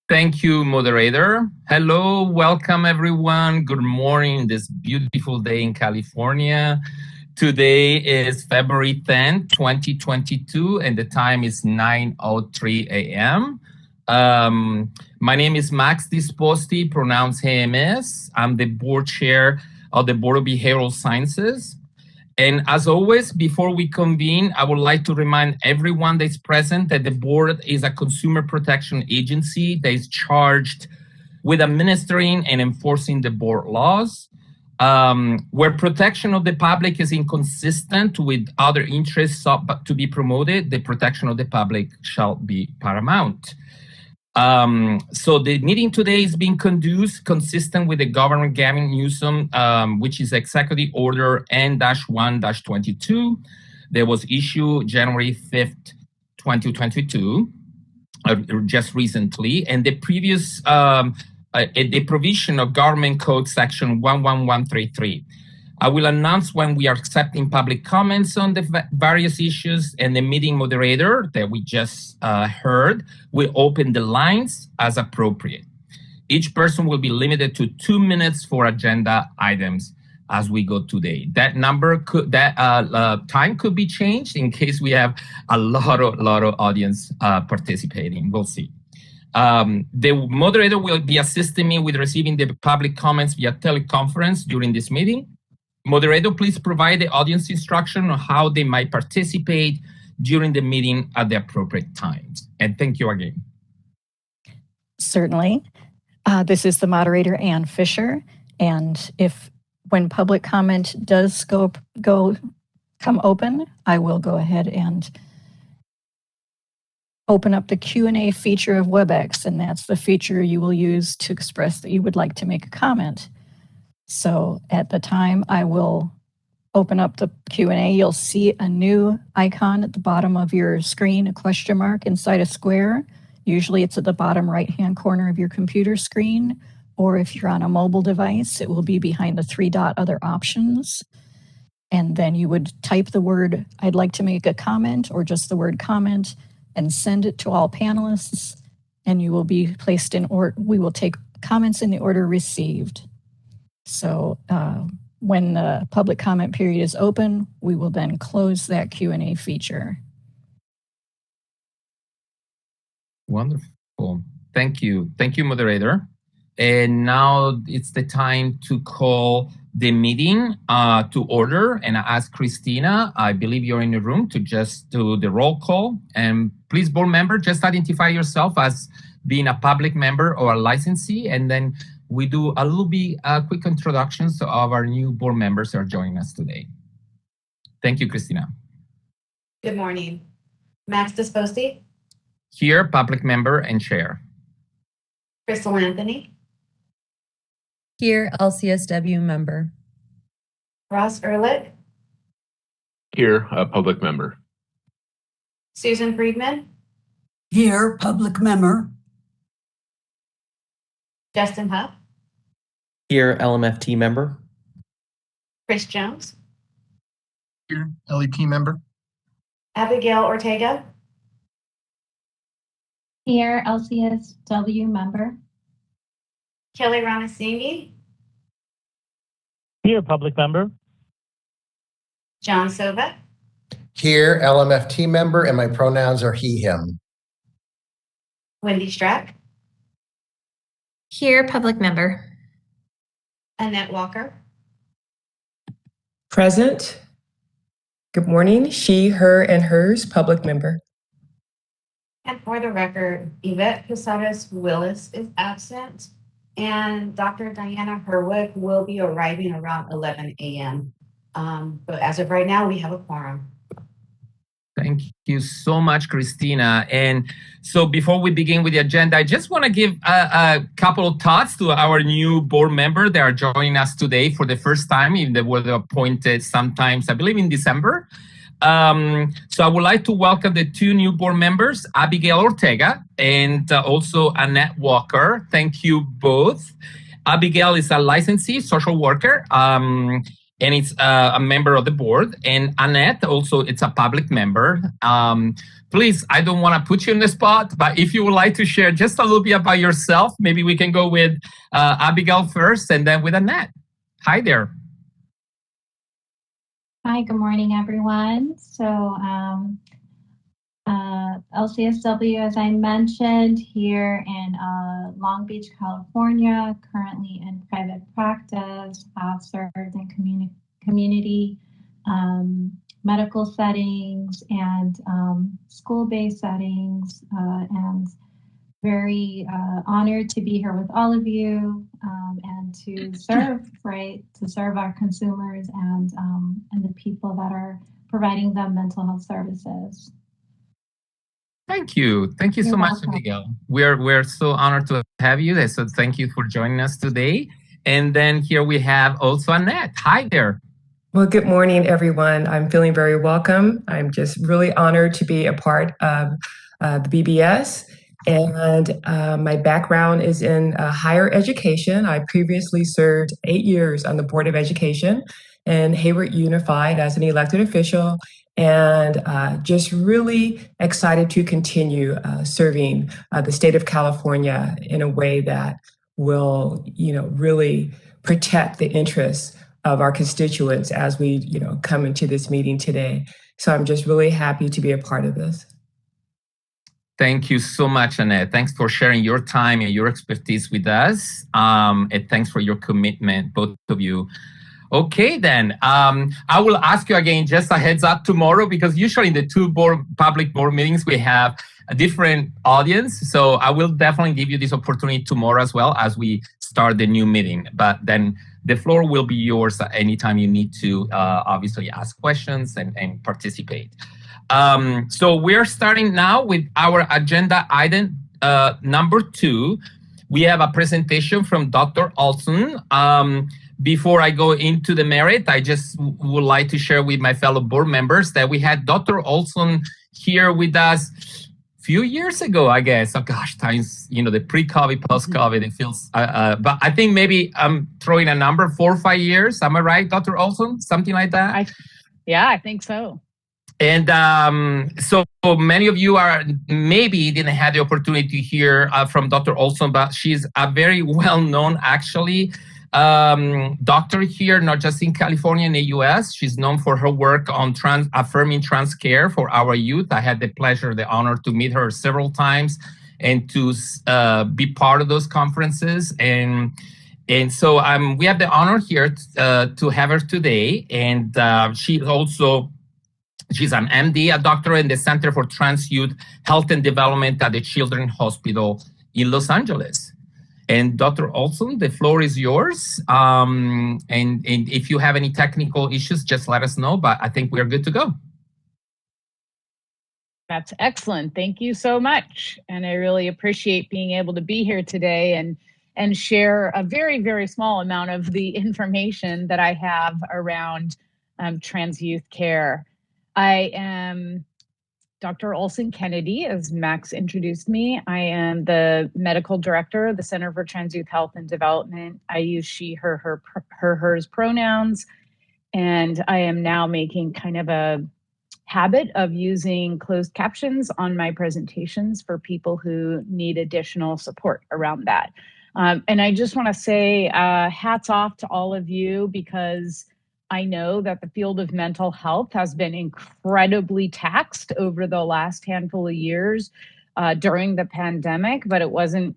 Thank you, moderator. Hello, welcome everyone. Good morning, this beautiful day in California. Today is February 10th, 2022, and the time is 9:03 a.m. My name is Max Disposti, pronounced HMS. I'm the board chair of the Board of Behavioral Sciences. And as always, before we convene, I would like to remind everyone that's present that the board is a consumer protection agency that is charged with administering and enforcing the board laws. Where protection of the public is inconsistent with other interests to be promoted, the protection of the public shall be paramount. So the meeting today is being conducted consistent with the Governor Gavin Newsom, which is Executive Order N-1-22 that was issued January 5th, 2022, just recently, and the previous the provision of Government Code Section 11133. I will announce when we are accepting public comments on the various issues, and the meeting moderator that we just heard will open the lines as appropriate. Each person will be limited to 2 minutes for agenda items as we go today. That time could be changed in case we have a lot of audience participating. We'll see. The moderator will be assisting me with receiving the public comments via teleconference during this meeting. Moderator, please provide the audience instruction on how they might participate during the meeting at the appropriate times. And thank you again. Certainly. This is the moderator, Ann Fisher. And when public comment does come open, I will go ahead and open up the Q&A feature of WebEx, and that's the feature you will use to express that you would like to make a comment. So at the time I will open up the Q&A, you'll see a new icon at the bottom of your screen, a question mark inside a square. Usually it's at the bottom right-hand corner of your computer screen, or if you're on a mobile device, it will be behind the 3-dot other options. And then you would type the word, I'd like to make a comment, or just the word comment, and send it to all panelists, and you will be placed in order. We will take comments in the order received. So when the public comment period is open, we will then close that Q&A feature. Wonderful. Thank you. Thank you, moderator. And now it's the time to call the meeting to order. And I ask Christina, I believe you're in the room, to just do the roll call. And please, board member, just identify yourself as being a public member or a licensee, and then we do a little bit quick introductions of our new board members who are joining us today. Thank you, Christina. Good morning. Max Disposti. Here, public member and chair. Crystal Anthony. Here, LCSW member. Ross Ehrlich. Here, a public member. Susan Friedman. Here, public member. Justin Huff. Here, LMFT member. Chris Jones. Here, LEP member. Abigail Ortega. Here, LCSW member. Kelly Ramasinghe. Here, public member. John Sova. Here, LMFT member, and my pronouns are he, him. Wendy Strack. Here, public member. Annette Walker. Present. Good morning. She, her, and hers, public member. And for the record, Yvette Posadas Willis is absent, and Dr. Diana Herwick will be arriving around 11 a.m. But as of right now, we have a quorum. Thank you so much, Christina. And so before we begin with the agenda, I just want to give a couple of thoughts to our new board member that are joining us today for the first time. They were appointed sometimes, I believe, in December. So I would like to welcome the two new board members, Abigail Ortega and also Annette Walker. Thank you both. Abigail is a licensee social worker. and it's a member of the board. And Annette, also, it's a public member. Please, I don't want to put you in the spot, but if you would like to share just a little bit about yourself, maybe we can go with Abigail first and then with Annette. Hi there. Hi, good morning, everyone. So LCSW, as I mentioned, here in Long Beach, California, currently in private practice, served in community medical settings and school-based settings, and very honored to be here with all of you and to serve our consumers and the people that are providing them mental health services. Thank you. Thank you so much, Abigail. We're so honored to have you. So thank you for joining us today. And then here we have also Annette. Hi there. Well, good morning, everyone. I'm feeling very welcome. I'm just really honored to be a part of the BBS. And my background is in higher education. I previously served 8 years on the Board of Education and Hayward Unified as an elected official, and just really excited to continue serving the state of California in a way that will, really protect the interests of our constituents as we, come into this meeting today. So I'm just really happy to be a part of this. Thank you so much, Annette. Thanks for sharing your time and your expertise with us. And thanks for your commitment, both of you. Okay, then. I will ask you again, just a heads up tomorrow, because usually in the two public board meetings, we have a different audience. So I will definitely give you this opportunity tomorrow as well as we start the new meeting. But then the floor will be yours anytime you need to obviously ask questions and participate. So we're starting now with our agenda item number 2. We have a presentation from Dr. Olson. Before I go into the merit, I just would like to share with my fellow board members that we had Dr. Olson here with us a few years ago, I guess. Oh gosh, times, the pre-COVID, post-COVID, it feels, but I think maybe I'm throwing a number, 4 or 5 years. Am I right, Dr. Olson? Something like that? I think so. And so many of you maybe didn't have the opportunity to hear from Dr. Olson, but she's a very well-known, actually, doctor here, not just in California, in the US. She's known for her work on affirming trans care for our youth. I had the pleasure, the honor to meet her several times and to be part of those conferences. And so we have the honor here to have her today. And she's an MD, a doctor in the Center for Trans Youth Health and Development at the Children's Hospital in Los Angeles. And Dr. Olson, the floor is yours. And if you have any technical issues, just let us know. But I think we're good to go. That's excellent. Thank you so much. And I really appreciate being able to be here today and share a very, very small amount of the information that I have around trans youth care. I am Dr. Olson Kennedy, as Max introduced me. I am the medical director of the Center for Trans Youth Health and Development. I use she, her, hers pronouns, and I am now making kind of a habit of using closed captions on my presentations for people who need additional support around that. And I just want to say hats off to all of you, because I know that the field of mental health has been incredibly taxed over the last handful of years during the pandemic, but it wasn't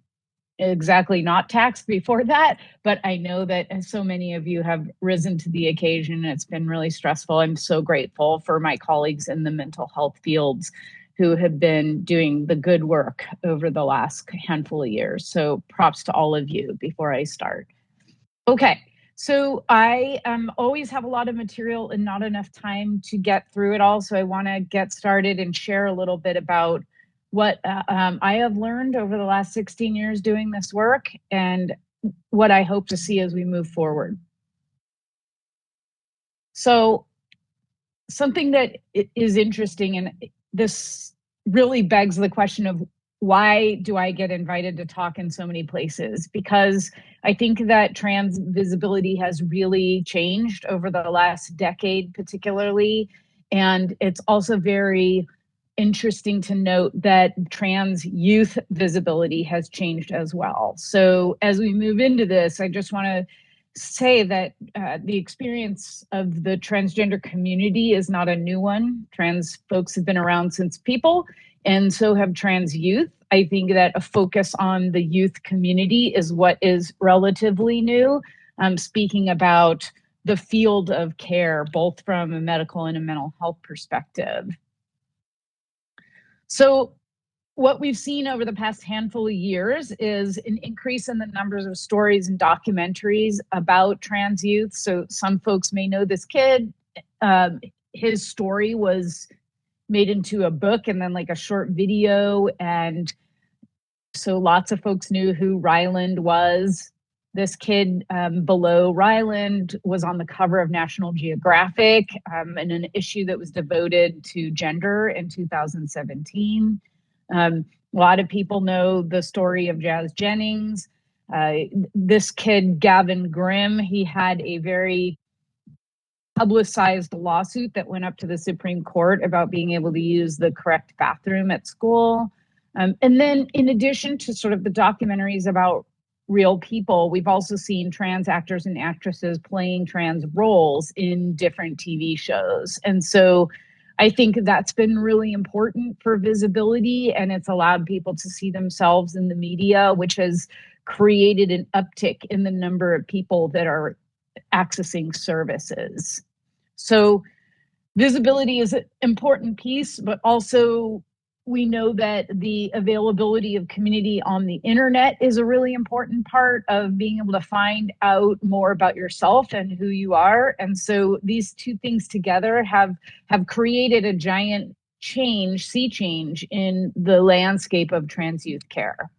exactly not taxed before that. But I know that so many of you have risen to the occasion. It's been really stressful. I'm so grateful for my colleagues in the mental health fields who have been doing the good work over the last handful of years. So props to all of you before I start. Okay. So I always have a lot of material and not enough time to get through it all. So I want to get started and share a little bit about what I have learned over the last 16 years doing this work and what I hope to see as we move forward. So something that is interesting, and this really begs the question of why do I get invited to talk in so many places? Because I think that trans visibility has really changed over the last decade, particularly. And it's also very interesting to note that trans youth visibility has changed as well. So as we move into this, I just want to say that the experience of the transgender community is not a new one. Trans folks have been around since people, and so have trans youth. I think that a focus on the youth community is what is relatively new. Speaking about the field of care, both from a medical and a mental health perspective. So what we've seen over the past handful of years is an increase in the numbers of stories and documentaries about trans youth. So some folks may know this kid. His story was made into a book and then like a short video. And so lots of folks knew who Ryland was. This kid below Ryland was on the cover of National Geographic in an issue that was devoted to gender in 2017. A lot of people know the story of Jazz Jennings. This kid, Gavin Grimm, he had a very publicized lawsuit that went up to the Supreme Court about being able to use the correct bathroom at school. And then in addition to sort of the documentaries about real people, we've also seen trans actors and actresses playing trans roles in different TV shows. And so I think that's been really important for visibility, and it's allowed people to see themselves in the media, which has created an uptick in the number of people that are accessing services. So visibility is an important piece, but also we know that the availability of community on the internet is a really important part of being able to find out more about yourself and who you are. And so these two things together have created a giant sea change in the landscape of trans youth care.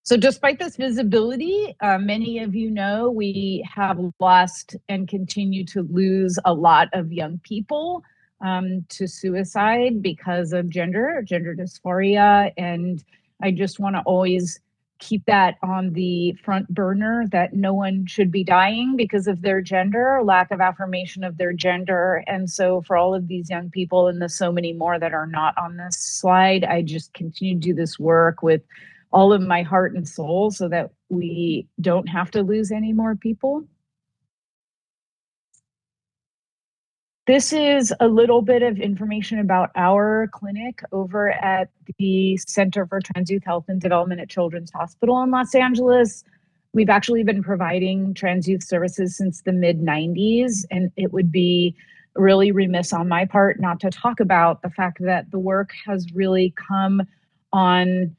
So despite this visibility, many of you know we have lost and continue to lose a lot of young people to suicide because of gender dysphoria. And I just want to always keep that on the front burner, that no one should be dying because of their gender, lack of affirmation of their gender. And so for all of these young people and the so many more that are not on this slide, I just continue to do this work with all of my heart and soul so that we don't have to lose any more people. This is a little bit of information about our clinic over at the Center for Trans Youth Health and Development at Children's Hospital in Los Angeles. We've actually been providing trans youth services since the mid-90s, and it would be really remiss on my part not to talk about the fact that the work has really come on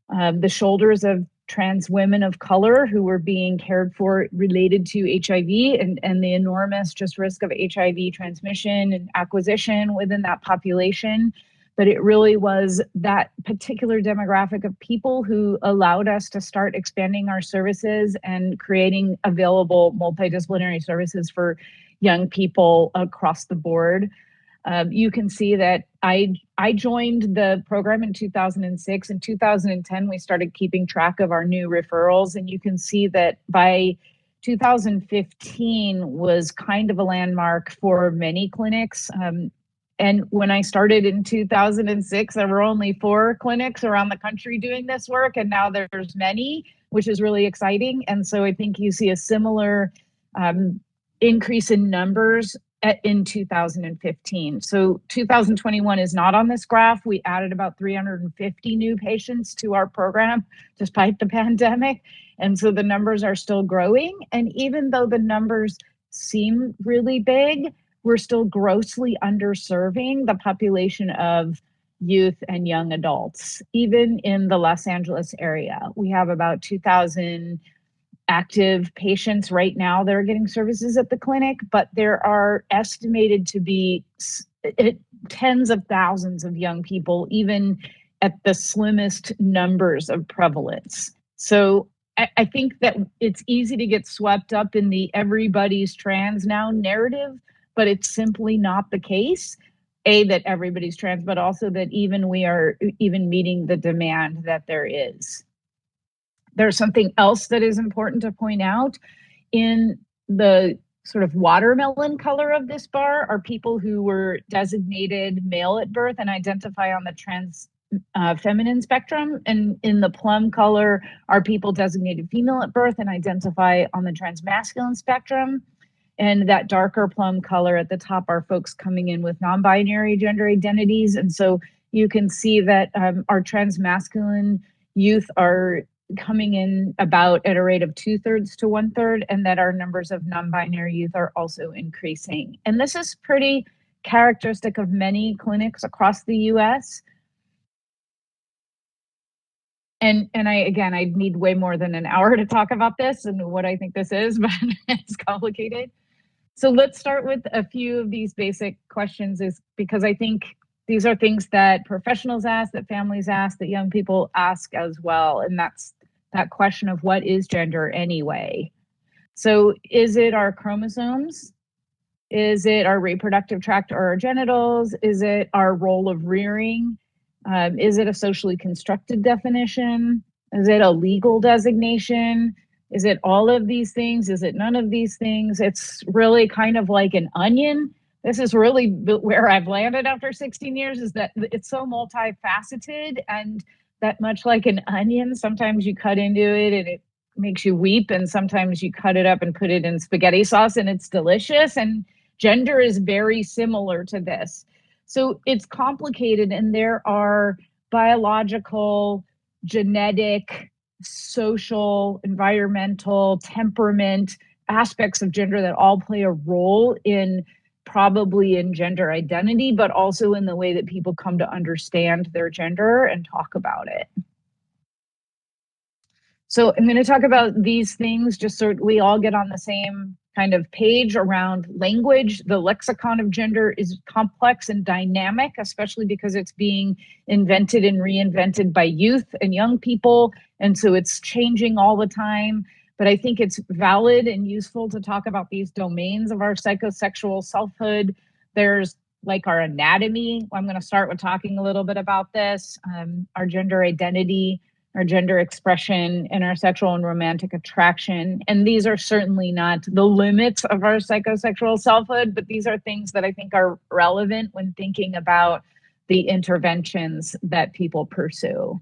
the shoulders of trans women of color who were being cared for related to HIV and the enormous just risk of HIV transmission and acquisition within that population. But it really was that particular demographic of people who allowed us to start expanding our services and creating available multidisciplinary services for young people across the board. You can see that I joined the program in 2006. In 2010, we started keeping track of our new referrals. And you can see that by 2015 was kind of a landmark for many clinics. And when I started in 2006, there were only 4 clinics around the country doing this work. And now there's many, which is really exciting. And so I think you see a similar increase in numbers in 2015. So 2021 is not on this graph. We added about 350 new patients to our program despite the pandemic. And so the numbers are still growing. And even though the numbers seem really big, we're still grossly underserving the population of youth and young adults. Even in the Los Angeles area, we have about 2,000 active patients right now that are getting services at the clinic, but there are estimated to be tens of thousands of young people, even at the slimmest numbers of prevalence. So I think that it's easy to get swept up in the everybody's trans now narrative, but it's simply not the case. that everybody's trans, but also that even we are even meeting the demand that there is. There's something else that is important to point out. In the sort of watermelon color of this bar are people who were designated male at birth and identify on the trans feminine spectrum. And in the plum color are people designated female at birth and identify on the transmasculine spectrum. And that darker plum color at the top are folks coming in with non-binary gender identities. And so you can see that our transmasculine youth are coming in about at a rate of 2/3 to 1/3, and that our numbers of non-binary youth are also increasing. And this is pretty characteristic of many clinics across the US. And I need way more than an hour to talk about this and what I think this is, but it's complicated. So let's start with a few of these basic questions, is because I think these are things that professionals ask, that families ask, that young people ask as well. And that's that question of what is gender anyway? So is it our chromosomes? Is it our reproductive tract or our genitals? Is it our role of rearing? Is it a socially constructed definition? Is it a legal designation? Is it all of these things? Is it none of these things? It's really kind of like an onion. This is really where I've landed after 16 years, is that it's so multifaceted, and that much like an onion, sometimes you cut into it and it makes you weep, and sometimes you cut it up and put it in spaghetti sauce and it's delicious. And gender is very similar to this. So it's complicated, and there are biological, genetic, social, environmental, temperament aspects of gender that all play a role in probably in gender identity, but also in the way that people come to understand their gender and talk about it. So I'm going to talk about these things just so we all get on the same kind of page around language. The lexicon of gender is complex and dynamic, especially because it's being invented and reinvented by youth and young people. And so it's changing all the time. But I think it's valid and useful to talk about these domains of our psychosexual selfhood. There's like our anatomy. I'm going to start with talking a little bit about this, our gender identity, our gender expression, and our sexual and romantic attraction. And these are certainly not the limits of our psychosexual selfhood, but these are things that I think are relevant when thinking about the interventions that people pursue.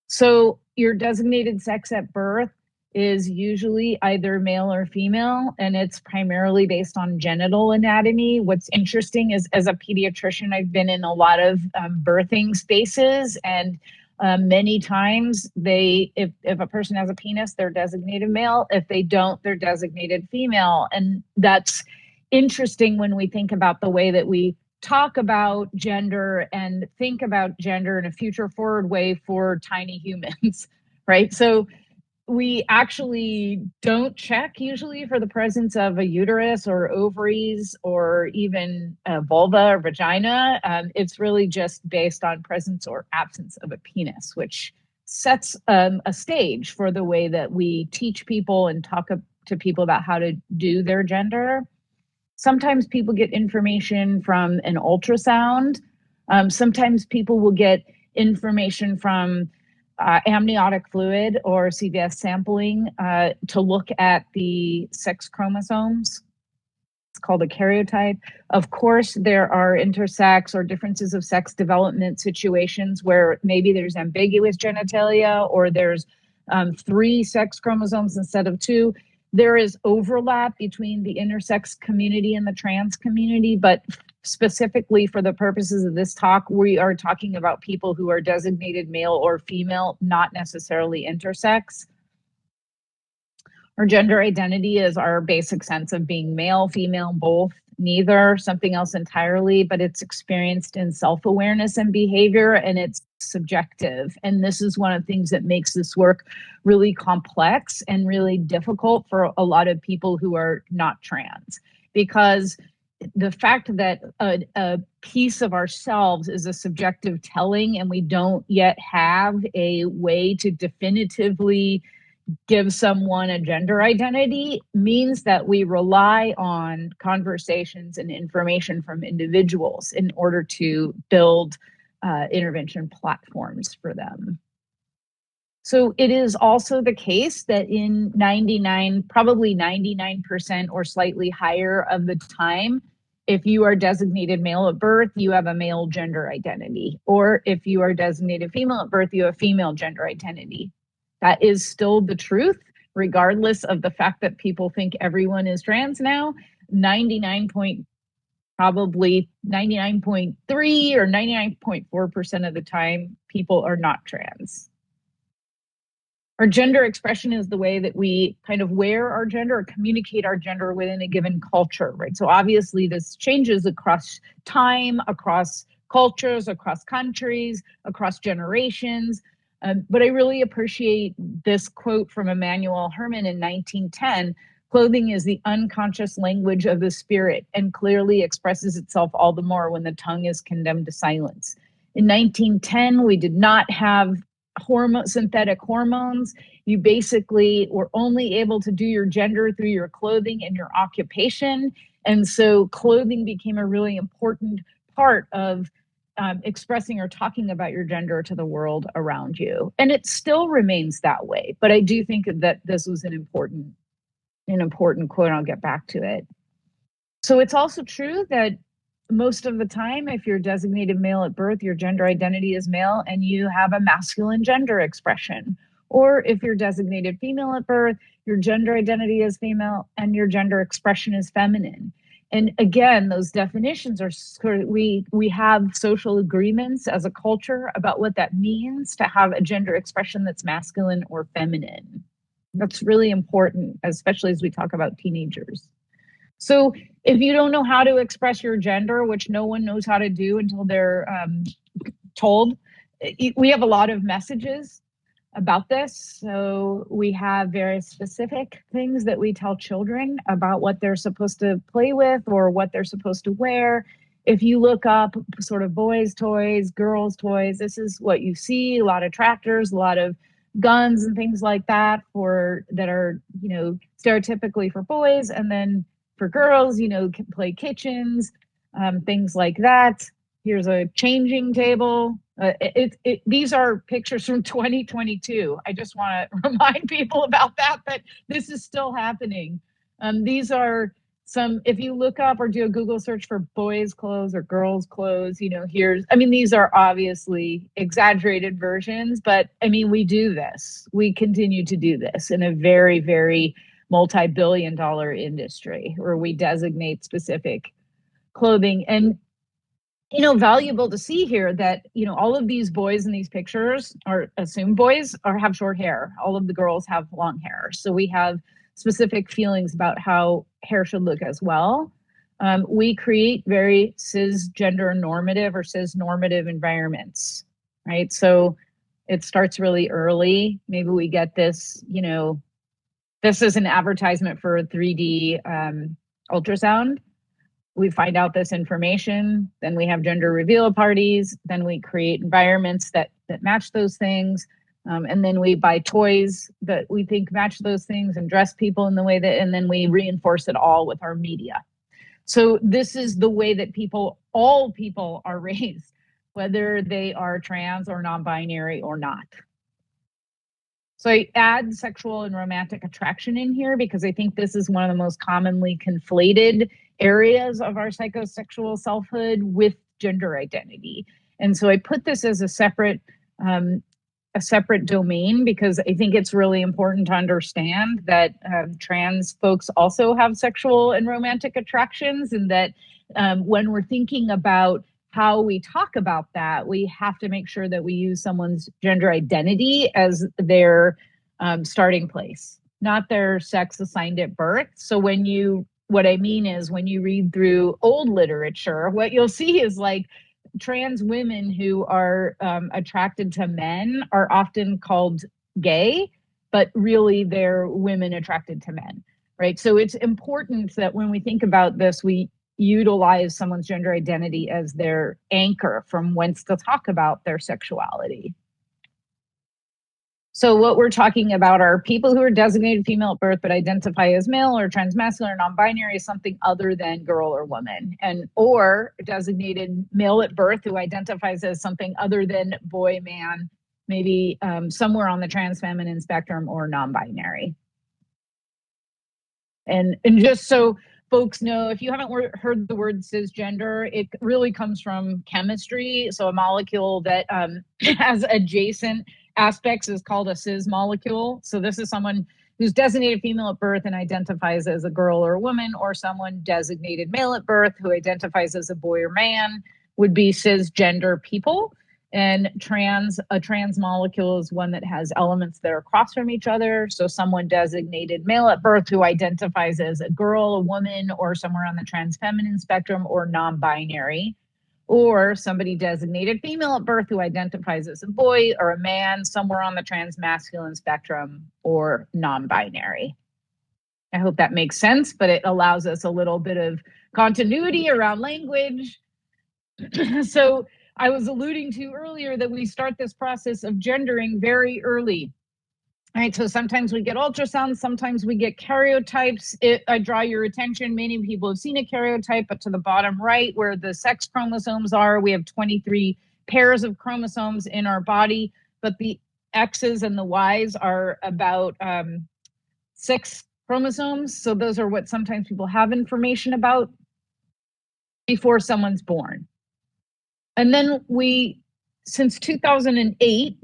So your designated sex at birth is usually either male or female, and it's primarily based on genital anatomy. What's interesting is, as a pediatrician, I've been in a lot of birthing spaces, and many times if a person has a penis, they're designated male. If they don't, they're designated female. And that's interesting when we think about the way that we talk about gender and think about gender in a future forward way for tiny humans, right? So we actually don't check usually for the presence of a uterus or ovaries or even a vulva or vagina. It's really just based on presence or absence of a penis, which sets a stage for the way that we teach people and talk to people about how to do their gender. Sometimes people get information from an ultrasound. Sometimes people will get information from amniotic fluid or CVS sampling to look at the sex chromosomes. It's called a karyotype. Of course, there are intersex or differences of sex development situations where maybe there's ambiguous genitalia or there's 3 sex chromosomes instead of 2. There is overlap between the intersex community and the trans community, but specifically for the purposes of this talk, we are talking about people who are designated male or female, not necessarily intersex. Our gender identity is our basic sense of being male, female, both, neither, something else entirely, but it's experienced in self-awareness and behavior, and it's subjective. And this is one of the things that makes this work really complex and really difficult for a lot of people who are not trans, because the fact that a piece of ourselves is a subjective telling and we don't yet have a way to definitively give someone a gender identity means that we rely on conversations and information from individuals in order to build intervention platforms for them. So it is also the case that in probably 99% or slightly higher of the time, if you are designated male at birth, you have a male gender identity. Or if you are designated female at birth, you have a female gender identity. That is still the truth, regardless of the fact that people think everyone is trans now. Probably 99.3 or 99.4% of the time, people are not trans. Our gender expression is the way that we kind of wear our gender or communicate our gender within a given culture, right? So obviously this changes across time, across cultures, across countries, across generations. But I really appreciate this quote from Emanuel Herman in 1910. Clothing is the unconscious language of the spirit and clearly expresses itself all the more when the tongue is condemned to silence. In 1910, we did not have synthetic hormones. You basically were only able to do your gender through your clothing and your occupation. And so clothing became a really important part of expressing or talking about your gender to the world around you. And it still remains that way. But I do think that this was an important quote. I'll get back to it. So it's also true that most of the time, if you're designated male at birth, your gender identity is male and you have a masculine gender expression. Or if you're designated female at birth, your gender identity is female and your gender expression is feminine. And again, those definitions are sort of, we have social agreements as a culture about what that means to have a gender expression that's masculine or feminine. That's really important, especially as we talk about teenagers. So if you don't know how to express your gender, which no one knows how to do until they're told, we have a lot of messages about this. So we have very specific things that we tell children about what they're supposed to play with or what they're supposed to wear. If you look up sort of boys' toys, girls' toys, this is what you see, a lot of tractors, a lot of guns and things like that that are, stereotypically for boys. And then for girls, play kitchens, things like that. Here's a changing table. These are pictures from 2022. I just want to remind people about that this is still happening. These are if you look up or do a Google search for boys' clothes or girls' clothes, these are obviously exaggerated versions, but we do this. We continue to do this in a very, very multi-billion-dollar industry where we designate specific clothing. And valuable to see here that all of these boys in these pictures are assumed boys or have short hair. All of the girls have long hair, so we have specific feelings about how hair should look as well. We create very cisgender normative or cis normative environments, right? So it starts really early. Maybe we get this, this is an advertisement for a 3D ultrasound. We find out this information, then we have gender reveal parties, then we create environments that match those things. And then we buy toys that we think match those things and dress people in the way and then we reinforce it all with our media. So this is the way that all people are raised, whether they are trans or non-binary or not. So I add sexual and romantic attraction in here because I think this is one of the most commonly conflated areas of our psychosexual selfhood with gender identity. And so I put this as a separate domain because I think it's really important to understand that trans folks also have sexual and romantic attractions, and that when we're thinking about how we talk about that, we have to make sure that we use someone's gender identity as their starting place, not their sex assigned at birth. So what I mean is when you read through old literature, what you'll see is like trans women who are attracted to men are often called gay, but really they're women attracted to men, right? So it's important that when we think about this, we utilize someone's gender identity as their anchor from whence to talk about their sexuality. So what we're talking about are people who are designated female at birth but identify as male or transmasculine or non-binary as something other than girl or woman, and or designated male at birth who identifies as something other than boy, man, maybe somewhere on the trans feminine spectrum or non-binary. And just so folks know, if you haven't heard the word cisgender, it really comes from chemistry. So a molecule that has adjacent aspects is called a cis molecule. So this is someone who's designated female at birth and identifies as a girl or a woman, or someone designated male at birth who identifies as a boy or man would be cisgender people. And a trans molecule is one that has elements that are across from each other. So someone designated male at birth who identifies as a girl, a woman, or somewhere on the trans feminine spectrum or non-binary, or somebody designated female at birth who identifies as a boy or a man, somewhere on the trans masculine spectrum or non-binary. I hope that makes sense, but it allows us a little bit of continuity around language. So I was alluding to earlier that we start this process of gendering very early. Right, so sometimes we get ultrasounds, sometimes we get karyotypes. I draw your attention, many people have seen a karyotype, but to the bottom right where the sex chromosomes are, we have 23 pairs of chromosomes in our body, but the X's and the Y's are about 6 chromosomes. So those are what sometimes people have information about before someone's born. And then since 2008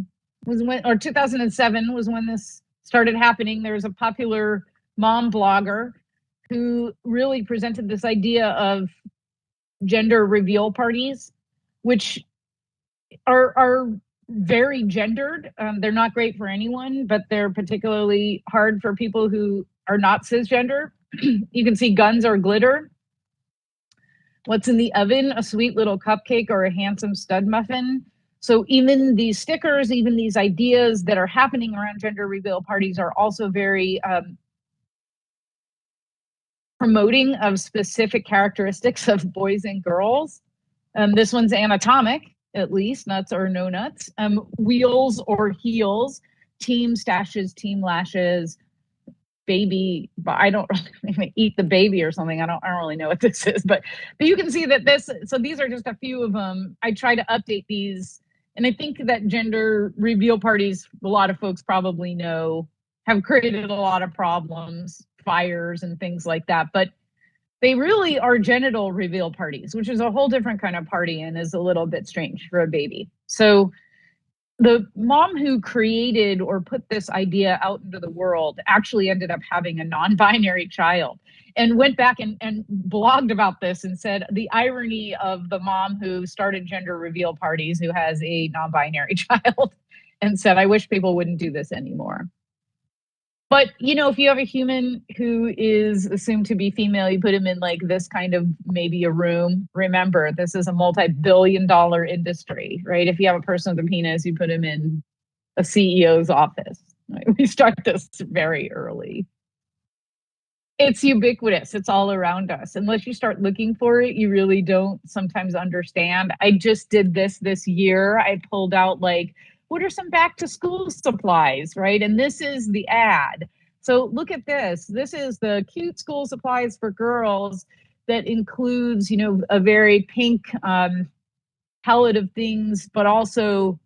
was when, or 2007 was when this started happening, there was a popular mom blogger who really presented this idea of gender reveal parties, which are very gendered. They're not great for anyone, but they're particularly hard for people who are not cisgender. You can see guns or glitter. What's in the oven? A sweet little cupcake or a handsome stud muffin. So even these stickers, even these ideas that are happening around gender reveal parties are also very promoting of specific characteristics of boys and girls. This one's anatomic, at least, nuts or no nuts. Wheels or heels, team stashes, team lashes, baby, but I don't really eat the baby or something. I don't really know what this is, but you can see that so these are just a few of them. I try to update these. And I think that gender reveal parties, a lot of folks probably know, have created a lot of problems, fires and things like that. But they really are genital reveal parties, which is a whole different kind of party and is a little bit strange for a baby. So the mom who created or put this idea out into the world actually ended up having a non-binary child and went back and blogged about this and said the irony of the mom who started gender reveal parties who has a non-binary child and said, I wish people wouldn't do this anymore. But, if you have a human who is assumed to be female, you put him in like this kind of maybe a room. Remember, this is a multi-billion-dollar industry, right? If you have a person with a penis, you put him in a CEO's office. Right? We start this very early. It's ubiquitous. It's all around us. Unless you start looking for it, you really don't sometimes understand. I just did this year. I pulled out what are some back to school supplies, right? And this is the ad. So look at this. This is the cute school supplies for girls that includes, a very pink palette of things, but also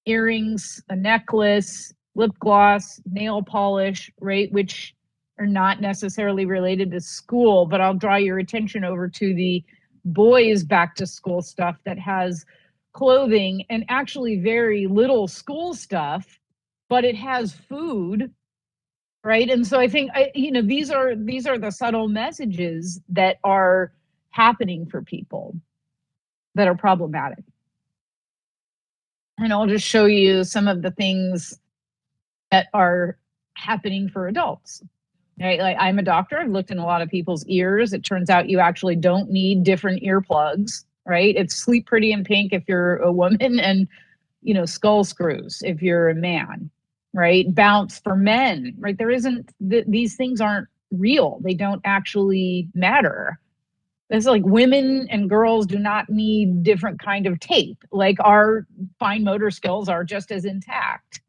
earrings, a necklace, lip gloss, nail polish, right? Which are not necessarily related to school, but I'll draw your attention over to the boys back to school stuff that has clothing and actually very little school stuff, but it has food, right? And so I think these are the subtle messages that are happening for people that are problematic. And I'll just show you some of the things that are happening for adults. Right? Like I'm a doctor. I've looked in a lot of people's ears. It turns out you actually don't need different earplugs. Right? It's Sleep Pretty in pink if you're a woman and, skull screws if you're a man, right? Bounce for men, right? There isn't, these things aren't real. They don't actually matter. It's like women and girls do not need different kind of tape. Like our fine motor skills are just as intact.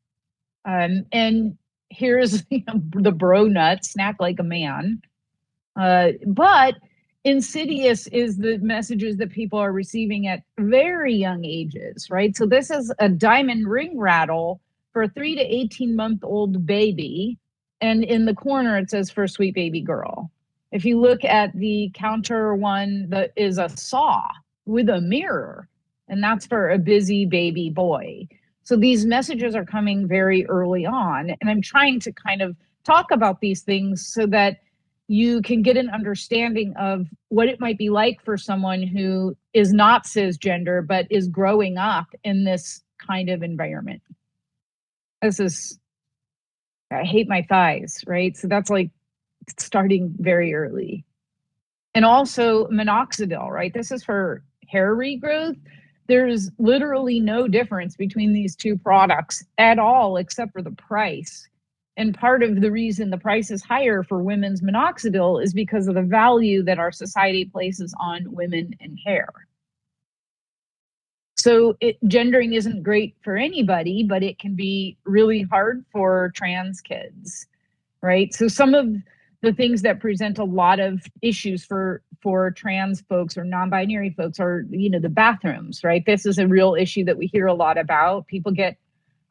And here's the bro nut, snack like a man. But insidious is the messages that people are receiving at very young ages, right? So this is a diamond ring rattle for a 3 to 18-month-old baby. And in the corner, it says for a sweet baby girl. If you look at the counter one, that is a saw with a mirror, and that's for a busy baby boy. So these messages are coming very early on. And I'm trying to kind of talk about these things so that you can get an understanding of what it might be like for someone who is not cisgender, but is growing up in this kind of environment. I hate my thighs, right? So that's like starting very early. And also minoxidil, right? This is for hair regrowth. There's literally no difference between these two products at all, except for the price. And part of the reason the price is higher for women's minoxidil is because of the value that our society places on women and hair. So gendering isn't great for anybody, but it can be really hard for trans kids, right? So some of the things that present a lot of issues for trans folks or non-binary folks are, the bathrooms, right? This is a real issue that we hear a lot about. People get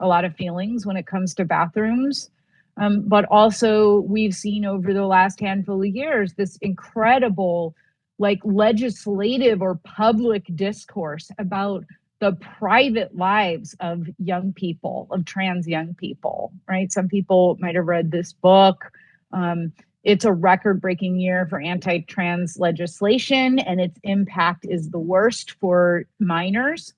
a lot of feelings when it comes to bathrooms. But also we've seen over the last handful of years, this incredible legislative or public discourse about the private lives of young people, of trans young people, right? Some people might have read this book. It's a record-breaking year for anti-trans legislation, and its impact is the worst for minors.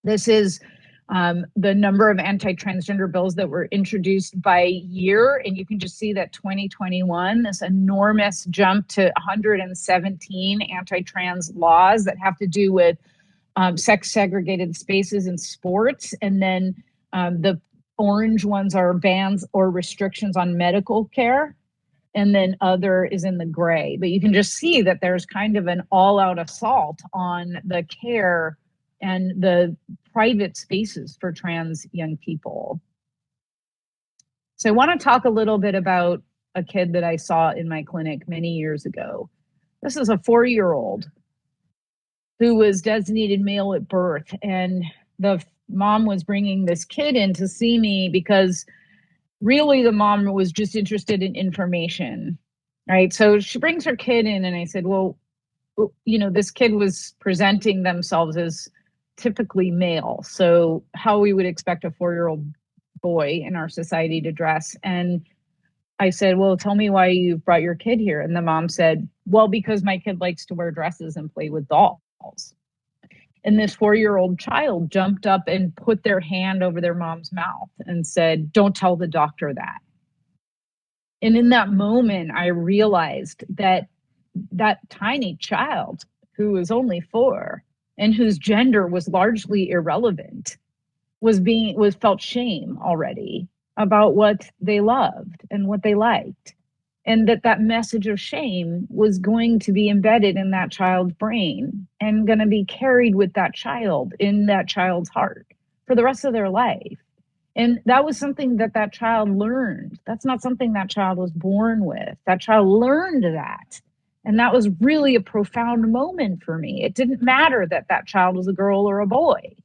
This is the number of anti-transgender bills that were introduced by year, and you can just see that 2021, this enormous jump to 117 anti-trans laws that have to do with sex-segregated spaces in sports, and then the orange ones are bans or restrictions on medical care, and then other is in the gray. But you can just see that there's kind of an all-out assault on the care and the private spaces for trans young people. So I want to talk a little bit about a kid that I saw in my clinic many years ago. This is a 4-year-old who was designated male at birth, and the mom was bringing this kid in to see me because really the mom was just interested in information, right? So she brings her kid in, and I said, well, this kid was presenting themselves as typically male, so how we would expect a 4-year-old boy in our society to dress. And I said, well, tell me why you brought your kid here. And the mom said, well, because my kid likes to wear dresses and play with dolls. And this 4-year-old child jumped up and put their hand over their mom's mouth and said, don't tell the doctor that. And in that moment, I realized that that tiny child who was only 4 and whose gender was largely irrelevant was felt shame already about what they loved and what they liked. And that message of shame was going to be embedded in that child's brain and going to be carried with that child in that child's heart for the rest of their life. And that was something that child learned. That's not something that child was born with. That child learned that. And that was really a profound moment for me. It didn't matter that child was a girl or a boy.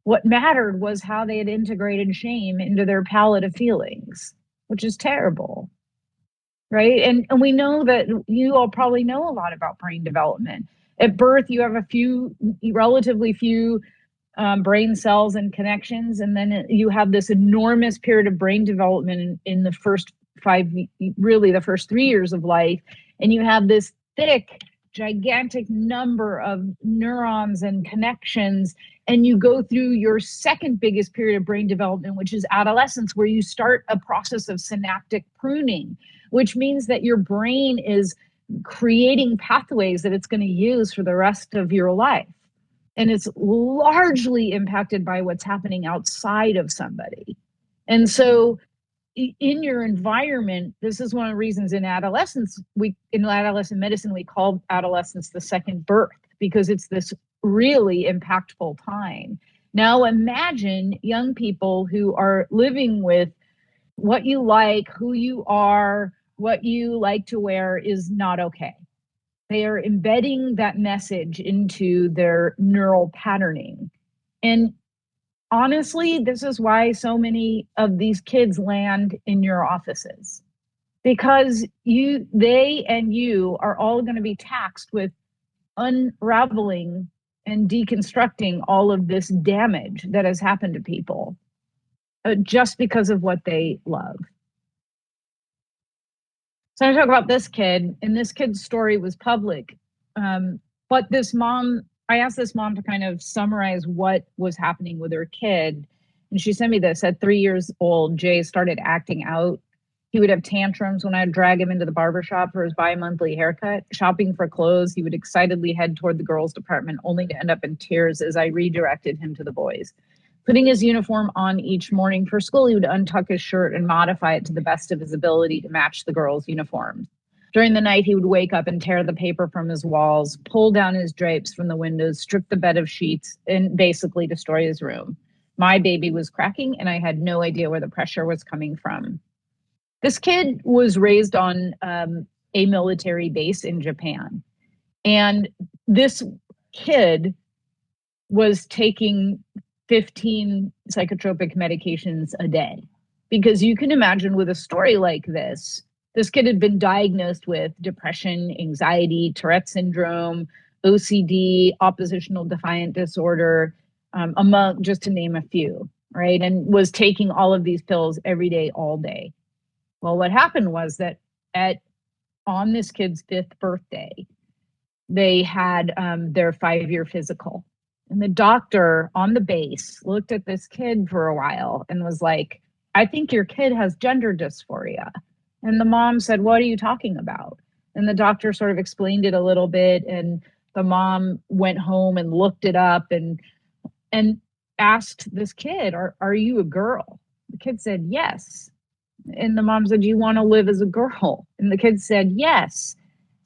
What mattered was how they had integrated shame into their palette of feelings, which is terrible. Right. And we know that you all probably know a lot about brain development. At birth, you have relatively few brain cells and connections. And then you have this enormous period of brain development in the first 3 years of life. And you have this thick, gigantic number of neurons and connections. And you go through your second biggest period of brain development, which is adolescence, where you start a process of synaptic pruning, which means that your brain is creating pathways that it's going to use for the rest of your life. And it's largely impacted by what's happening outside of somebody. And so in your environment, this is one of the reasons in adolescent medicine, we call adolescence the second birth, because it's this really impactful time. Now imagine young people who are living with what you like, who you are, what you like to wear is not okay. They are embedding that message into their neural patterning. And honestly, this is why so many of these kids land in your offices, because they and you are all going to be taxed with unraveling and deconstructing all of this damage that has happened to people just because of what they love. So I'm going to talk about this kid, and this kid's story was public. But this mom, I asked this mom to kind of summarize what was happening with her kid. And she sent me this. At 3 years old, Jay started acting out. He would have tantrums when I'd drag him into the barbershop for his bi-monthly haircut. Shopping for clothes, he would excitedly head toward the girls' department, only to end up in tears as I redirected him to the boys. Putting his uniform on each morning for school, he would untuck his shirt and modify it to the best of his ability to match the girls' uniforms. During the night, he would wake up and tear the paper from his walls, pull down his drapes from the windows, strip the bed of sheets, and basically destroy his room. My baby was cracking, and I had no idea where the pressure was coming from. This kid was raised on a military base in Japan. And this kid was taking 15 psychotropic medications a day. Because you can imagine with a story like this kid had been diagnosed with depression, anxiety, Tourette syndrome, OCD, oppositional defiant disorder, among just to name a few, right? And was taking all of these pills every day, all day. Well, what happened was that on this kid's 5th birthday, they had their 5-year physical. And the doctor on the base looked at this kid for a while and was like, I think your kid has gender dysphoria. And the mom said, what are you talking about? And the doctor sort of explained it a little bit. And the mom went home and looked it up and asked this kid, are you a girl? The kid said, yes. And the mom said, do you want to live as a girl? And the kid said, yes.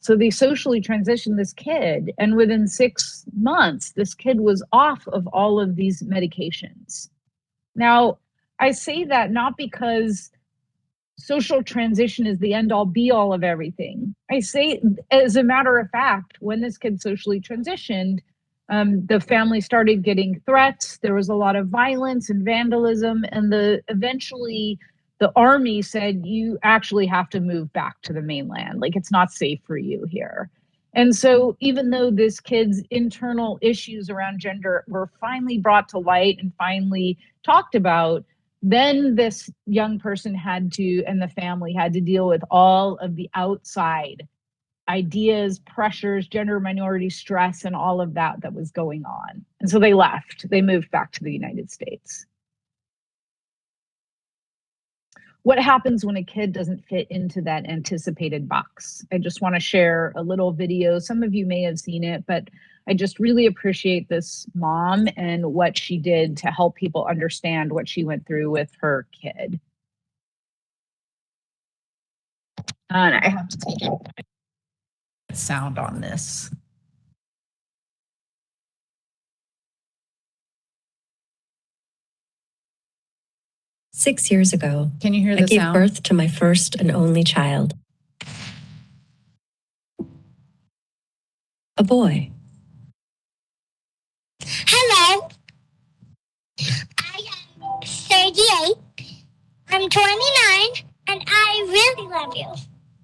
So they socially transitioned this kid. And within 6 months, this kid was off of all of these medications. Now, I say that not because social transition is the end all be all of everything. I say, as a matter of fact, when this kid socially transitioned, the family started getting threats. There was a lot of violence and vandalism. And eventually the army said, you actually have to move back to the mainland. Like, it's not safe for you here. And so even though this kid's internal issues around gender were finally brought to light and finally talked about, then this young person and the family had to deal with all of the outside ideas, pressures, gender minority stress, and all of that was going on. And so they left. They moved back to the United States. What happens when a kid doesn't fit into that anticipated box? I just want to share a little video. Some of you may have seen it, but I just really appreciate this mom and what she did to help people understand what she went through with her kid. And I have to take sound on this. Six years ago, can you hear the I gave sound? birth to my first and only child. A boy. Hello. I am 38. I'm 29, and I really love you.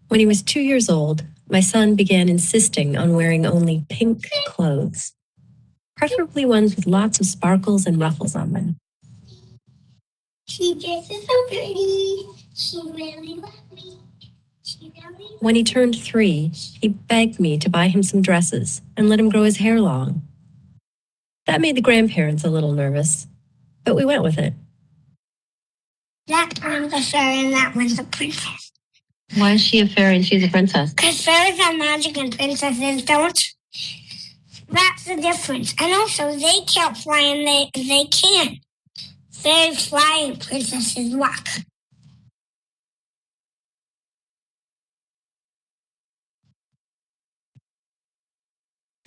When he was 2 years old, my son began insisting on wearing only pink clothes, preferably ones with lots of sparkles and ruffles on them. She dresses so pretty. She really loves me. When he turned 3, he begged me to buy him some dresses and let him grow his hair long. That made the grandparents a little nervous, but we went with it. That one's a fairy and that one's a princess. Why is she a fairy and she's a princess? Because fairies are magic and princesses don't. That's the difference. And also, they can't fly and they can. Fairies fly and princesses walk.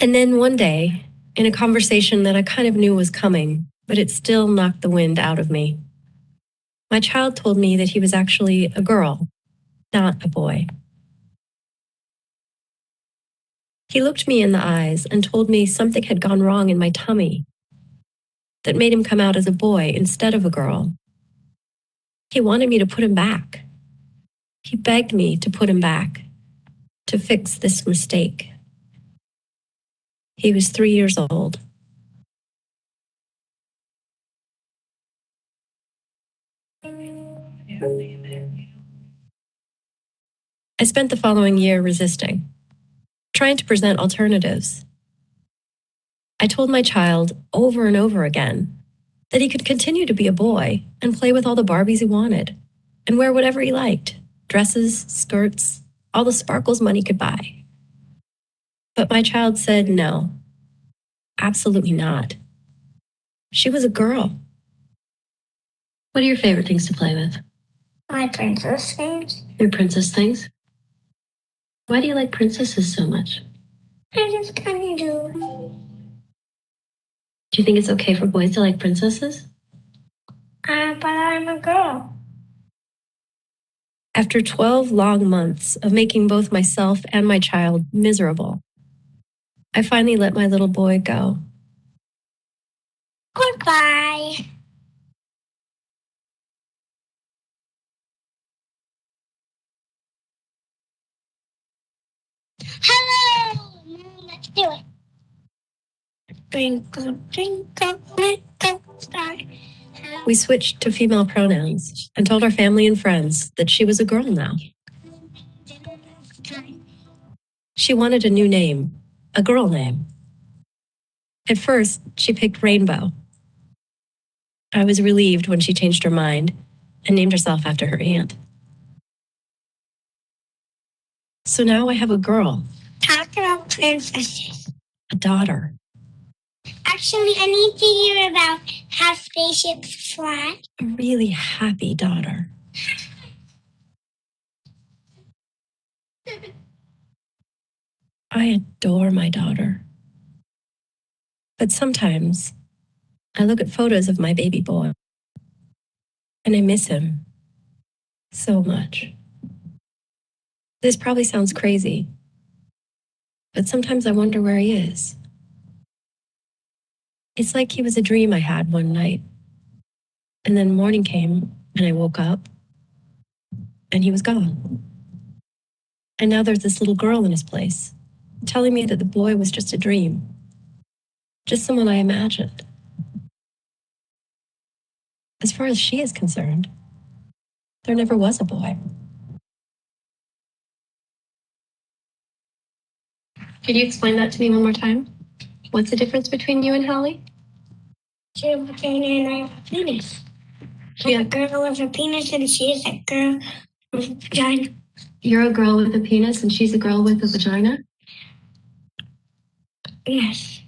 And then one day, in a conversation that I kind of knew was coming, but it still knocked the wind out of me. My child told me that he was actually a girl, not a boy. He looked me in the eyes and told me something had gone wrong in my tummy that made him come out as a boy instead of a girl. He wanted me to put him back. He begged me to put him back, to fix this mistake. He was 3 years old. I spent the following year resisting, trying to present alternatives. I told my child over and over again that he could continue to be a boy and play with all the Barbies he wanted and wear whatever he liked, dresses, skirts, all the sparkles money could buy. But my child said no, absolutely not. She was a girl. What are your favorite things to play with? My princess things. Your princess things? Why do you like princesses so much? I just kind of do. Do you think it's okay for boys to like princesses? But I'm a girl. After 12 long months of making both myself and my child miserable, I finally let my little boy go. Goodbye. Hello. Now let's do it. Twinkle, twinkle, little star. We switched to female pronouns and told our family and friends that she was a girl now. She wanted a new name, a girl name. At first, she picked Rainbow. I was relieved when she changed her mind and named herself after her aunt. So now I have a girl. Talk about princesses. A daughter. Actually, I need to hear about how spaceships fly. A really happy daughter. I adore my daughter. But sometimes I look at photos of my baby boy and I miss him so much. This probably sounds crazy, but sometimes I wonder where he is. It's like he was a dream I had one night. And then morning came and I woke up and he was gone. And now there's this little girl in his place, telling me that the boy was just a dream, just someone I imagined. As far as she is concerned, there never was a boy. Could you explain that to me one more time? What's the difference between you and Holly? She's a vagina and I have a penis. Yeah. I'm a girl with a penis and she is a girl with a vagina. You're a girl with a penis and she's a girl with a vagina? Yes.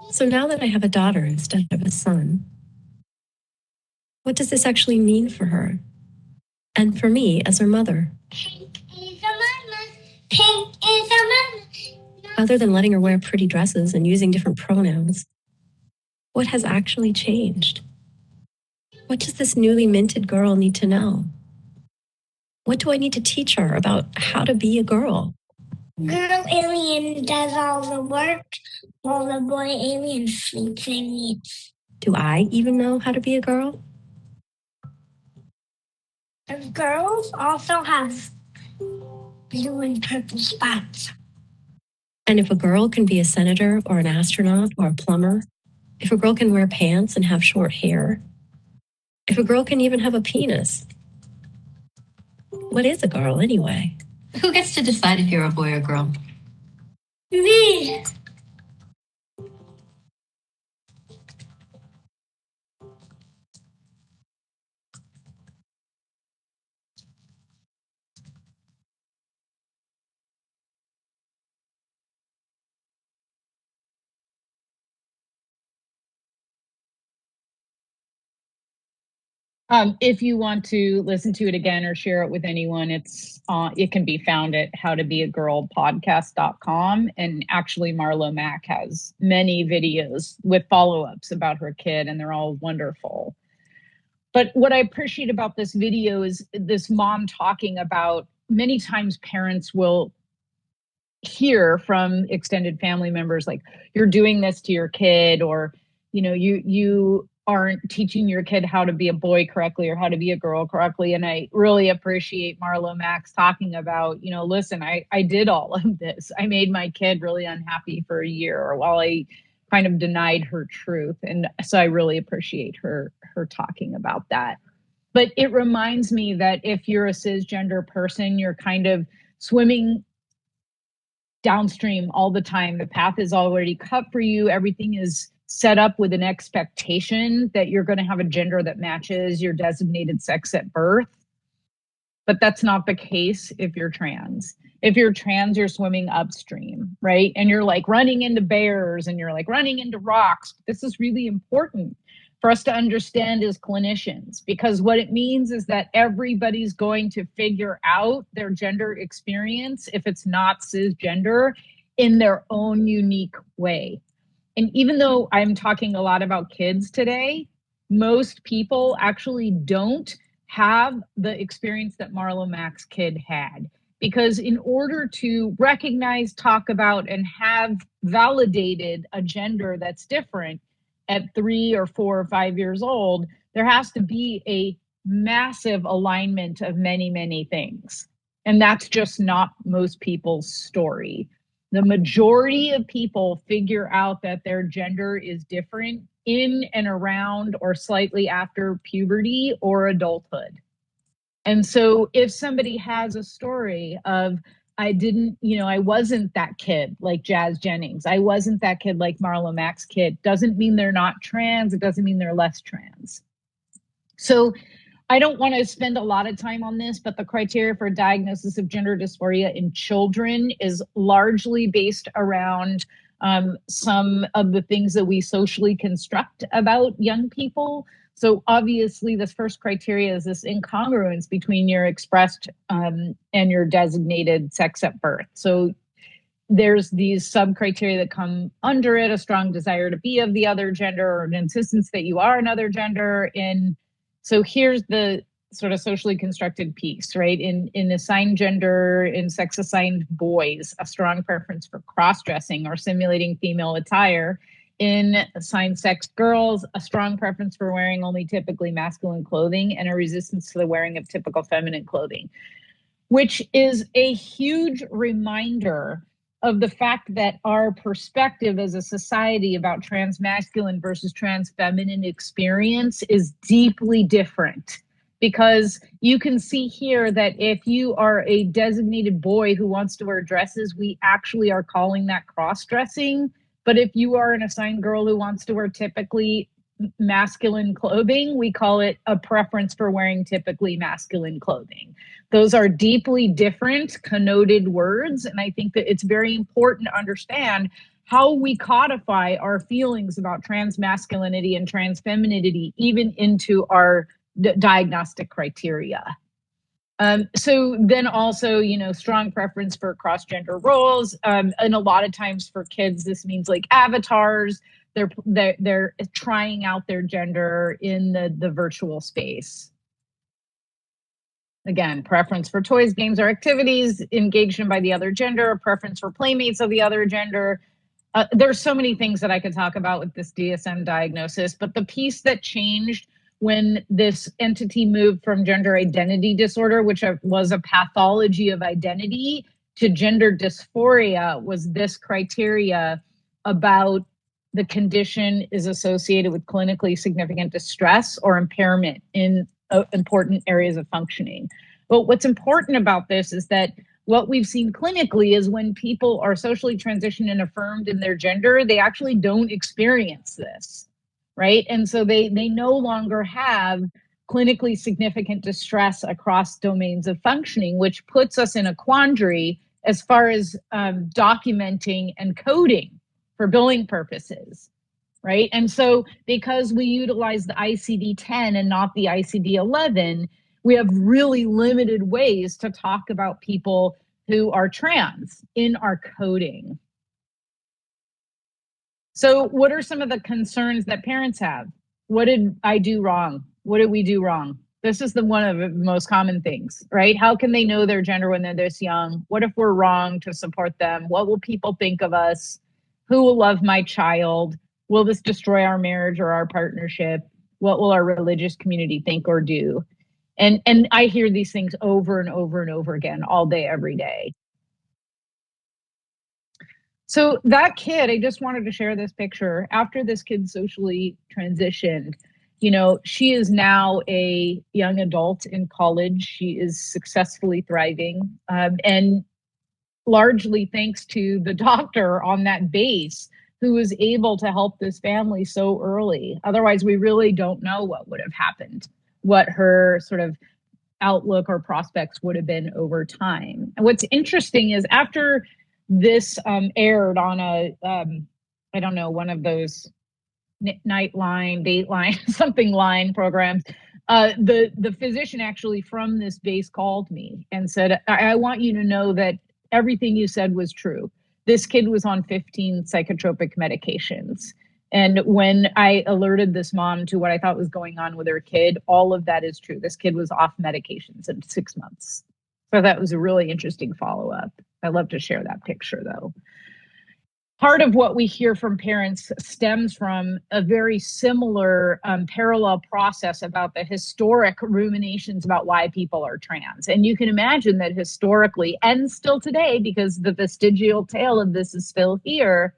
So now that I have a daughter instead of a son, what does this actually mean for her? And for me as her mother? Pink is a mama. Pink is a mama. Other than letting her wear pretty dresses and using different pronouns, what has actually changed? What does this newly minted girl need to know? What do I need to teach her about how to be a girl? Girl alien does all the work while the boy alien sleeps and eats. Do I even know how to be a girl? The girls also have blue and purple spots. And if a girl can be a senator or an astronaut or a plumber, if a girl can wear pants and have short hair, if a girl can even have a penis, what is a girl anyway? Who gets to decide if you're a boy or girl? Me. If you want to listen to it again or share it with anyone, it can be found at howtobeagirlpodcast.com. And actually, Marlo Mack has many videos with follow-ups about her kid, and they're all wonderful. But what I appreciate about this video is this mom talking about many times parents will hear from extended family members like, you're doing this to your kid, or you aren't teaching your kid how to be a boy correctly or how to be a girl correctly. And I really appreciate Marlo Max talking about, listen, I did all of this. I made my kid really unhappy for a year while I kind of denied her truth. And so I really appreciate her talking about that. But it reminds me that if you're a cisgender person, you're kind of swimming downstream all the time. The path is already cut for you. Everything is set up with an expectation that you're going to have a gender that matches your designated sex at birth. But that's not the case if you're trans. If you're trans, you're swimming upstream, right? And you're like running into bears and you're like running into rocks. This is really important for us to understand as clinicians, because what it means is that everybody's going to figure out their gender experience, if it's not cisgender, in their own unique way. And even though I'm talking a lot about kids today, most people actually don't have the experience that Marlo Mack's kid had. Because in order to recognize, talk about, and have validated a gender that's different at 3 or 4 or 5 years old, there has to be a massive alignment of many, many things. And that's just not most people's story. The majority of people figure out that their gender is different in and around or slightly after puberty or adulthood. And so if somebody has a story of, I wasn't that kid like Jazz Jennings, I wasn't that kid like Marlo Mack's kid, doesn't mean they're not trans. It doesn't mean they're less trans. So I don't want to spend a lot of time on this, but the criteria for diagnosis of gender dysphoria in children is largely based around some of the things that we socially construct about young people. So obviously, this first criteria is this incongruence between your expressed and your designated sex at birth. So there's these sub-criteria that come under it: a strong desire to be of the other gender, or an insistence that you are another gender. So here's the sort of socially constructed piece, right? In assigned gender, in sex-assigned boys, a strong preference for cross-dressing or simulating female attire. In assigned sex girls, a strong preference for wearing only typically masculine clothing and a resistance to the wearing of typical feminine clothing, which is a huge reminder of the fact that our perspective as a society about transmasculine versus transfeminine experience is deeply different. Because you can see here that if you are a designated boy who wants to wear dresses, we actually are calling that cross-dressing. But if you are an assigned girl who wants to wear typically masculine clothing, we call it a preference for wearing typically masculine clothing. Those are deeply different connoted words. And I think that it's very important to understand how we codify our feelings about transmasculinity and transfemininity, even into our diagnostic criteria. So then also, strong preference for cross-gender roles. And a lot of times for kids, this means like avatars. They're trying out their gender in the virtual space. Again, preference for toys, games, or activities engaged in by the other gender, a preference for playmates of the other gender. There's so many things that I could talk about with this DSM diagnosis, but the piece that changed when this entity moved from gender identity disorder, which was a pathology of identity, to gender dysphoria was this criteria about the condition is associated with clinically significant distress or impairment in important areas of functioning. But what's important about this is that what we've seen clinically is when people are socially transitioned and affirmed in their gender, they actually don't experience this, right? And so they no longer have clinically significant distress across domains of functioning, which puts us in a quandary as far as documenting and coding for billing purposes, right? And so because we utilize the ICD-10 and not the ICD-11, we have really limited ways to talk about people who are trans in our coding. So what are some of the concerns that parents have? What did I do wrong? What did we do wrong? This is one of the most common things, right? How can they know their gender when they're this young? What if we're wrong to support them? What will people think of us? Who will love my child? Will this destroy our marriage or our partnership? What will our religious community think or do? And I hear these things over and over and over again, all day, every day. So that kid, I just wanted to share this picture. After this kid socially transitioned, you know, she is now a young adult in college. She is successfully thriving, and largely thanks to the doctor on that base who was able to help this family so early. Otherwise, we really don't know what would have happened, what her sort of outlook or prospects would have been over time. And what's interesting is after this aired on a, I don't know, one of those Nightline, Dateline, something line programs, the physician actually from this base called me and said, I want you to know that everything you said was true. This kid was on 15 psychotropic medications. And when I alerted this mom to what I thought was going on with her kid, all of that is true. This kid was off medications in 6 months. So that was a really interesting follow-up. I love to share that picture, though. Part of what we hear from parents stems from a very similar parallel process about the historic ruminations about why people are trans. And you can imagine that historically, and still today, because the vestigial tail of this is still here,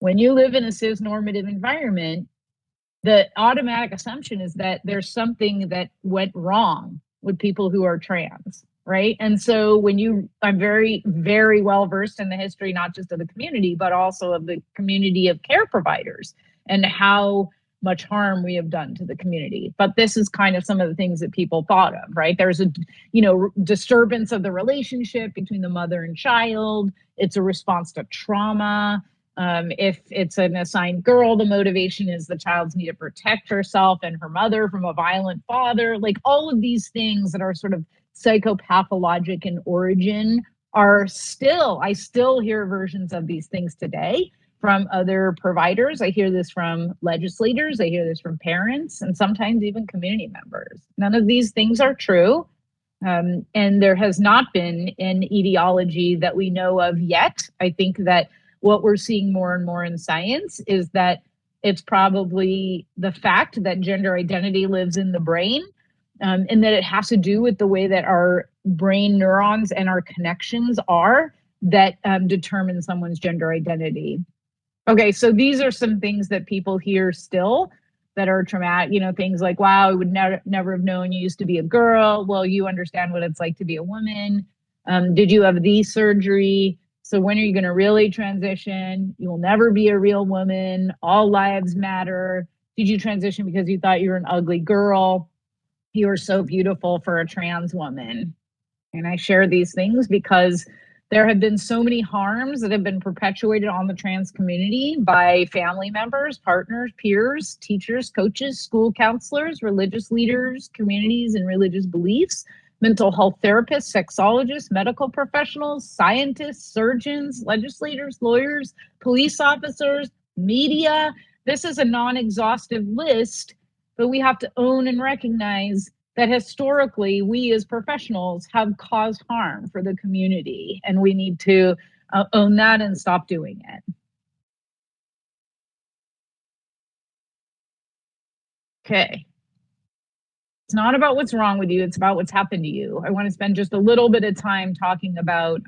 when you live in a cisnormative environment, the automatic assumption is that there's something that went wrong with people who are trans. Right. And so I'm very, very well versed in the history, not just of the community, but also of the community of care providers and how much harm we have done to the community. But this is kind of some of the things that people thought of, right? There's a, disturbance of the relationship between the mother and child. It's a response to trauma. If it's an assigned girl, the motivation is the child's need to protect herself and her mother from a violent father. Like all of these things that are sort of psychopathologic in origin I still hear versions of these things today from other providers. I hear this from legislators. I hear this from parents and sometimes even community members. None of these things are true. And there has not been an etiology that we know of yet. I think that what we're seeing more and more in science is that it's probably the fact that gender identity lives in the brain. And that it has to do with the way that our brain neurons and our connections are that determine someone's gender identity. Okay, so these are some things that people hear still that are traumatic, things like, wow, I would never have known you used to be a girl. Well, you understand what it's like to be a woman. Did you have the surgery? So when are you going to really transition? You will never be a real woman. All lives matter. Did you transition because you thought you were an ugly girl? You are so beautiful for a trans woman. And I share these things because there have been so many harms that have been perpetuated on the trans community by family members, partners, peers, teachers, coaches, school counselors, religious leaders, communities and religious beliefs, mental health therapists, sexologists, medical professionals, scientists, surgeons, legislators, lawyers, police officers, media. This is a non-exhaustive list. But we have to own and recognize that historically, we as professionals have caused harm for the community, and we need to own that and stop doing it. Okay. It's not about what's wrong with you. It's about what's happened to you. I want to spend just a little bit of time talking about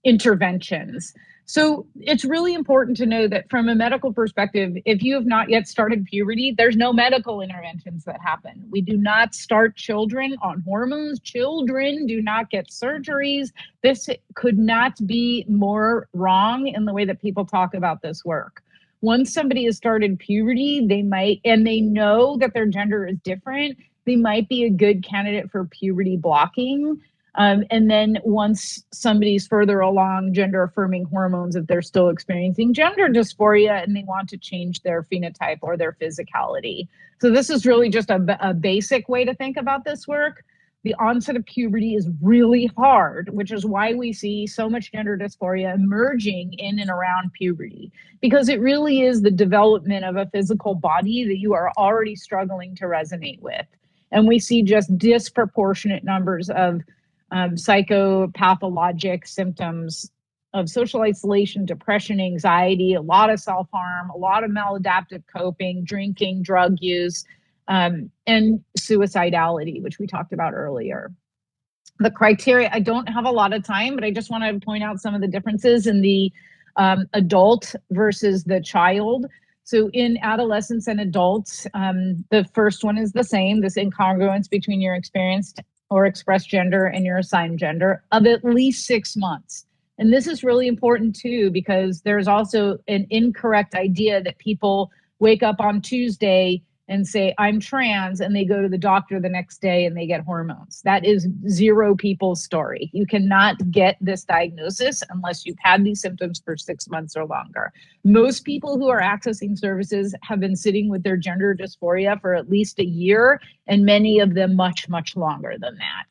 interventions. So it's really important to know that from a medical perspective, if you have not yet started puberty, there's no medical interventions that happen. We do not start children on hormones. Children do not get surgeries. This could not be more wrong in the way that people talk about this work. Once somebody has started puberty, they know that their gender is different, they might be a good candidate for puberty blocking. And then once somebody's further along, gender affirming hormones, if they're still experiencing gender dysphoria and they want to change their phenotype or their physicality. So this is really just a basic way to think about this work. The onset of puberty is really hard, which is why we see so much gender dysphoria emerging in and around puberty, because it really is the development of a physical body that you are already struggling to resonate with. And we see just disproportionate numbers of psychopathologic symptoms of social isolation, depression, anxiety, a lot of self-harm, a lot of maladaptive coping, drinking, drug use, and suicidality, which we talked about earlier. The criteria, I don't have a lot of time, but I just want to point out some of the differences in the adult versus the child. So in adolescents and adults, the first one is the same, this incongruence between your experienced or expressed gender and your assigned gender of at least 6 months. And this is really important too, because there's also an incorrect idea that people wake up on Tuesday and say, I'm trans, and they go to the doctor the next day and they get hormones. That is zero people's story. You cannot get this diagnosis unless you've had these symptoms for 6 months or longer. Most people who are accessing services have been sitting with their gender dysphoria for at least a year, and many of them much, much longer than that.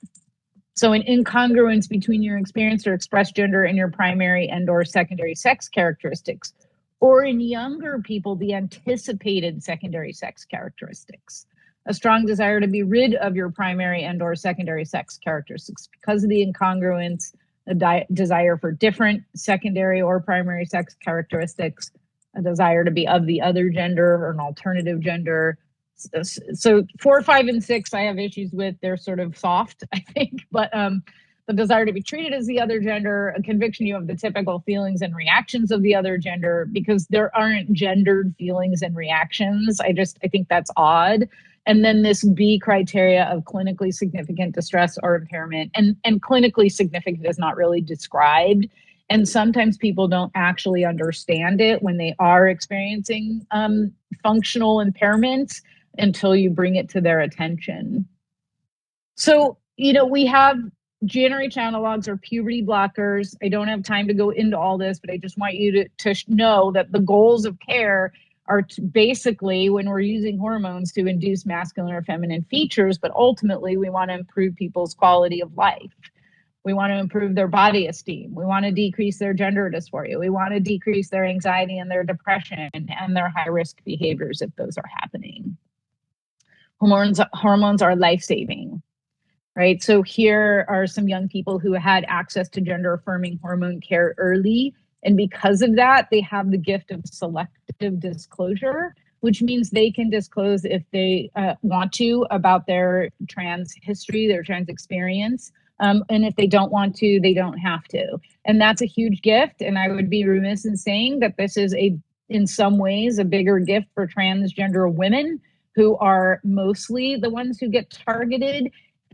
So an incongruence between your experienced or expressed gender and your primary and or secondary sex characteristics, or in younger people, the anticipated secondary sex characteristics. A strong desire to be rid of your primary and or secondary sex characteristics because of the incongruence, a desire for different secondary or primary sex characteristics, a desire to be of the other gender or an alternative gender. So 4, 5, and 6, I have issues with. They're sort of soft, I think, but the desire to be treated as the other gender, a conviction you have the typical feelings and reactions of the other gender, because there aren't gendered feelings and reactions. I think that's odd. And then this B criteria of clinically significant distress or impairment, and clinically significant is not really described. And sometimes people don't actually understand it when they are experiencing functional impairments until you bring it to their attention. So, we have GnRH analogs or puberty blockers. I don't have time to go into all this, but I just want you to know that the goals of care are basically, when we're using hormones, to induce masculine or feminine features, but ultimately we want to improve people's quality of life. We want to improve their body esteem. We want to decrease their gender dysphoria. We want to decrease their anxiety and their depression and their high-risk behaviors if those are happening. Hormones are life-saving. Right. So here are some young people who had access to gender affirming hormone care early. And because of that, they have the gift of selective disclosure, which means they can disclose if they want to about their trans history, their trans experience. And if they don't want to, they don't have to. And that's a huge gift. And I would be remiss in saying that this is in some ways, a bigger gift for transgender women, who are mostly the ones who get targeted,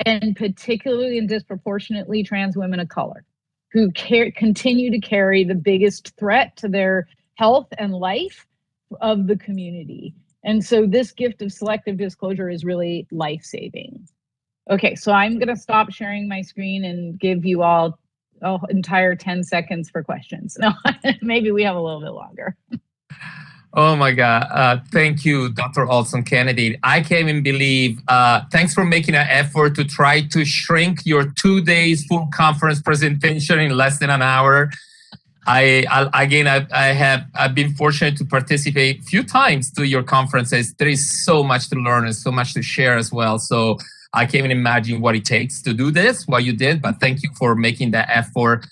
and particularly and disproportionately trans women of color, who continue to carry the biggest threat to their health and life of the community. And so this gift of selective disclosure is really life-saving. Okay, so I'm going to stop sharing my screen and give you all an entire 10 seconds for questions. No, maybe we have a little bit longer. Oh my God. Thank you, Dr. Olson Kennedy. I can't even believe, thanks for making an effort to try to shrink your 2 days full conference presentation in less than an hour. I've been fortunate to participate a few times to your conferences. There is so much to learn and so much to share as well. So I can't even imagine what it takes to do this, what you did, but thank you for making that effort.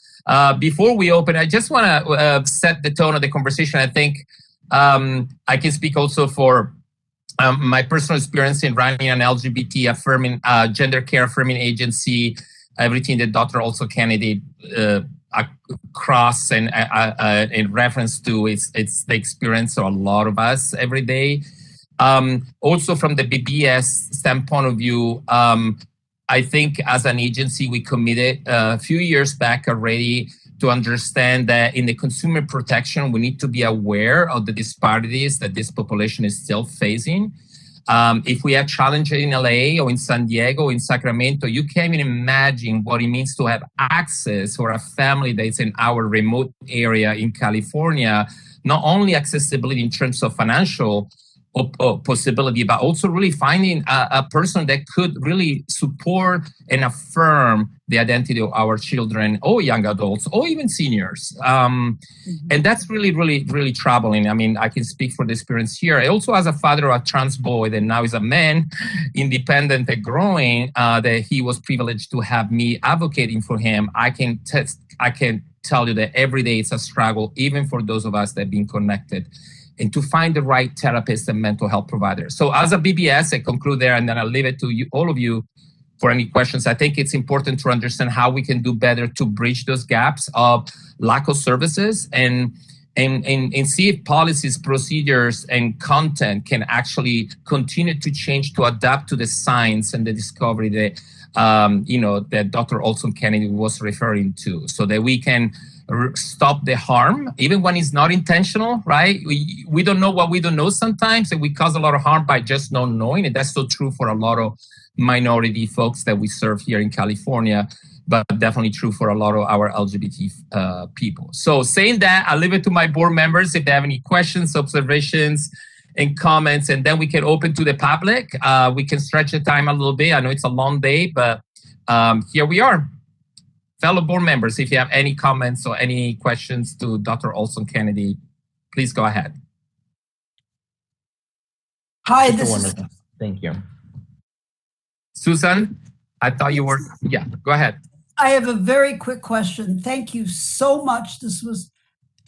Before we open, I just want to set the tone of the conversation. I think I can speak also for my personal experience in running an LGBT affirming, gender care affirming agency, everything that Dr. Also Kennedy across and in reference to, it's the experience of a lot of us every day. Also from the BBS standpoint of view, I think as an agency, we committed a few years back already to understand that in the consumer protection, we need to be aware of the disparities that this population is still facing. If we have challenges in LA or in San Diego, or in Sacramento, you can't even imagine what it means to have access for a family that's in our remote area in California, not only accessibility in terms of financial possibility, but also really finding a person that could really support and affirm the identity of our children or young adults or even seniors. And that's really, really, really troubling. I mean, I can speak for the experience here. I also, as a father of a trans boy that now is a man, independent and growing, that he was privileged to have me advocating for him. I can tell you that every day it's a struggle, even for those of us that have been connected, and to find the right therapist and mental health provider. So as a BBS, I conclude there, and then I'll leave it to you, all of you, for any questions. I think it's important to understand how we can do better to bridge those gaps of lack of services and see if policies, procedures, and content can actually continue to change to adapt to the science and the discovery that that Dr. Olson Kennedy was referring to, so that we can stop the harm, even when it's not intentional, right? We don't know what we don't know sometimes, and we cause a lot of harm by just not knowing. And that's so true for a lot of minority folks that we serve here in California, but definitely true for a lot of our LGBT people. So saying that, I'll leave it to my board members if they have any questions, observations, and comments, and then we can open to the public. We can stretch the time a little bit. I know it's a long day, but here we are. Fellow board members, if you have any comments or any questions to Dr. Olson Kennedy, please go ahead. Hi, Thank you. Susan, I thought you were, yeah, go ahead. I have a very quick question. Thank you so much. This was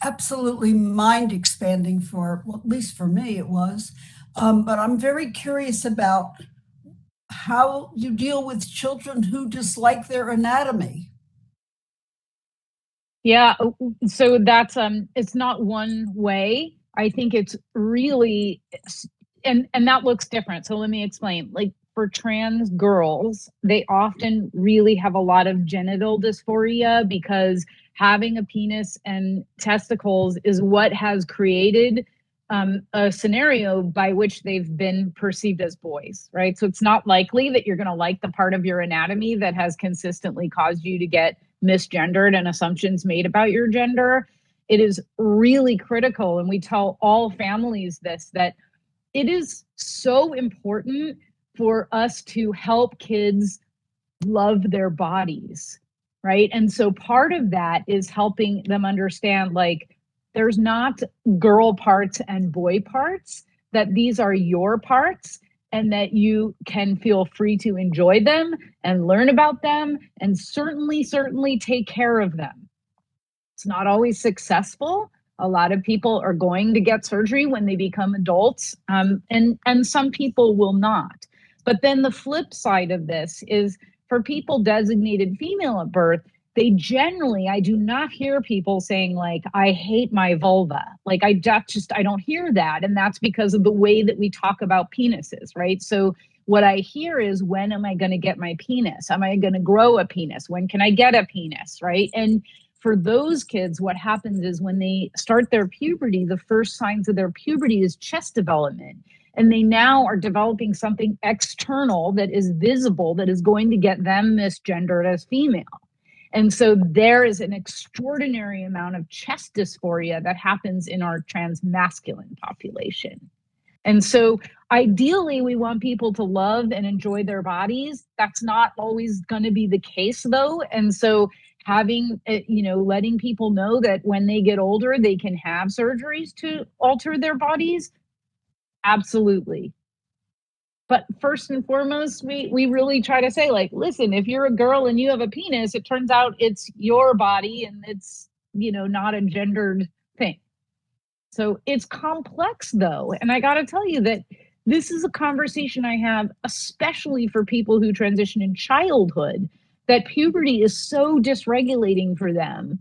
absolutely mind expanding well, at least for me it was. But I'm very curious about how you deal with children who dislike their anatomy. Yeah, so that's it's not one way. I think it's really, and that looks different. So let me explain. Like for trans girls, they often really have a lot of genital dysphoria because having a penis and testicles is what has created a scenario by which they've been perceived as boys, right? So it's not likely that you're going to like the part of your anatomy that has consistently caused you to get misgendered and assumptions made about your gender. It is really critical, and we tell all families this, that it is so important for us to help kids love their bodies, right? And so part of that is helping them understand, like, there's not girl parts and boy parts, that these are your parts, and that you can feel free to enjoy them and learn about them and certainly take care of them. It's not always successful. A lot of people are going to get surgery when they become adults, and some people will not. But then the flip side of this is for people designated female at birth, they generally, I do not hear people saying like, I hate my vulva. Like I don't hear that. And that's because of the way that we talk about penises, right? So what I hear is, when am I going to get my penis? Am I going to grow a penis? When can I get a penis, right? And for those kids, what happens is when they start their puberty, the first signs of their puberty is chest development. And they now are developing something external that is visible, that is going to get them misgendered as female. And so there is an extraordinary amount of chest dysphoria that happens in our trans masculine population. And so ideally, we want people to love and enjoy their bodies. That's not always going to be the case, though. And so having, letting people know that when they get older, they can have surgeries to alter their bodies. Absolutely. But first and foremost, we really try to say, like, listen, if you're a girl and you have a penis, it turns out it's your body and it's, not a gendered thing. So it's complex, though. And I got to tell you that this is a conversation I have, especially for people who transition in childhood, that puberty is so dysregulating for them.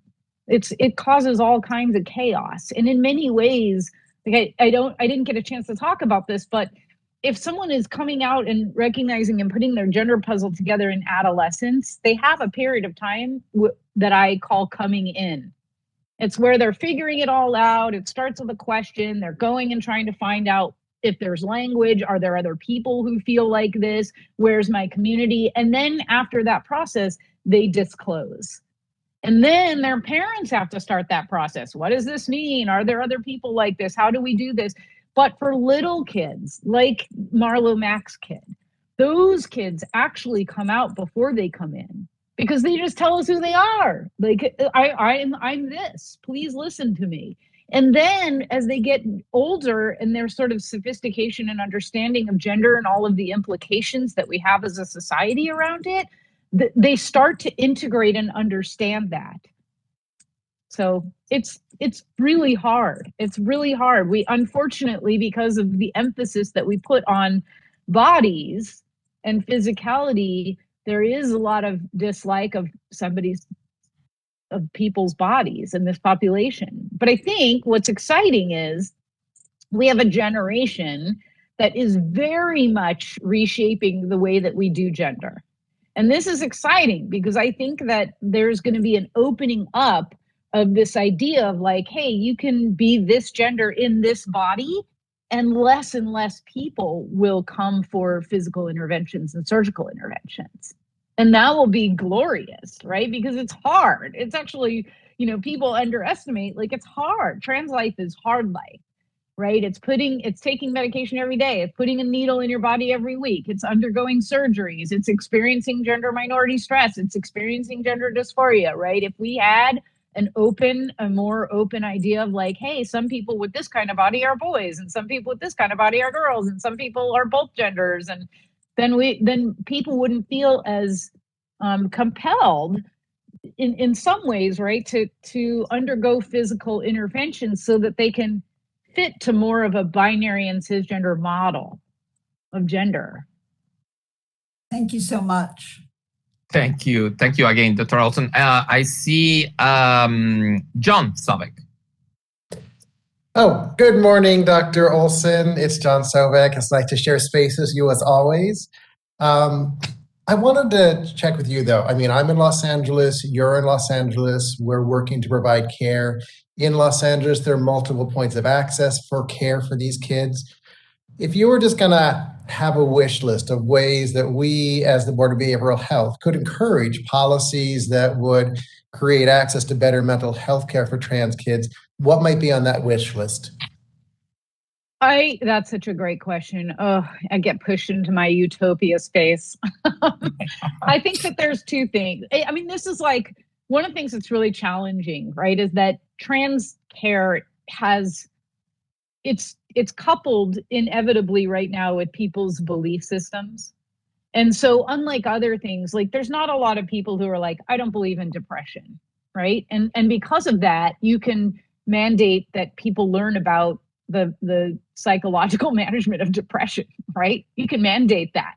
It causes all kinds of chaos. And in many ways, like I didn't get a chance to talk about this, but if someone is coming out and recognizing and putting their gender puzzle together in adolescence, they have a period of time that I call coming in. It's where they're figuring it all out. It starts with a question. They're going and trying to find out if there's language, are there other people who feel like this? Where's my community? And then after that process, they disclose. And then their parents have to start that process. What does this mean? Are there other people like this? How do we do this? But for little kids, like Marlo Mack's kid, those kids actually come out before they come in because they just tell us who they are. Like, I'm this, please listen to me. And then as they get older and their sort of sophistication and understanding of gender and all of the implications that we have as a society around it, they start to integrate and understand that. So it's really hard. It's really hard. We, unfortunately, because of the emphasis that we put on bodies and physicality, there is a lot of dislike of people's bodies in this population. But I think what's exciting is we have a generation that is very much reshaping the way that we do gender. And this is exciting because I think that there's going to be an opening up of this idea of like, hey, you can be this gender in this body, and less people will come for physical interventions and surgical interventions. And that will be glorious, right? Because it's hard. It's actually, people underestimate, like, it's hard. Trans life is hard life, right? It's taking medication every day. It's putting a needle in your body every week. It's undergoing surgeries. It's experiencing gender minority stress. It's experiencing gender dysphoria, right? If we had a more open idea of like, hey, some people with this kind of body are boys, and some people with this kind of body are girls, and some people are both genders, and then people wouldn't feel as compelled in some ways, right, to undergo physical interventions so that they can fit to more of a binary and cisgender model of gender. Thank you so much. Thank you. Thank you again, Dr. Olson. I see John Sovek. Oh, good morning, Dr. Olson. It's John Sovek. It's nice to share space with you as always. I wanted to check with you, though. I mean, I'm in Los Angeles. You're in Los Angeles. We're working to provide care. In Los Angeles, there are multiple points of access for care for these kids. If you were just going to have a wish list of ways that we, as the Board of Behavioral Health, could encourage policies that would create access to better mental health care for trans kids, what might be on that wish list? That's such a great question. Oh, I get pushed into my utopia space. I think that there's two things. I mean, this is like one of the things that's really challenging, right, is that trans care it's coupled inevitably right now with people's belief systems. And so unlike other things, like there's not a lot of people who are like, I don't believe in depression, right? And because of that, you can mandate that people learn about the psychological management of depression, right? You can mandate that.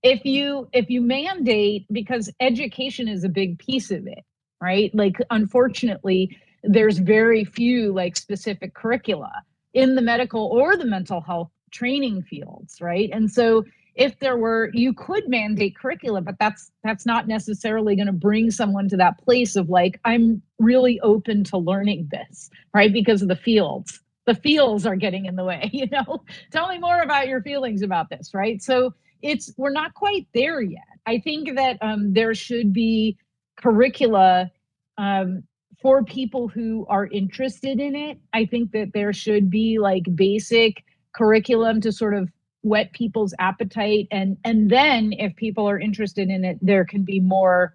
If you mandate, because education is a big piece of it, right? Like, unfortunately, there's very few like specific curricula in the medical or the mental health training fields, right? And so if there were, you could mandate curricula, but that's not necessarily going to bring someone to that place of like, I'm really open to learning this, right? Because of the fields. The feels are getting in the way, Tell me more about your feelings about this, right? So we're not quite there yet. I think that there should be curricula for people who are interested in it. I think that there should be like basic curriculum to sort of whet people's appetite. And then if people are interested in it, there can be more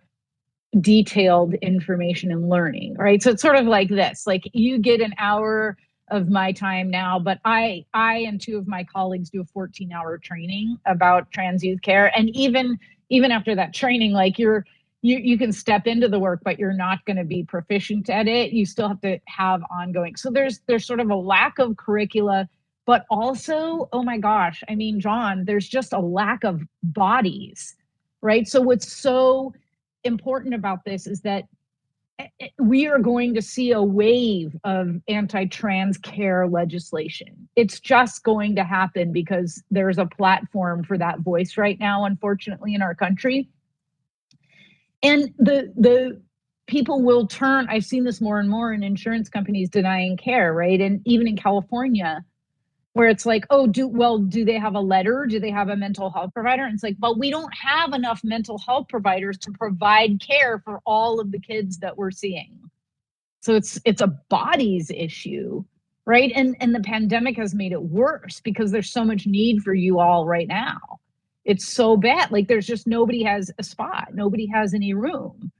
detailed information and learning, right? So it's sort of like this, like you get an hour of my time now, but I and two of my colleagues do a 14-hour training about trans youth care. And even after that training, like you can step into the work, but you're not going to be proficient at it. You still have to have ongoing. So there's sort of a lack of curricula, but also, oh my gosh, I mean, John, there's just a lack of bodies, right? So what's so important about this is that we are going to see a wave of anti-trans care legislation. It's just going to happen because there's a platform for that voice right now, unfortunately, in our country. And the people will turn, I've seen this more and more in insurance companies denying care, right? And even in California, where it's like, oh, do they have a letter? Do they have a mental health provider? And it's like, but we don't have enough mental health providers to provide care for all of the kids that we're seeing. So it's a bodies issue, right? And the pandemic has made it worse because there's so much need for you all right now. It's so bad. Like there's just nobody has a spot. Nobody has any room.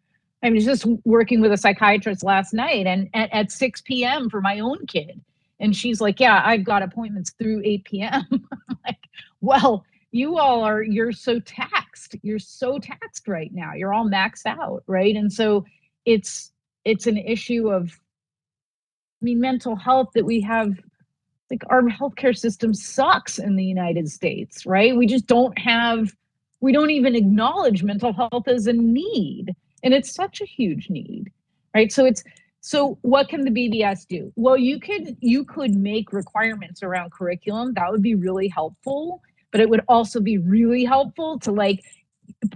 I was just working with a psychiatrist last night and at 6 p.m. for my own kid. And she's like, yeah, I've got appointments through 8 p.m. I'm like, well, you're so taxed. You're so taxed right now. You're all maxed out, right? And so it's an issue of, mental health that we have, like our healthcare system sucks in the United States, right? We don't even acknowledge mental health as a need. And it's such a huge need, right? So what can the BBS do? Well, you could make requirements around curriculum. That would be really helpful, but it would also be really helpful to like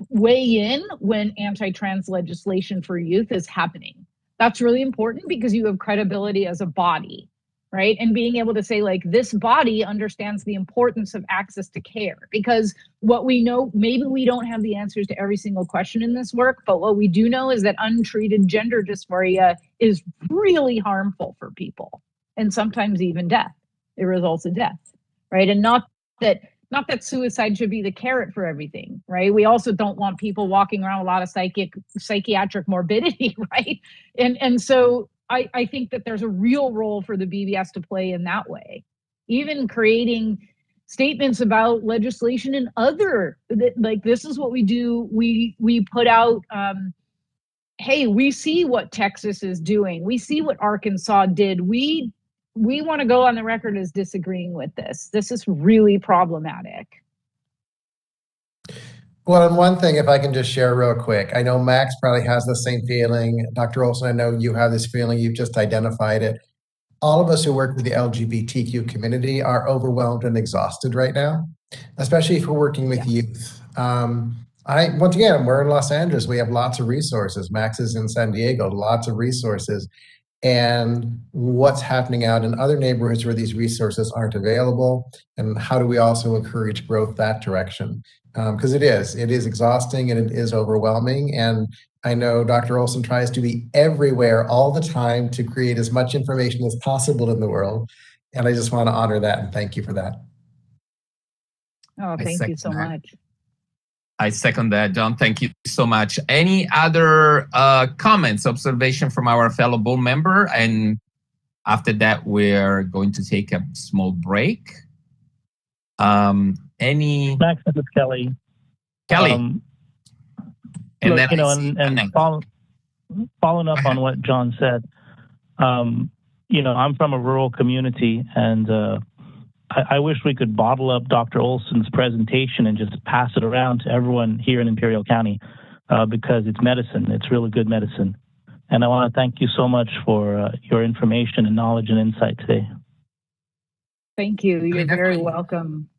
weigh in when anti-trans legislation for youth is happening. That's really important because you have credibility as a body, right? And being able to say like, this body understands the importance of access to care, because what we know, maybe we don't have the answers to every single question in this work, but what we do know is that untreated gender dysphoria is really harmful for people, and sometimes even death. It results in death, right? And not that suicide should be the carrot for everything, right? We also don't want people walking around with a lot of psychiatric morbidity, right? And so I think that there's a real role for the BBS to play in that way. Even creating statements about legislation and like this is what we do. We put out, hey, we see what Texas is doing. We see what Arkansas did. We want to go on the record as disagreeing with this. This is really problematic. Well, and one thing, if I can just share real quick, I know Max probably has the same feeling. Dr. Olson, I know you have this feeling, you've just identified it. All of us who work with the LGBTQ community are overwhelmed and exhausted right now, especially if we're working with youth. Once again, we're in Los Angeles. We have lots of resources. Max is in San Diego, lots of resources. And what's happening out in other neighborhoods where these resources aren't available, and how do we also encourage growth that direction? Because it is exhausting and it is overwhelming. And I know Dr. Olson tries to be everywhere all the time to create as much information as possible in the world. And I just want to honor that and thank you for that. Oh, thank you so much. I second that, John. Thank you so much. Any other comments, observation from our fellow board member? And after that, we're going to take a small break. Max, this is Kelly. Kelly. And look, then following up on what John said, I'm from a rural community, and I wish we could bottle up Dr. Olson's presentation and just pass it around to everyone here in Imperial County because it's medicine. It's really good medicine. And I want to thank you so much for your information and knowledge and insight today. Thank you. You're very welcome.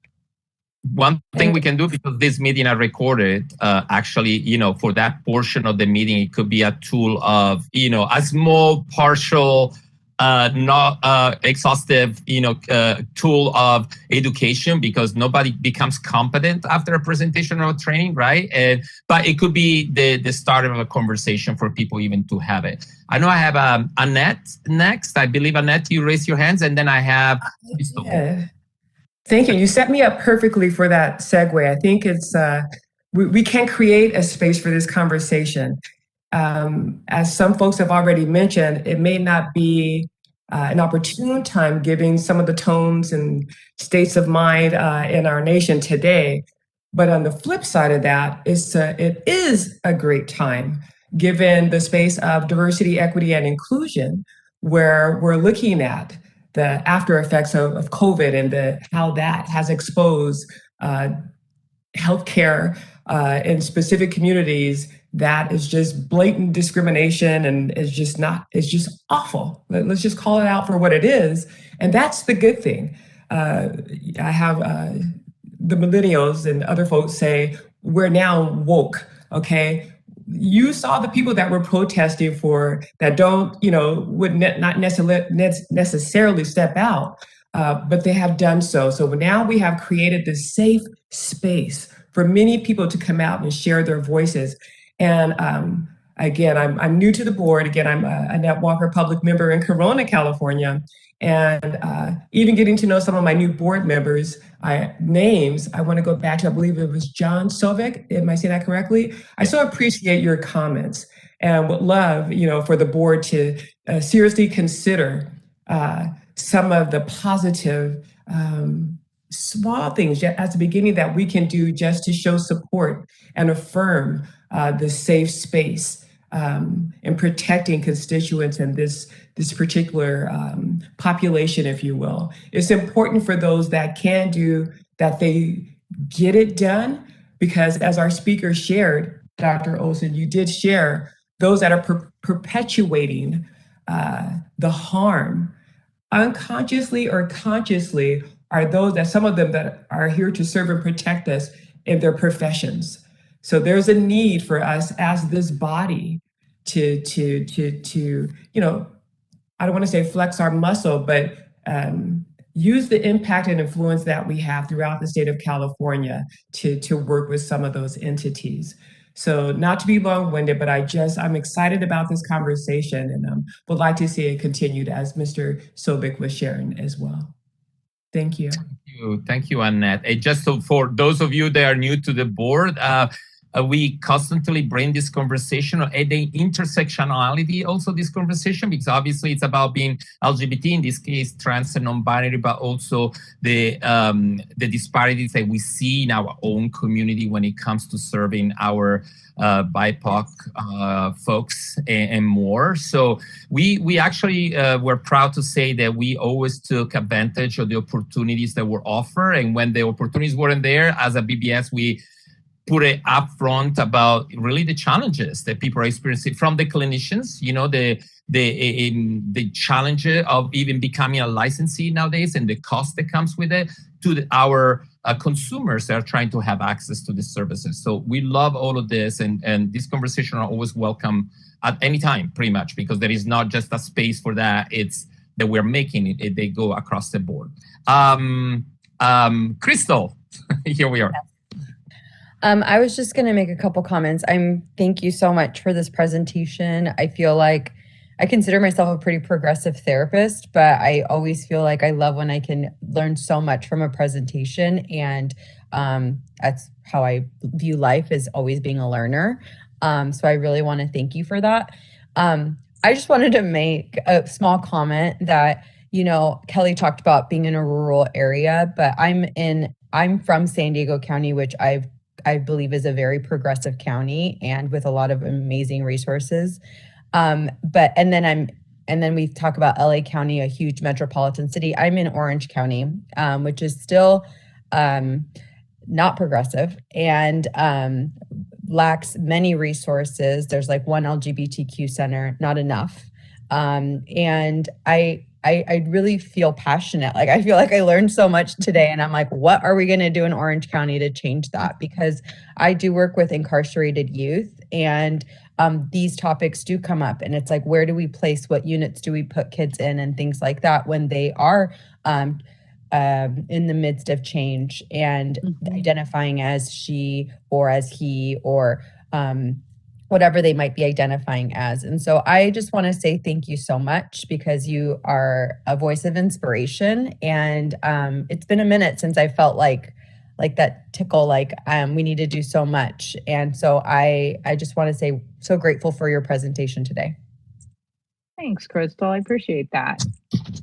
One thing we can do, because this meeting are recorded, actually, for that portion of the meeting, it could be a tool of, a small partial not exhaustive, tool of education, because nobody becomes competent after a presentation or training, right? But it could be the start of a conversation for people even to have it. I know I have Annette next. I believe, Annette, you raise your hands, and then I have... Yeah. Thank you. You set me up perfectly for that segue. I think it's we can create a space for this conversation. As some folks have already mentioned, it may not be an opportune time given some of the tones and states of mind in our nation today. But on the flip side of that, it is a great time given the space of diversity, equity, and inclusion, where we're looking at the after effects of COVID and how that has exposed healthcare in specific communities. That is just blatant discrimination and it's just awful. Let's just call it out for what it is. And that's the good thing. I have the millennials and other folks say, we're now woke, okay? You saw the people that were protesting for that don't, would not necessarily step out. but they have done so. So now we have created this safe space for many people to come out and share their voices. And again, I'm new to the board. Again, I'm a Net Walker public member in Corona, California. And even getting to know some of my new board members' names, I want to go back to, I believe it was John Sovek. Am I saying that correctly? I so appreciate your comments and would love, for the board to seriously consider some of the positive small things at the beginning that we can do just to show support and affirm the safe space in protecting constituents and this particular population, if you will. It's important for those that can do that they get it done, because as our speaker shared, Dr. Olson, you did share those that are perpetuating the harm unconsciously or consciously are those that some of them that are here to serve and protect us in their professions. So there's a need for us as this body to I don't want to say flex our muscle, but use the impact and influence that we have throughout the state of California to work with some of those entities. So not to be long-winded, but I'm excited about this conversation and would like to see it continued, as Mr. Sobek was sharing as well. Thank you. Thank you, Annette. Just so for those of you that are new to the board, we constantly bring this conversation and the intersectionality also this conversation, because obviously it's about being LGBT, in this case trans and non-binary, but also the disparities that we see in our own community when it comes to serving our BIPOC folks and more. So we actually were proud to say that we always took advantage of the opportunities that were offered, and when the opportunities weren't there, as a BBS, we put it up front about really the challenges that people are experiencing from the clinicians, the challenge of even becoming a licensee nowadays and the cost that comes with it, to our consumers that are trying to have access to the services. So we love all of this, and this conversation are always welcome at any time, pretty much, because there is not just a space for that. It's that we're making it, they go across the board. Crystal, here we are. I was just going to make a couple comments. Thank you so much for this presentation. I feel like I consider myself a pretty progressive therapist, but I always feel like I love when I can learn so much from a presentation, and that's how I view life, as always being a learner. So I really want to thank you for that. I just wanted to make a small comment that, Kelly talked about being in a rural area, but I'm from San Diego County, which I believe is a very progressive county and with a lot of amazing resources. And then we talk about LA County, a huge metropolitan city. I'm in Orange County, which is still not progressive and lacks many resources. There's like one LGBTQ center, not enough. And I really feel passionate. Like, I feel like I learned so much today, and I'm like, what are we going to do in Orange County to change that? Because I do work with incarcerated youth, and these topics do come up, and it's like, where do we place, what units do we put kids in, and things like that when they are in the midst of change and identifying as she or as he or whatever they might be identifying as. And so I just want to say thank you so much, because you are a voice of inspiration. And it's been a minute since I felt like that tickle, we need to do so much. And so I just want to say, so grateful for your presentation today. Thanks, Crystal. I appreciate that.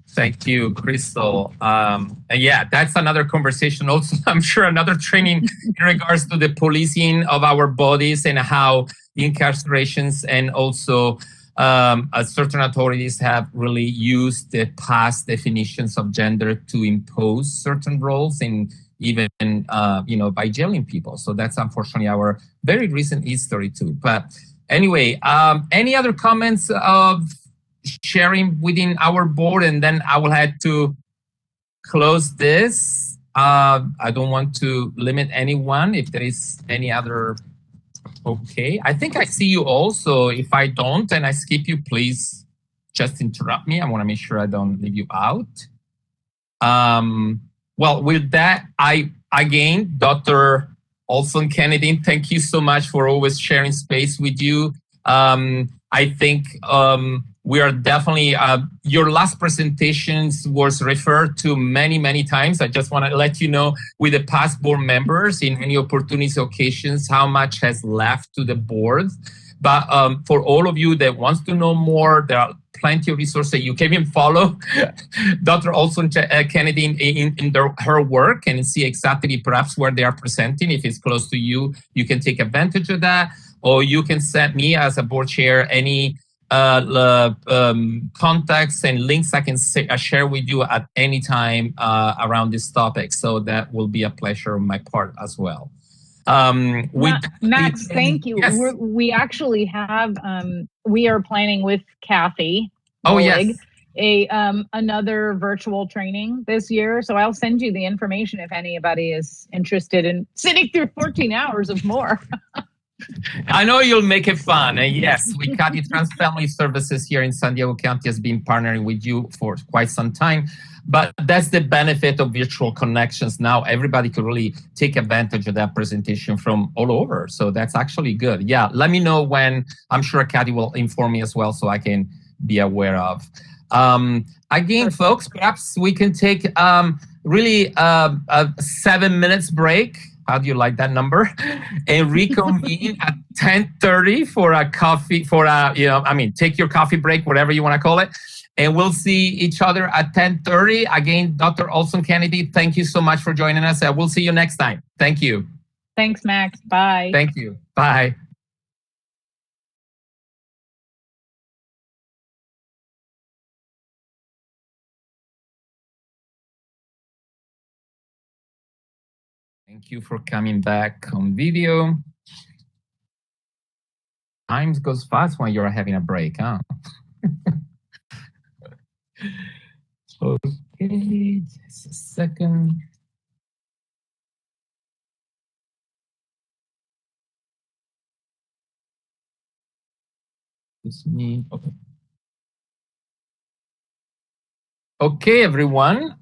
Thank you, Crystal. And yeah, that's another conversation. Also, I'm sure another training in regards to the policing of our bodies and how incarcerations and also certain authorities have really used the past definitions of gender to impose certain roles and even, by jailing people. So that's unfortunately our very recent history too. But anyway, any other comments of sharing within our board, and then I will have to close this. I don't want to limit anyone if there is any other. Okay, I think I see you all. So if I don't and I skip you, please just interrupt me. I want to make sure I don't leave you out. Well, with that, again, Dr. Olson Kennedy, thank you so much for always sharing space with you. I think we are definitely, your last presentations was referred to many, many times. I just want to let you know with the past board members in any opportunities, occasions, how much has left to the board. But for all of you that wants to know more, there are plenty of resources. You can even follow Dr. Olson Kennedy in her work and see exactly perhaps where they are presenting. If it's close to you, you can take advantage of that. Or you can send me as a board chair any contacts and links I can share with you at any time around this topic. So that will be a pleasure on my part as well. Max, thank you. Yes. We actually have, we are planning with Kathy Bolig, another virtual training this year. So I'll send you the information if anybody is interested in sitting through 14 hours of more. I know you'll make it fun. And yes, Wikati Trans Family Services here in San Diego County has been partnering with you for quite some time. But that's the benefit of virtual connections. Now everybody can really take advantage of that presentation from all over. So that's actually good. Yeah, let me know when. I'm sure Kathy will inform me as well so I can be aware of. Again, folks, perhaps we can take really a 7 minutes break. How do you like that number? And reconvene at 10:30 for a coffee, take your coffee break, whatever you want to call it. And we'll see each other at 10:30. Again, Dr. Olson Kennedy, thank you so much for joining us. We'll see you next time. Thank you. Thanks, Max. Bye. Thank you. Bye. Thank you for coming back on video. Time goes fast when you're having a break, huh? Okay, just a second. It's me. Okay. Okay, everyone.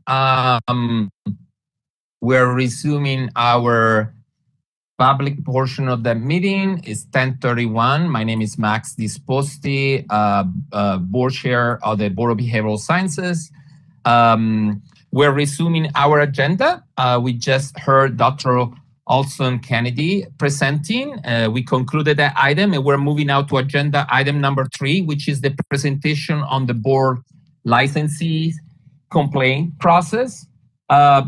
We're resuming our public portion of the meeting. It's 10:31. My name is Max Disposti, board chair of the Board of Behavioral Sciences. We're resuming our agenda. We just heard Dr. Olson Kennedy presenting. We concluded that item and we're moving now to agenda item number 3, which is the presentation on the board licensees complaint process.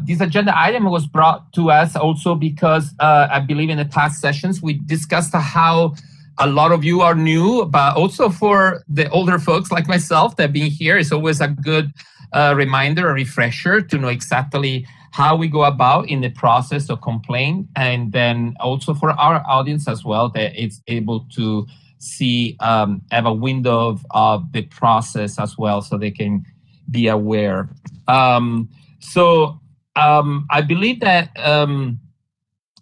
This agenda item was brought to us also because I believe in the past sessions we discussed how a lot of you are new, but also for the older folks like myself that being here is always a good reminder, a refresher to know exactly how we go about in the process of complaint, and then also for our audience as well that it's able to see, have a window of the process as well so they can be aware. I believe that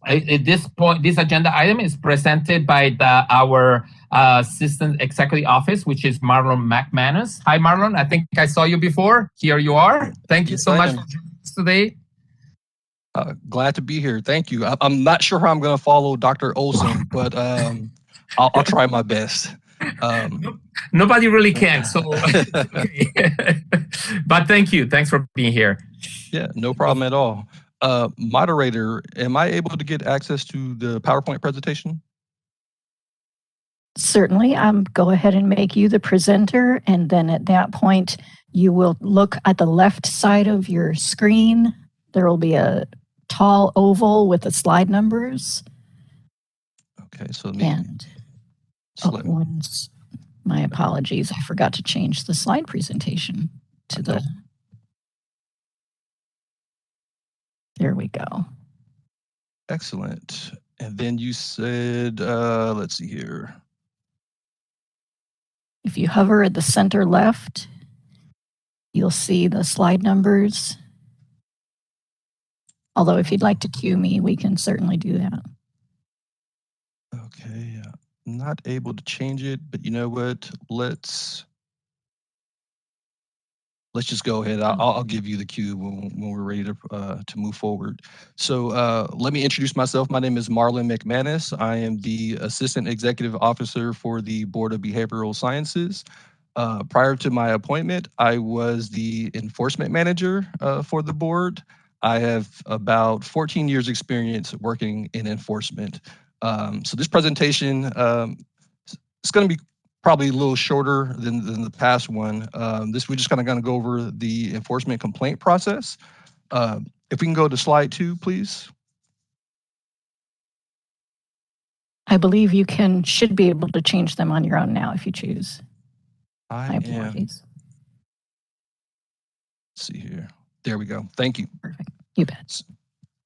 at this point, this agenda item is presented by our Assistant Executive Office, which is Marlon McManus. Hi, Marlon. I think I saw you before. Here you are. Thank you so much for joining us today. Glad to be here. Thank you. I'm not sure how I'm going to follow Dr. Olson, but I'll try my best. Nobody really can. So, but thank you. Thanks for being here. Yeah, no problem at all. Moderator, am I able to get access to the PowerPoint presentation? Certainly. Go ahead and make you the presenter. And then at that point, you will look at the left side of your screen. There will be a tall oval with the slide numbers. Okay, so my apologies. I forgot to change the slide presentation to the. There we go. Excellent. And then you said, let's see here. If you hover at the center left, you'll see the slide numbers. Although if you'd like to cue me, we can certainly do that. Okay, not able to change it, but you know what? Let's let's just go ahead. I'll give you the cue when we're ready to move forward. So let me introduce myself. My name is Marlon McManus. I am the Assistant Executive Officer for the Board of Behavioral Sciences. Prior to my appointment, I was the Enforcement Manager for the board. I have about 14 years experience working in enforcement. So this presentation is going to be probably a little shorter than the past one. We're just kind of going to go over the enforcement complaint process. If we can go to slide 2, please. I believe you should be able to change them on your own now if you choose. My apologies. Let's see here. There we go. Thank you. Perfect. You bet.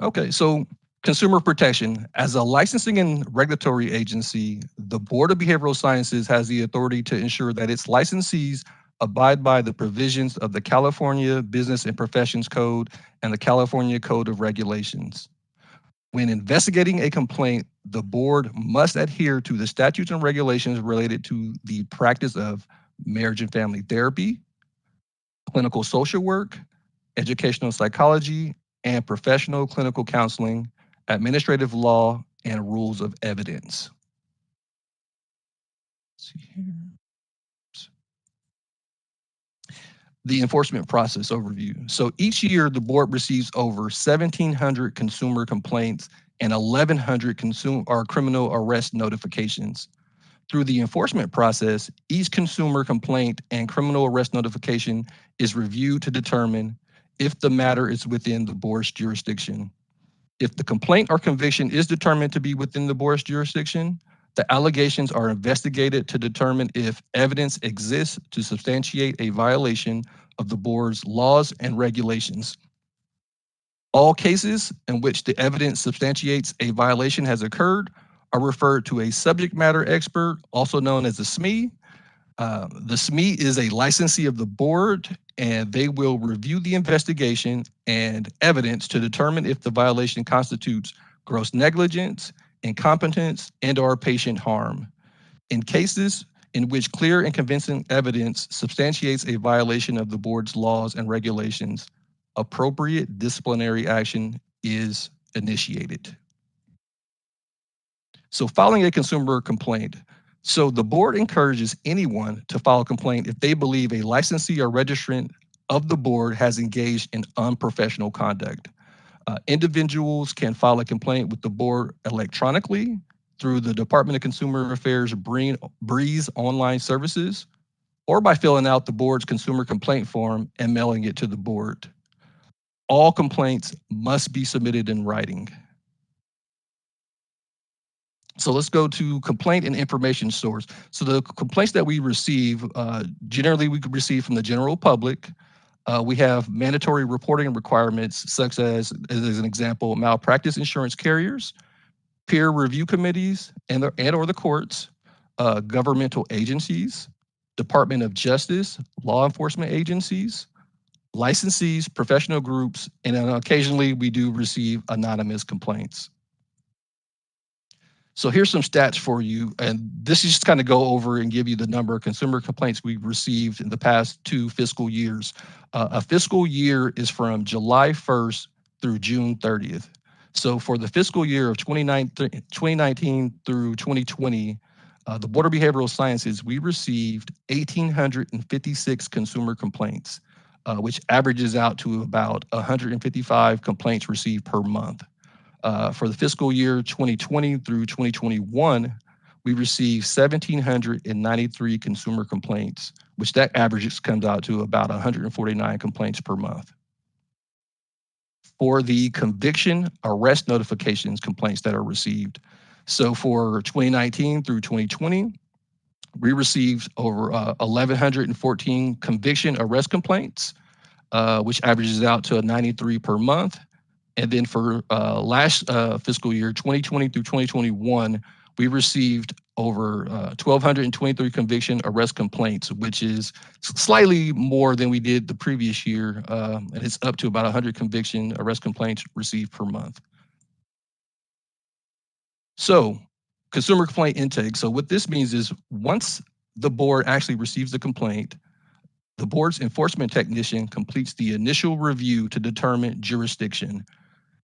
Okay, so consumer protection. As a licensing and regulatory agency, the Board of Behavioral Sciences has the authority to ensure that its licensees abide by the provisions of the California Business and Professions Code and the California Code of Regulations. When investigating a complaint, the board must adhere to the statutes and regulations related to the practice of marriage and family therapy, clinical social work, educational psychology, and professional clinical counseling, administrative law, and rules of evidence. Let's see here. The enforcement process overview. So each year, the board receives over 1,700 consumer complaints and 1,100 criminal arrest notifications. Through the enforcement process, each consumer complaint and criminal arrest notification is reviewed to determine if the matter is within the board's jurisdiction. If the complaint or conviction is determined to be within the board's jurisdiction, the allegations are investigated to determine if evidence exists to substantiate a violation of the board's laws and regulations. All cases in which the evidence substantiates a violation has occurred are referred to a subject matter expert, also known as a SME. The SME is a licensee of the board, and they will review the investigation and evidence to determine if the violation constitutes gross negligence, incompetence, and/or patient harm. In cases in which clear and convincing evidence substantiates a violation of the board's laws and regulations, appropriate disciplinary action is initiated. So filing a consumer complaint. So the board encourages anyone to file a complaint if they believe a licensee or registrant of the board has engaged in unprofessional conduct. Individuals can file a complaint with the board electronically through the Department of Consumer Affairs Breeze online services, or by filling out the board's consumer complaint form and mailing it to the board. All complaints must be submitted in writing. So let's go to complaint and information source. So the complaints that we receive, generally we could receive from the general public. We have mandatory reporting requirements, such as an example, malpractice insurance carriers, peer review committees and/or the courts, governmental agencies, Department of Justice, law enforcement agencies, licensees, professional groups, and then occasionally we do receive anonymous complaints. So here's some stats for you, and this is just kind of go over and give you the number of consumer complaints we've received in the past 2 fiscal years. A fiscal year is from July 1st through June 30th. So for the fiscal year of 2019 through 2020, the Board of Behavioral Sciences, we received 1,856 consumer complaints, which averages out to about 155 complaints received per month. For the fiscal year 2020 through 2021, we received 1,793 consumer complaints, which that average comes out to about 149 complaints per month. For the conviction arrest notifications complaints that are received, so for 2019 through 2020, we received over 1,114 conviction arrest complaints, which averages out to 93 per month. And then for last fiscal year, 2020 through 2021, we received over 1,223 conviction arrest complaints, which is slightly more than we did the previous year. And it's up to about 100 conviction arrest complaints received per month. So consumer complaint intake. So what this means is once the board actually receives the complaint, The board's enforcement technician completes the initial review to determine jurisdiction.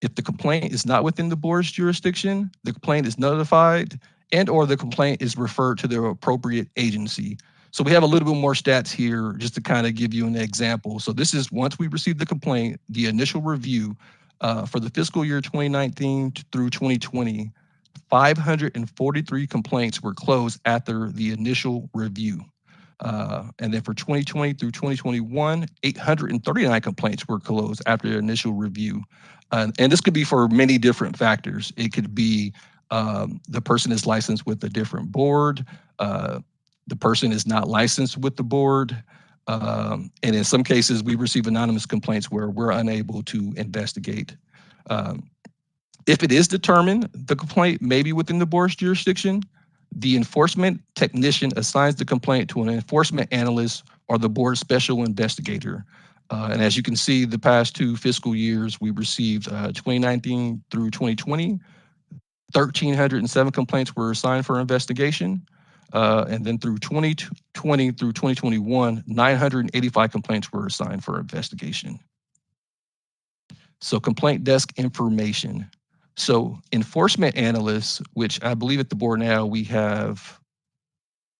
If the complaint is not within the board's jurisdiction, the complaint is notified and/or the complaint is referred to the appropriate agency. So we have a little bit more stats here just to kind of give you an example. So this is once we receive the complaint, the initial review for the fiscal year 2019 through 2020, 543 complaints were closed after the initial review. And then for 2020 through 2021, 839 complaints were closed after the initial review. And this could be for many different factors. It could be the person is licensed with a different board. The person is not licensed with the board. And in some cases, we receive anonymous complaints where we're unable to investigate. If it is determined the complaint may be within the board's jurisdiction, the enforcement technician assigns the complaint to an enforcement analyst or the board's special investigator. And as you can see, the past 2 fiscal years, we received 2019 through 2020, 1,307 complaints were assigned for investigation. And then through 2020 through 2021, 985 complaints were assigned for investigation. So complaint desk information. So enforcement analysts, which I believe at the board now we have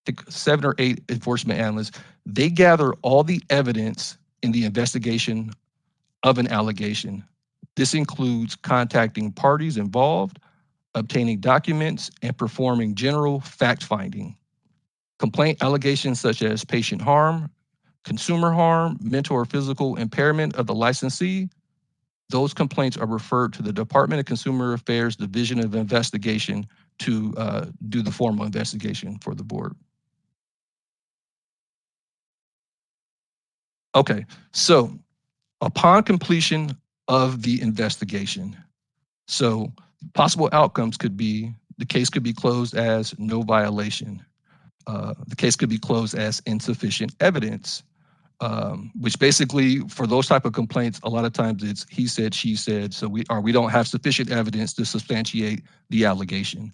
I think 7 or 8 enforcement analysts, they gather all the evidence in the investigation of an allegation. This includes contacting parties involved, obtaining documents, and performing general fact-finding. Complaint allegations such as patient harm, consumer harm, mental or physical impairment of the licensee, those complaints are referred to the Department of Consumer Affairs Division of Investigation to do the formal investigation for the board. Okay, so upon completion of the investigation, so possible outcomes could be the case could be closed as no violation. The case could be closed as insufficient evidence, which basically for those type of complaints, a lot of times it's he said, she said, so we don't have sufficient evidence to substantiate the allegation.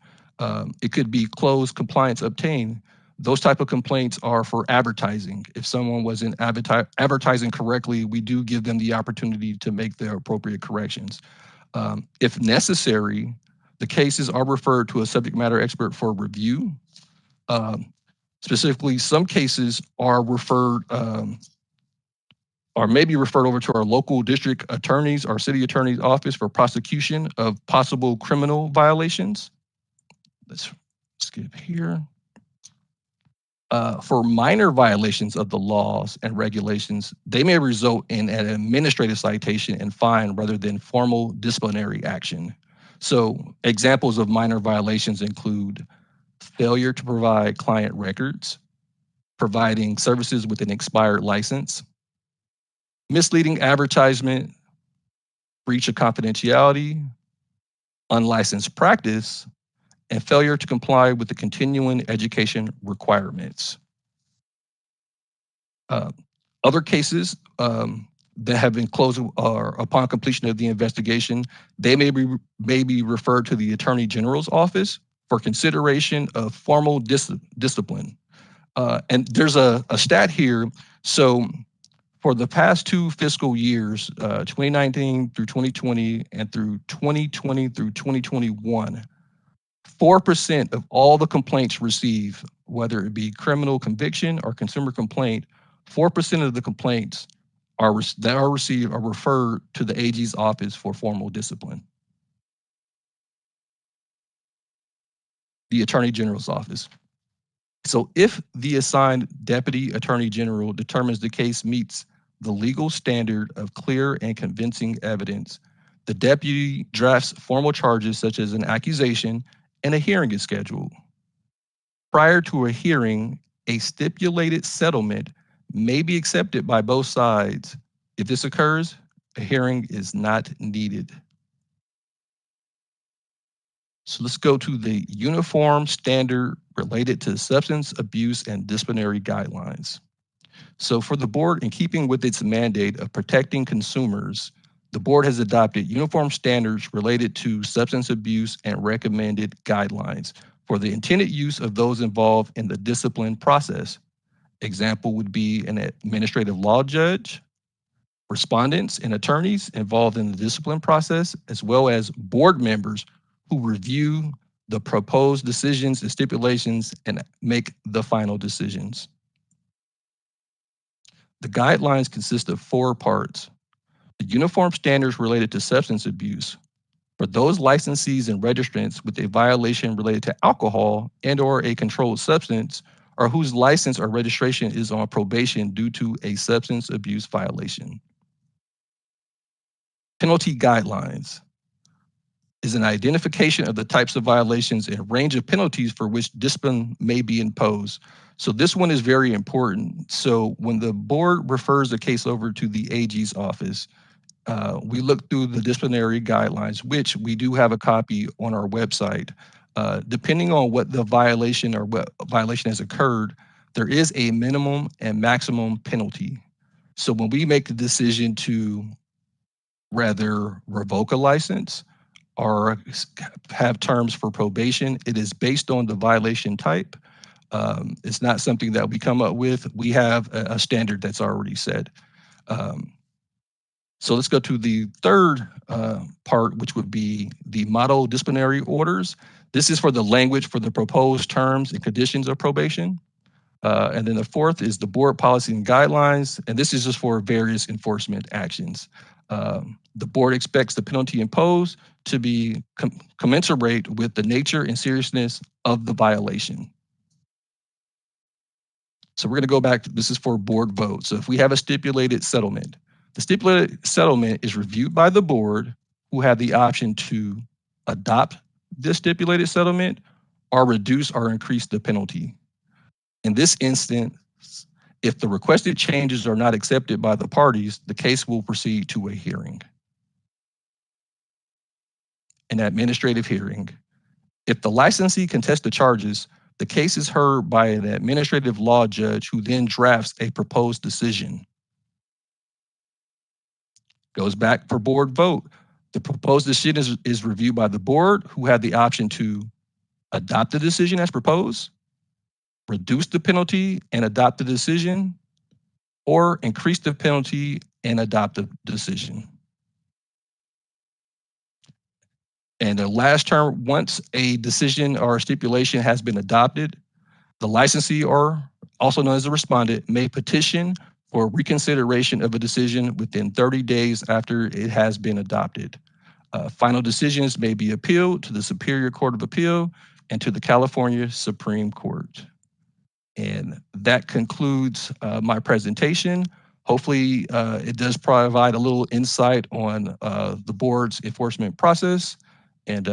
It could be closed, compliance obtained. Those type of complaints are for advertising. If someone wasn't advertising correctly, we do give them the opportunity to make the appropriate corrections. If necessary, the cases are referred to a subject matter expert for review. Specifically, some cases are referred or maybe referred over to our local district attorneys or city attorney's office for prosecution of possible criminal violations. Let's skip here. For minor violations of the laws and regulations, they may result in an administrative citation and fine rather than formal disciplinary action. So examples of minor violations include failure to provide client records, providing services with an expired license, misleading advertisement, breach of confidentiality, unlicensed practice, and failure to comply with the continuing education requirements. Other cases that have been closed or upon completion of the investigation, they may be referred to the Attorney General's office for consideration of formal discipline. And there's a stat here. So for the past 2 fiscal years, 2019 through 2020 and through 2020 through 2021, 4% of all the complaints received, whether it be criminal conviction or consumer complaint, 4% of the complaints that are received are referred to the AG's office for formal discipline. The Attorney General's office. So if the assigned Deputy Attorney General determines the case meets the legal standard of clear and convincing evidence, the deputy drafts formal charges such as an accusation and a hearing is scheduled. Prior to a hearing, a stipulated settlement may be accepted by both sides. If this occurs, a hearing is not needed. So let's go to the uniform standard related to substance abuse and disciplinary guidelines. So for the board, in keeping with its mandate of protecting consumers, the board has adopted uniform standards related to substance abuse and recommended guidelines for the intended use of those involved in the discipline process. Example would be an administrative law judge, respondents and attorneys involved in the discipline process, as well as board members who review the proposed decisions and stipulations and make the final decisions. The guidelines consist of 4 parts. The uniform standards related to substance abuse for those licensees and registrants with a violation related to alcohol and/or a controlled substance, or whose license or registration is on probation due to a substance abuse violation. Penalty guidelines is an identification of the types of violations and range of penalties for which discipline may be imposed. So this one is very important. So when the board refers a case over to the AG's office, we look through the disciplinary guidelines, which we do have a copy on our website. Depending on what the violation or what violation has occurred, there is a minimum and maximum penalty. So when we make the decision to rather revoke a license or have terms for probation, it is based on the violation type. It's not something that we come up with. We have a standard that's already set. So let's go to the third part, which would be the model disciplinary orders. This is for the language for the proposed terms and conditions of probation. And then the fourth is the board policy and guidelines. And this is just for various enforcement actions. The board expects the penalty imposed to be commensurate with the nature and seriousness of the violation. So we're going to go back. This is for board vote. So if we have a stipulated settlement, the stipulated settlement is reviewed by the board, who have the option to adopt this stipulated settlement or reduce or increase the penalty. In this instance, if the requested changes are not accepted by the parties, the case will proceed to a hearing. An administrative hearing. If the licensee contests the charges, the case is heard by an administrative law judge who then drafts a proposed decision. Goes back for board vote. The proposed decision is reviewed by the board, who have the option to adopt the decision as proposed, reduce the penalty and adopt the decision, or increase the penalty and adopt the decision. And the last term, once a decision or a stipulation has been adopted, the licensee, or also known as the respondent, may petition for reconsideration of a decision within 30 days after it has been adopted. Final decisions may be appealed to the Superior Court of Appeal and to the California Supreme Court. And that concludes my presentation. Hopefully it does provide a little insight on the board's enforcement process. And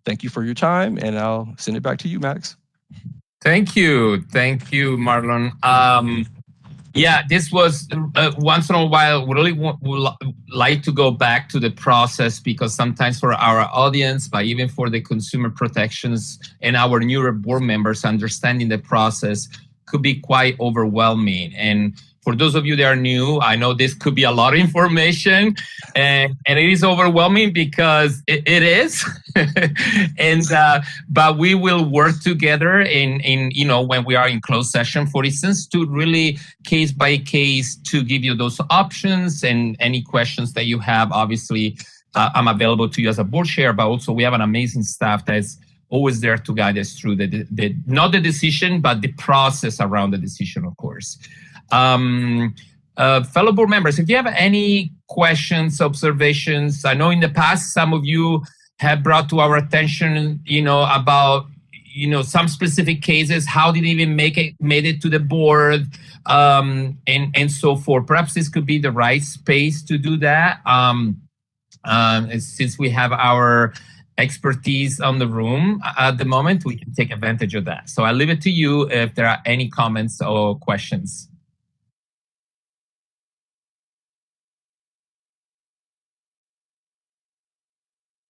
thank you for your time, and I'll send it back to you, Max. Thank you, Marlon. Yeah, this was once in a while. We really would like to go back to the process, because sometimes for our audience, but even for the consumer protections and our newer board members, understanding the process could be quite overwhelming. And for those of you that are new, I know this could be a lot of information, and it is overwhelming, because it is. And but we will work together in when we are in closed session, for instance, to really case by case to give you those options, and any questions that you have. Obviously, I'm available to you as a board chair, but also we have an amazing staff that's always there to guide us through the not the decision, but the process around the decision, of course. Fellow board members, if you have any questions, observations, I know in the past some of you have brought to our attention, about some specific cases. How did it even made it to the board, and so forth. Perhaps this could be the right space to do that. Since we have our expertise on the room at the moment, we can take advantage of that. So I'll leave it to you if there are any comments or questions.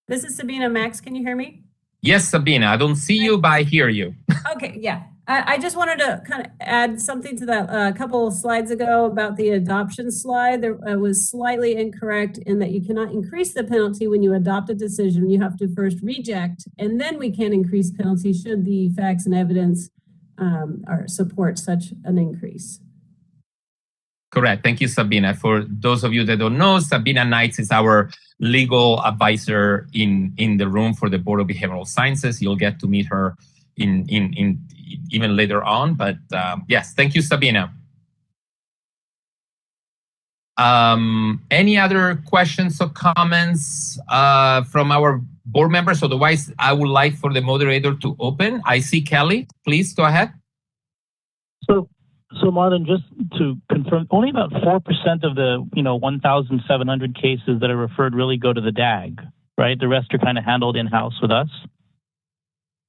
This is Sabina. Max, can you hear me? Yes, Sabina. I don't see you, but I hear you. Okay, yeah. I just wanted to kind of add something to that a couple of slides ago about the adoption slide. There was slightly incorrect in that you cannot increase the penalty when you adopt a decision. You have to first reject, and then we can increase penalty should the facts and evidence or support such an increase. Correct. Thank you, Sabina. For those of you that don't know, Sabina Knights is our legal advisor in the room for the Board of Behavioral Sciences. You'll get to meet her in even later on. But yes, thank you, Sabina. Any other questions or comments from our board members? Otherwise, I would like for the moderator to open. I see Kelly. Please go ahead. So Marlon, just to confirm, only about 4% of the 1,700 cases that are referred really go to the DAG, right? The rest are kind of handled in-house with us.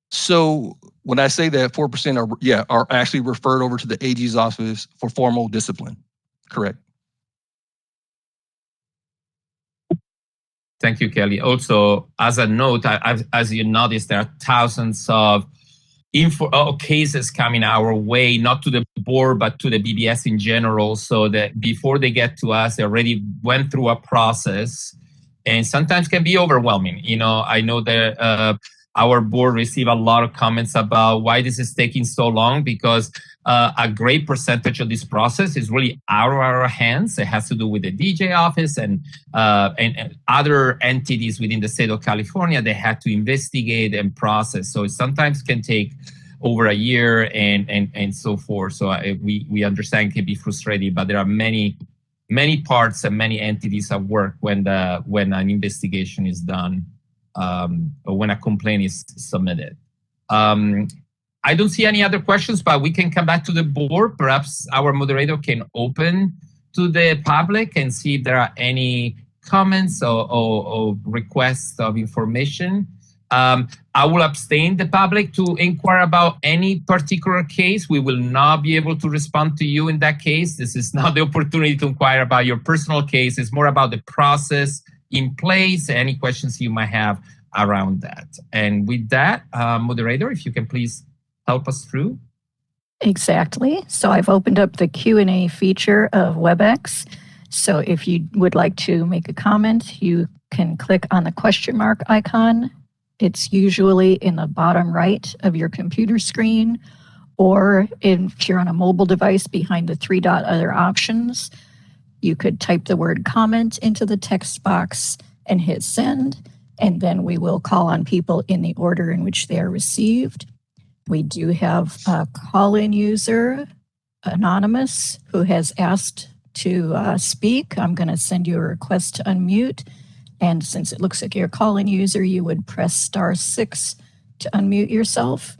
So when I say that 4% are actually referred over to the AG's office for formal discipline. Correct. Thank you, Kelly. Also, as a note, as you noticed, there are thousands of cases coming our way, not to the board, but to the BBS in general, so that before they get to us, they already went through a process, and sometimes can be overwhelming. I know that our board received a lot of comments about why this is taking so long, because a great percentage of this process is really out of our hands. It has to do with the DJ office and other entities within the state of California. They had to investigate and process. So it sometimes can take over a year and so forth. So we understand it can be frustrating, but there are many parts and many entities at work when an investigation is done. Or when a complaint is submitted. I don't see any other questions, but we can come back to the board. Perhaps our moderator can open to the public and see if there are any comments or requests of information. I will abstain the public to inquire about any particular case. We will not be able to respond to you in that case. This is not the opportunity to inquire about your personal case. It's more about the process in place, any questions you might have around that. And with that, moderator, if you can please help us through. Exactly. So I've opened up the Q&A feature of WebEx. So if you would like to make a comment, you can click on the question mark icon. It's usually in the bottom right of your computer screen, or if you're on a mobile device behind the 3-dot other options, you could type the word comment into the text box and hit send, and then we will call on people in the order in which they are received. We do have a call-in user, Anonymous, who has asked to speak. I'm going to send you a request to unmute, and since it looks like you're a call-in user, you would press *6 to unmute yourself,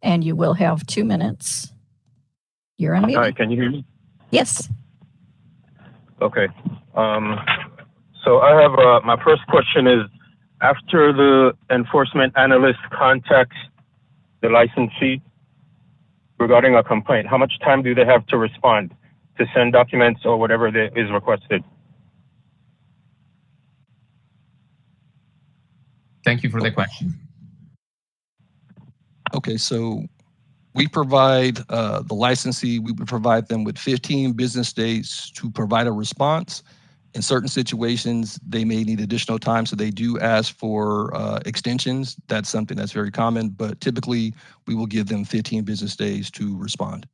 and you will have 2 minutes. You're unmuted. Hi, can you hear me? Yes. Okay. So I have my first question is, after the enforcement analyst contacts the licensee regarding a complaint, how much time do they have to respond, to send documents or whatever is requested? Thank you for the question. Okay, so we provide the licensee, we would provide them with 15 business days to provide a response. In certain situations, they may need additional time, so they do ask for extensions. That's something that's very common, but typically we will give them 15 business days to respond.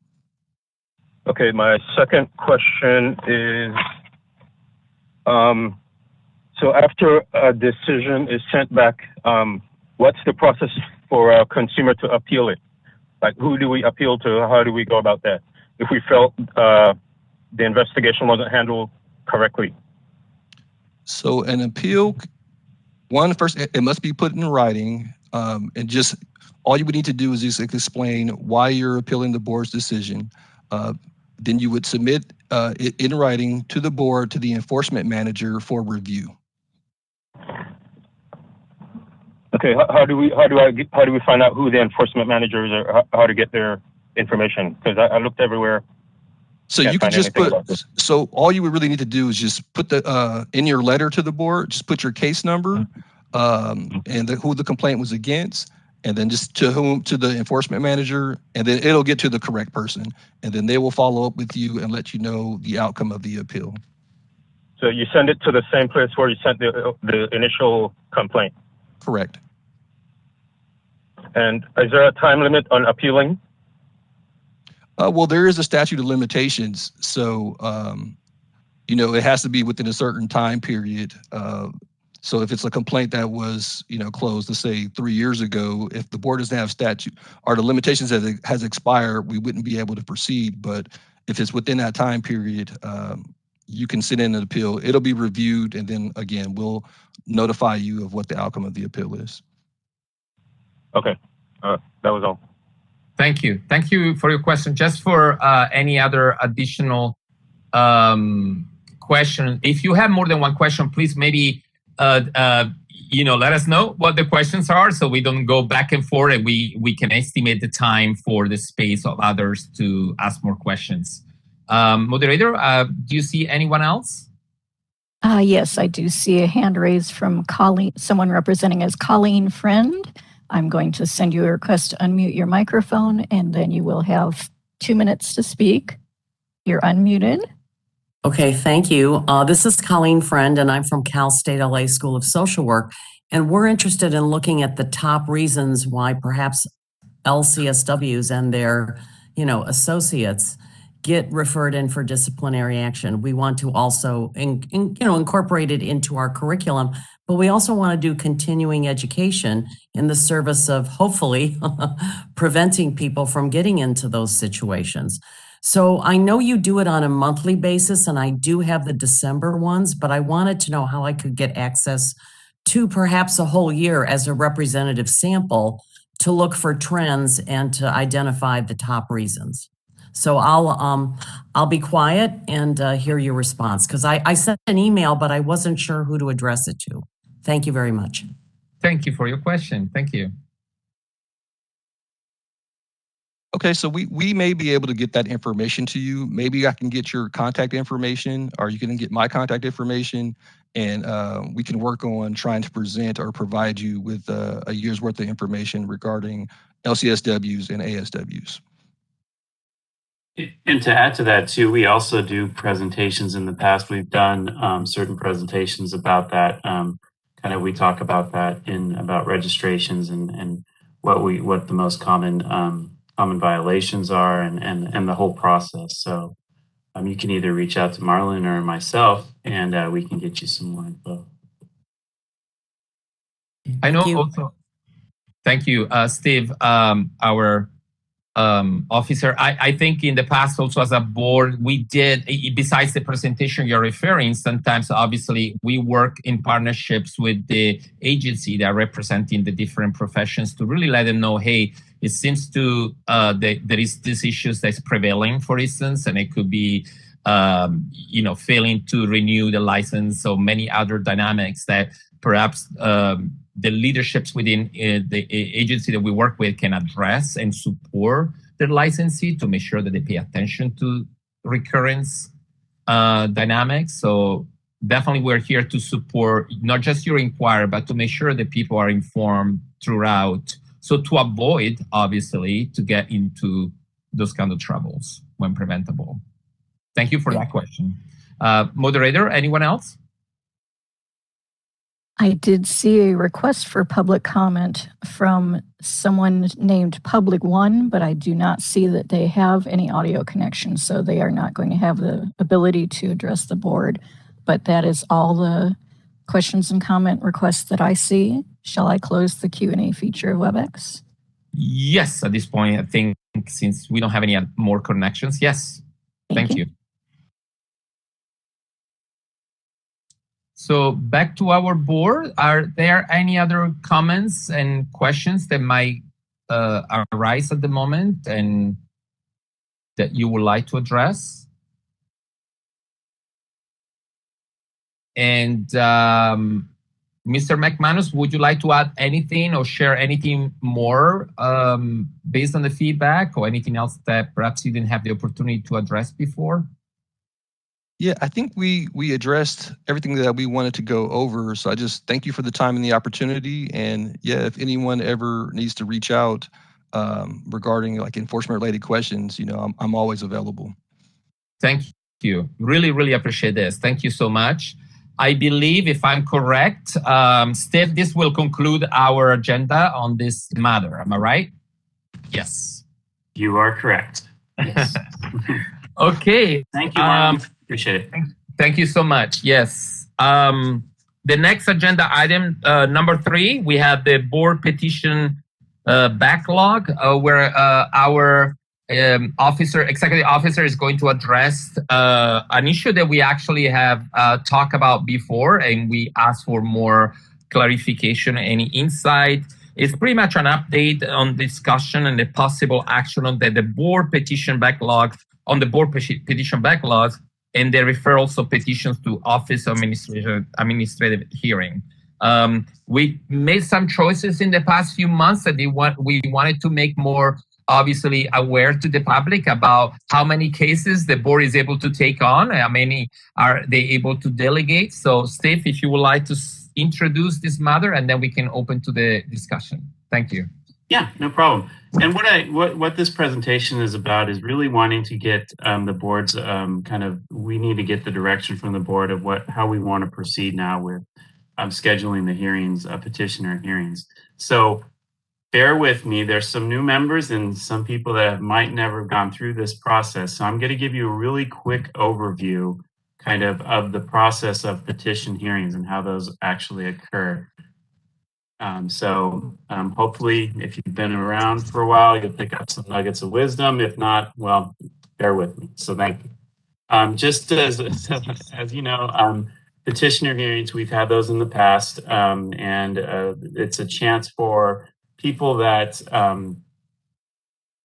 Okay, my second question is, so after a decision is sent back, what's the process for a consumer to appeal it? Like, who do we appeal to? How do we go about that? If we felt the investigation wasn't handled correctly. So an appeal, first, it must be put in writing, and just all you would need to do is just explain why you're appealing the board's decision. Then you would submit it in writing to the board, to the enforcement manager for review. Okay, how do we find out who the enforcement managers are, how to get their information? Because I looked everywhere. So you can just put, so all you would really need to do is just put the, in your letter to the board, just put your case number, and who the complaint was against, and then just to the enforcement manager, and then it'll get to the correct person. And then they will follow up with you and let you know the outcome of the appeal. So you send it to the same place where you sent the initial complaint? Correct. And is there a time limit on appealing? Well, there is a statute of limitations, so it has to be within a certain time period. So if it's a complaint that was, closed, let's say 3 years ago, if the board doesn't have statute or the limitations has expired, we wouldn't be able to proceed. But if it's within that time period, you can send in an appeal. It'll be reviewed, and then again, we'll notify you of what the outcome of the appeal is. Okay, that was all. Thank you. Thank you for your question. Just for any other additional question, if you have more than one question, please maybe let us know what the questions are, so we don't go back and forth, and we can estimate the time for the space of others to ask more questions. Moderator, do you see anyone else? Yes, I do see a hand raised from Colleen, someone representing as Colleen Friend. I'm going to send you a request to unmute your microphone, and then you will have 2 minutes to speak. You're unmuted. Okay, thank you. This is Colleen Friend, and I'm from Cal State LA School of Social Work. And we're interested in looking at the top reasons why perhaps LCSWs and their, associates get referred in for disciplinary action. We want to also, incorporate it into our curriculum, but we also want to do continuing education in the service of hopefully preventing people from getting into those situations. So I know you do it on a monthly basis, and I do have the December ones, but I wanted to know how I could get access to perhaps a whole year as a representative sample to look for trends and to identify the top reasons. So I'll be quiet and hear your response, because I sent an email, but I wasn't sure who to address it to. Thank you very much. Thank you for your question. Thank you. Okay, so we may be able to get that information to you. Maybe I can get your contact information, or you can get my contact information, and we can work on trying to present or provide you with a year's worth of information regarding LCSWs and ASWs. And to add to that too, we also do presentations. In the past, we've done certain presentations about that. We talk about that about registrations and what the most common violations are and the whole process. So you can either reach out to Marlon or myself, and we can get you some more info. I know also. Thank you, Steve, our officer. I think in the past also as a board, we did, besides the presentation you're referring, sometimes obviously we work in partnerships with the agency that are representing the different professions to really let them know, hey, it seems to there is these issues that's prevailing, for instance, and it could be failing to renew the license, or many other dynamics that perhaps the leaderships within the agency that we work with can address and support their licensee to make sure that they pay attention to recurrence dynamics. So definitely we're here to support not just your inquiry, but to make sure that people are informed throughout. So to avoid, obviously, to get into those kind of troubles when preventable. Thank you for that question. Moderator, anyone else? I did see a request for public comment from someone named Public One, but I do not see that they have any audio connection, so they are not going to have the ability to address the board. But that is all the questions and comment requests that I see. Shall I close the Q&A feature of WebEx? Yes, at this point, I think since we don't have any more connections, yes. Thank you. So back to our board, are there any other comments and questions that might arise at the moment and that you would like to address? And Mr. McManus, would you like to add anything or share anything more based on the feedback, or anything else that perhaps you didn't have the opportunity to address before? Yeah, I think we addressed everything that we wanted to go over. So I just thank you for the time and the opportunity. And yeah, if anyone ever needs to reach out regarding like enforcement related questions, I'm always available. Thank you. Really, really appreciate this. Thank you so much. I believe, if I'm correct, Steve, this will conclude our agenda on this matter. Am I right? Yes. You are correct. Yes. Okay. Thank you, Marlon. Appreciate it. Thank you so much. Yes. The next agenda item, number 3, we have the board petition backlog, where our executive officer is going to address an issue that we actually have talked about before, and we asked for more clarification, any insight. It's pretty much an update on discussion and the possible action on the board petition backlog, on the board petition backlogs, and the referrals of petitions to office administrative hearing. We made some choices in the past few months that we wanted to make more obviously aware to the public about how many cases the board is able to take on, how many are they able to delegate. So Steve, if you would like to introduce this matter, and then we can open to the discussion. Thank you. Yeah, no problem. And what this presentation is about is really wanting to get the board's we need to get the direction from the board of how we want to proceed now with scheduling the hearings, petitioner hearings. So bear with me, there's some new members and some people that might never have gone through this process. So I'm going to give you a really quick overview of the process of petition hearings and how those actually occur. Hopefully, if you've been around for a while, you'll pick up some nuggets of wisdom. If not, well, bear with me. So thank you. Just as you know, petitioner hearings, we've had those in the past, and it's a chance for people that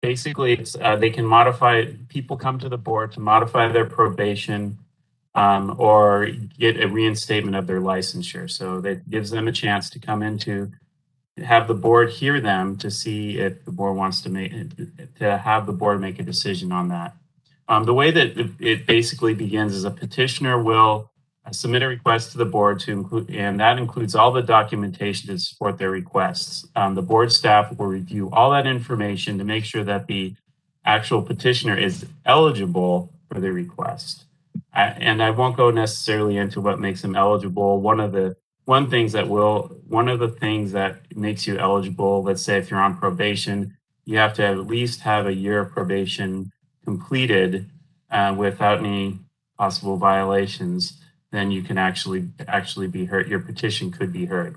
basically they can modify. People come to the board to modify their probation. Or get a reinstatement of their licensure. So that gives them a chance to come in to have the board hear them to see if the board wants to have the board make a decision on that. The way that it basically begins is a petitioner will submit a request to the board to include, and that includes all the documentation to support their requests. The board staff will review all that information to make sure that the actual petitioner is eligible for the request. And I won't go necessarily into what makes them eligible. One of the things that makes you eligible, let's say if you're on probation, you have to at least have a year of probation completed without any possible violations. Then you can actually be heard. Your petition could be heard.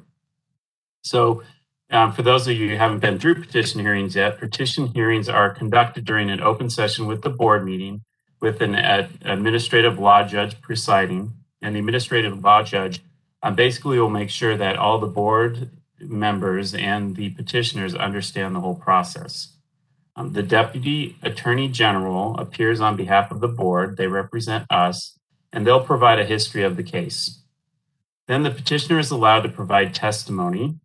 So for those of you who haven't been through petition hearings yet, petition hearings are conducted during an open session with the board meeting, with an administrative law judge presiding, and the administrative law judge basically will make sure that all the board members and the petitioners understand the whole process. The Deputy Attorney General appears on behalf of the board. They represent us, and they'll provide a history of the case. Then the petitioner is allowed to provide testimony.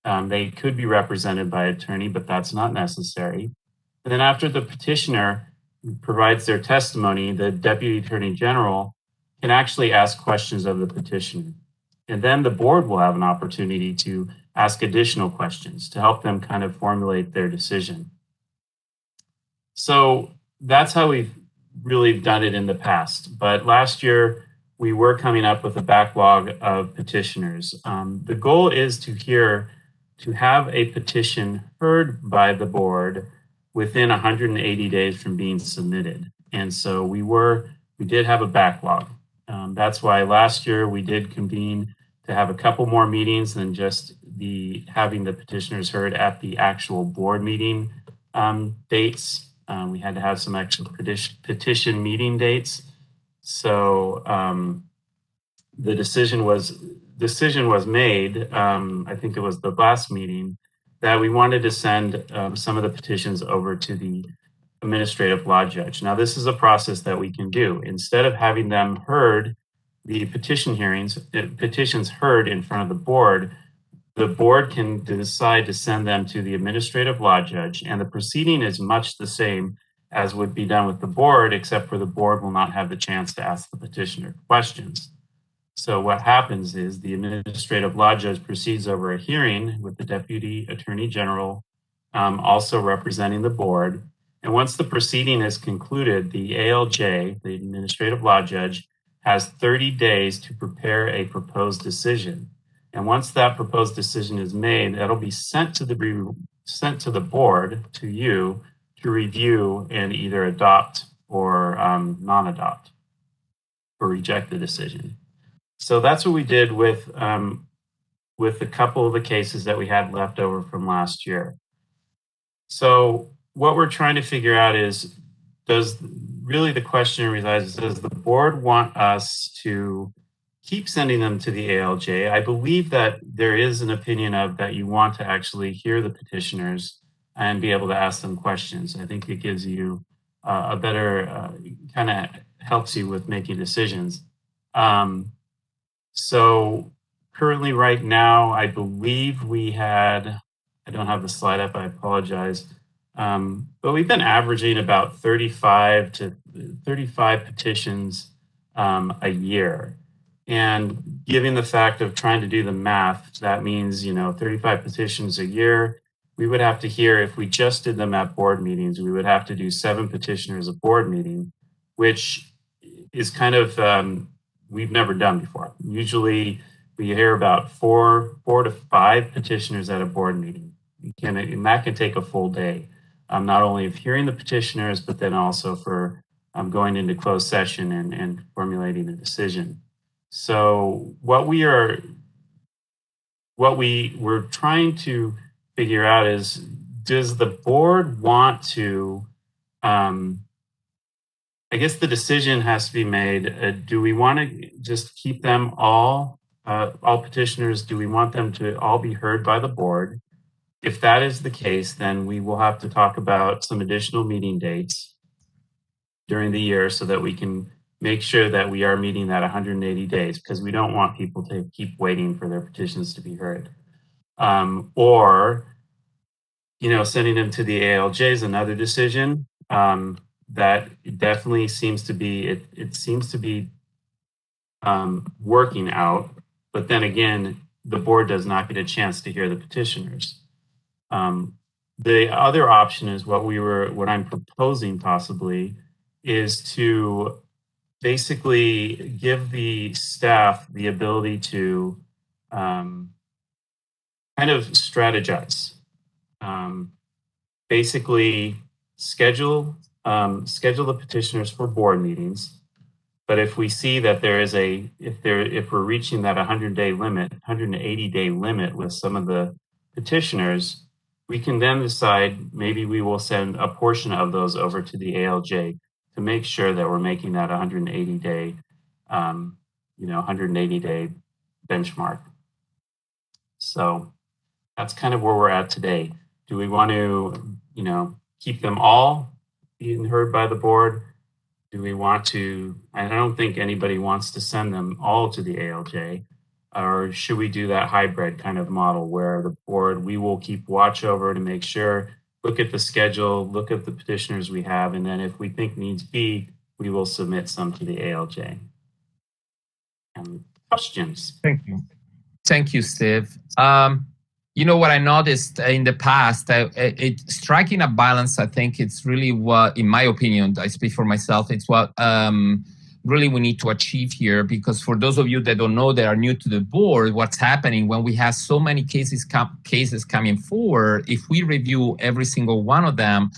They could be represented by an attorney, but that's not necessary. And then after the petitioner provides their testimony, the Deputy Attorney General can actually ask questions of the petitioner. And then the board will have an opportunity to ask additional questions to help them formulate their decision. So that's how we've really done it in the past. But last year, we were coming up with a backlog of petitioners. The goal is to have a petition heard by the board within 180 days from being submitted. And so we did have a backlog. That's why last year we did convene to have a couple more meetings than just having the petitioners heard at the actual board meeting dates. We had to have some actual petition meeting dates. So the decision was made, I think it was the last meeting, that we wanted to send some of the petitions over to the administrative law judge. Now, this is a process that we can do. Instead of having them heard, the petitions heard in front of the board can decide to send them to the administrative law judge, and the proceeding is much the same as would be done with the board, except for the board will not have the chance to ask the petitioner questions. So what happens is the administrative law judge proceeds over a hearing with the Deputy Attorney General also representing the board. And once the proceeding is concluded, the ALJ, the administrative law judge, has 30 days to prepare a proposed decision. And once that proposed decision is made, that'll be sent to the board, to you, to review and either adopt or non-adopt or reject the decision. So that's what we did with a couple of the cases that we had left over from last year. So what we're trying to figure out is, really the question resides, does the board want us to keep sending them to the ALJ? I believe that there is an opinion of that you want to actually hear the petitioners and be able to ask them questions. I think it gives you a better, kind of helps you with making decisions. So currently right now, I believe we had, I don't have the slide up, I apologize. But we've been averaging about 35 petitions a year. And given the fact of trying to do the math, that means, 35 petitions a year. We would have to hear, if we just did them at board meetings, we would have to do 7 petitioners a board meeting, which is kind of, we've never done before. Usually we hear about 4 to 5 petitioners at a board meeting. And that can take a full day. Not only of hearing the petitioners, but then also for going into closed session and formulating a decision. So what we're trying to figure out is, does the board want to, I guess the decision has to be made, do we want to just keep them all petitioners, do we want them to all be heard by the board? If that is the case, then we will have to talk about some additional meeting dates during the year so that we can make sure that we are meeting that 180 days, because we don't want people to keep waiting for their petitions to be heard. Or, sending them to the ALJ is another decision that definitely seems to be, it seems to be working out. But then again, the board does not get a chance to hear the petitioners. The other option is what I'm proposing possibly is to basically give the staff the ability to kind of strategize. Basically schedule the petitioners for board meetings. But if we see that there is if we're reaching that 180-day limit with some of the petitioners, we can then decide maybe we will send a portion of those over to the ALJ to make sure that we're making that 180-day, 180-day benchmark. So that's kind of where we're at today. Do we want to, keep them all being heard by the board? Do we want to, I don't think anybody wants to send them all to the ALJ. Or should we do that hybrid kind of model where the board, we will keep watch over to make sure, look at the schedule, look at the petitioners we have, and then if we think needs be, we will submit some to the ALJ. Questions? Thank you. Thank you, Steve. What I noticed in the past, striking a balance, I think it's really what, in my opinion, I speak for myself, it's what really we need to achieve here, because for those of you that don't know, that are new to the board, what's happening when we have so many cases coming forward, if we review every single one of them,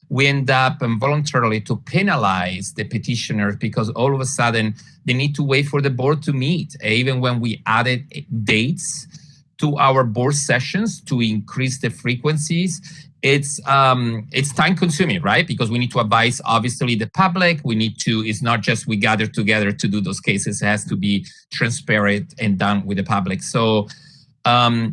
we end up involuntarily to penalize the petitioners, because all of a sudden they need to wait for the board to meet. Even when we added dates to our board sessions to increase the frequencies, it's time consuming, right? Because we need to advise, obviously, the public. It's not just we gather together to do those cases. It has to be transparent and done with the public. So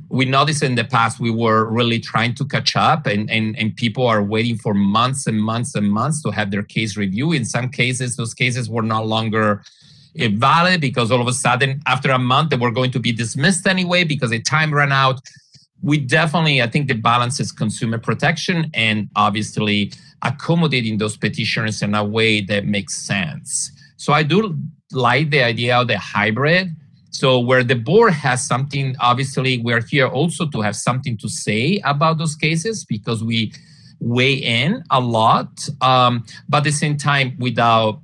we noticed in the past, we were really trying to catch up, and people are waiting for months and months and months to have their case reviewed. In some cases, those cases were no longer valid because all of a sudden, after a month, they were going to be dismissed anyway because the time ran out. We definitely, I think the balance is consumer protection and obviously accommodating those petitioners in a way that makes sense. So I do like the idea of the hybrid. So where the board has something, obviously we're here also to have something to say about those cases because we weigh in a lot, but at the same time without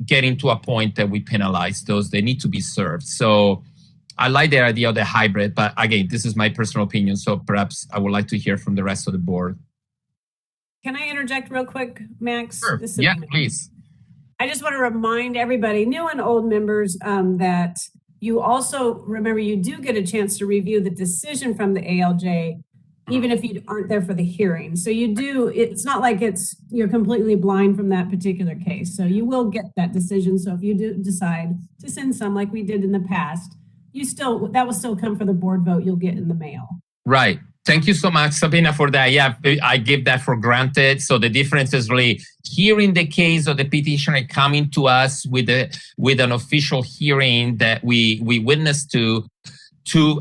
getting to a point that we penalize those, they need to be served. So I like the idea of the hybrid, but again, this is my personal opinion. So perhaps I would like to hear from the rest of the board. Can I interject real quick, Max? Sure. Yeah, please. I just want to remind everybody, new and old members, that you also remember you do get a chance to review the decision from the ALJ, even if you aren't there for the hearing. So you do, it's not like you're completely blind from that particular case. So you will get that decision. So if you do decide to send some like we did in the past, that will still come for the board vote you'll get in the mail. Right. Thank you so much, Sabina, for that. Yeah, I give that for granted. So the difference is really hearing the case of the petitioner coming to us with an official hearing that we witnessed to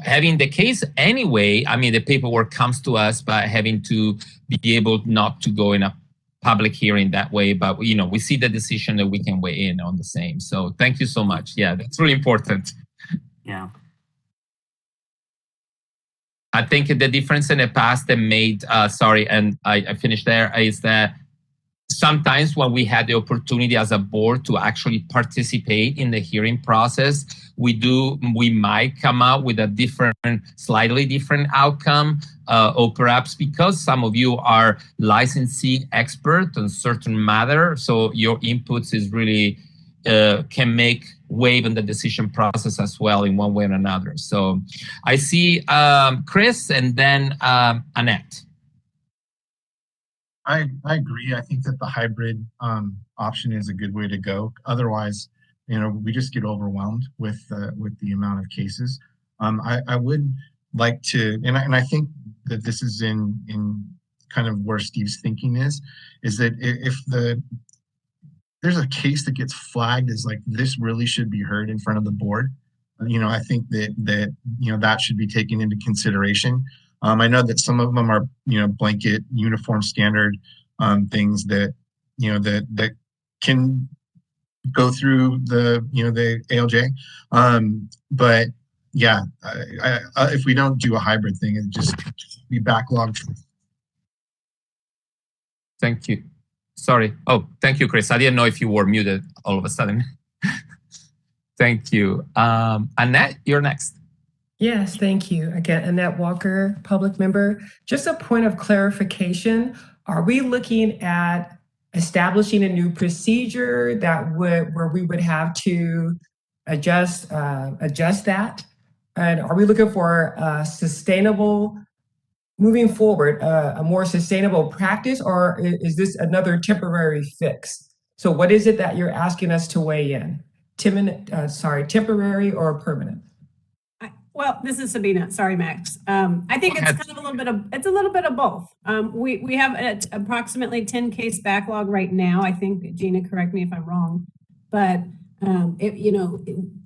having the case anyway. I mean, the paperwork comes to us, but having to be able not to go in a public hearing that way. But, we see the decision that we can weigh in on the same. So thank you so much. Yeah, that's really important. Yeah. I think the difference in the past that made, and I finished there, is that sometimes when we had the opportunity as a board to actually participate in the hearing process, we might come out with a slightly different outcome, or perhaps because some of you are licensee expert on certain matter, so your inputs is really can make wave in the decision process as well in one way or another. So I see Chris and then Annette. I agree. I think that the hybrid option is a good way to go. Otherwise, we just get overwhelmed with the amount of cases. I would like to, and I think that this is in kind of where Steve's thinking is that if there's a case that gets flagged as like this really should be heard in front of the board, I think that should be taken into consideration. I know that some of them are blanket uniform standard things that that can go through the ALJ, but yeah, if we don't do a hybrid thing, it just be backlogged. Thank you. Sorry. Oh, thank you, Chris. I didn't know if you were muted all of a sudden. Thank you. Annette, you're next. Yes, thank you. Again, Annette Walker, public member. Just a point of clarification. Are we looking at establishing a new procedure where we would have to adjust that? And are we looking for a sustainable, moving forward, a more sustainable practice, or is this another temporary fix? So what is it that you're asking us to weigh in? Temporary or permanent? Well, this is Sabina. Sorry, Max. I think it's kind of a little bit of both. We have approximately 10 case backlog right now. I think, Gina, correct me if I'm wrong, but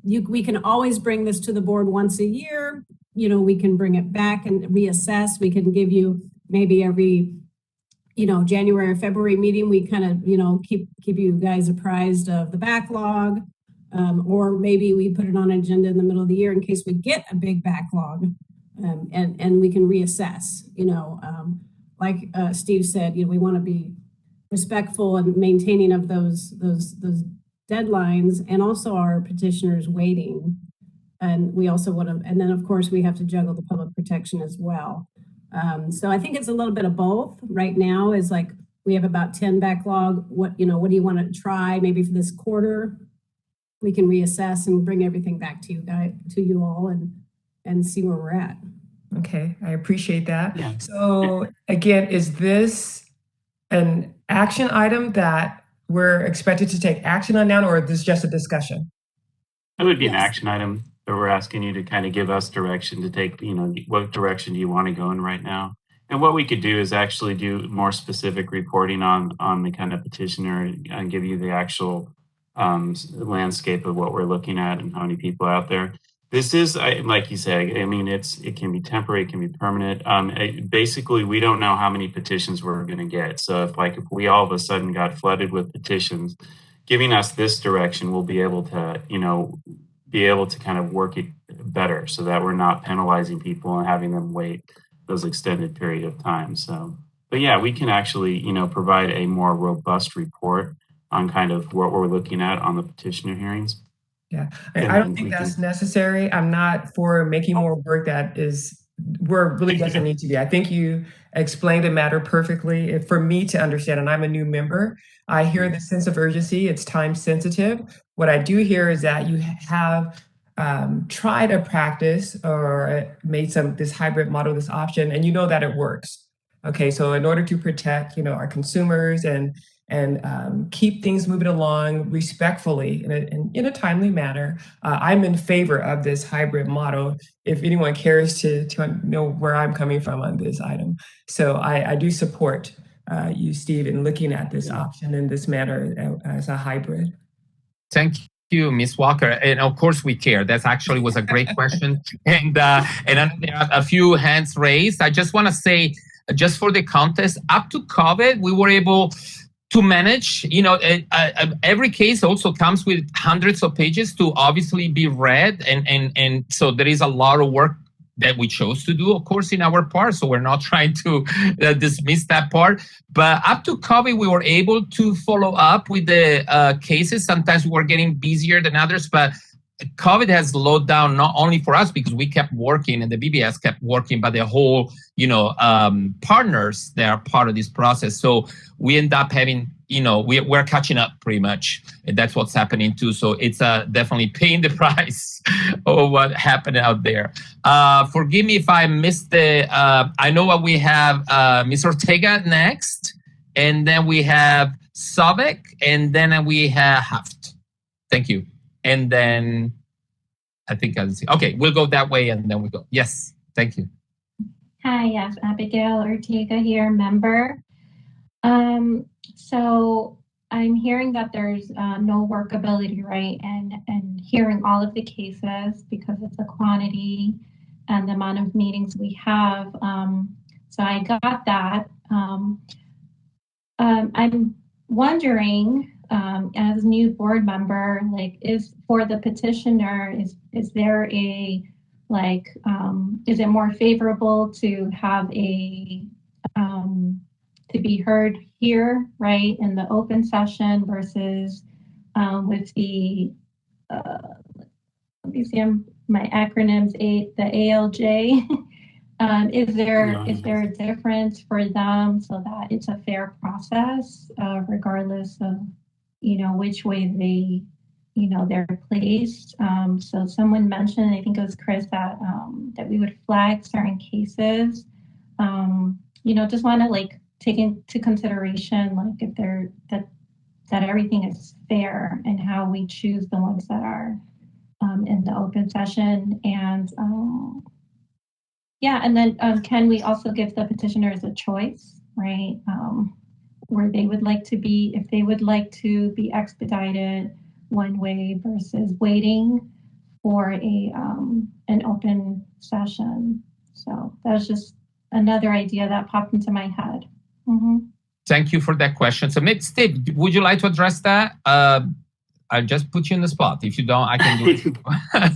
we can always bring this to the board once a year. We can bring it back and reassess. We can give you maybe every, January or February meeting. We kind of, keep you guys apprised of the backlog. Or maybe we put it on an agenda in the middle of the year in case we get a big backlog, and we can reassess. Like Steve said, we want to be respectful and maintaining of those deadlines, and also our petitioners waiting. And we also want to, and then of course we have to juggle the public protection as well. So I think it's a little bit of both. Right now is like we have about 10 backlog. What do you want to try maybe for this quarter? We can reassess and bring everything back to you all and see where we're at. Okay, I appreciate that. Yeah. So again, is this an action item that we're expected to take action on now, or is this just a discussion? It would be an action item, but we're asking you to kind of give us direction to take, what direction do you want to go in right now? And what we could do is actually do more specific reporting on the kind of petitioner and give you the actual landscape of what we're looking at and how many people are out there. This is, like you said, it can be temporary, it can be permanent. Basically, we don't know how many petitions we're going to get. So if we all of a sudden got flooded with petitions, giving us this direction, we'll be able to, kind of work it better so that we're not penalizing people and having them wait those extended period of time. So, but yeah, we can actually, provide a more robust report on kind of what we're looking at on the petitioner hearings. Yeah, I don't think that's necessary. I'm not for making more work that is where it really doesn't need to be. I think you explained the matter perfectly. For me to understand, and I'm a new member, I hear the sense of urgency. It's time sensitive. What I do hear is that you have tried a practice or made this hybrid model, this option, and you know that it works. Okay, so in order to protect, our consumers and keep things moving along respectfully in a timely manner, I'm in favor of this hybrid model. If anyone cares to know where I'm coming from on this item, so I do support you, Steve, in looking at this option in this manner as a hybrid. Thank you, Ms. Walker. And of course we care. That actually was a great question. And there are a few hands raised. I just want to say, just for the context, up to COVID, we were able to manage, every case also comes with hundreds of pages to obviously be read. And so there is a lot of work that we chose to do, of course, in our part. So we're not trying to dismiss that part. But up to COVID, we were able to follow up with the cases. Sometimes we were getting busier than others, but COVID has slowed down not only for us because we kept working and the BBS kept working, but the whole, partners that are part of this process. So we end up having, we're catching up pretty much. And that's what's happening too. So it's definitely paying the price of what happened out there. Forgive me if I missed I know what we have Ms. Ortega next, and then we have Sobek, and then we have Haft. Thank you. And then I think I'll see. Okay, we'll go that way and then we go. Yes, thank you. Hi, yes, Abigail Ortega here, member. So I'm hearing that there's no workability, right? And hearing all of the cases because of the quantity and the amount of meetings we have. So I got that. I'm wondering, as a new board member, is for the petitioner, is there a, is it more favorable to have to be heard here, right, in the open session versus with the, let me see, my acronyms, the ALJ. Is there a difference for them so that it's a fair process, regardless of, which way they're placed? So someone mentioned, I think it was Chris, that we would flag certain cases. Just want to take into consideration, if they're that everything is fair and how we choose the ones that are in the open session. And and then can we also give the petitioners a choice, right? Where they would like to be, if they would like to be expedited one way versus waiting for an open session. So that was just another idea that popped into my head. Mm-hmm. Thank you for that question. So maybe Steve, would you like to address that? I'll just put you in the spot. If you don't, I can do it.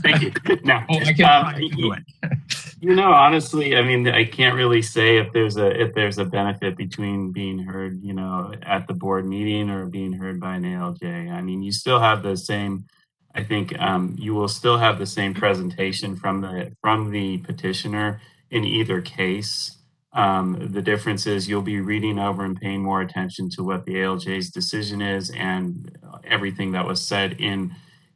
Thank you. No, I can try to do it. Honestly, I mean, I can't really say if there's a benefit between being heard, at the board meeting or being heard by an ALJ. I mean, you still have the same. I think you will still have the same presentation from the petitioner in either case. The difference is you'll be reading over and paying more attention to what the ALJ's decision is and everything that was said in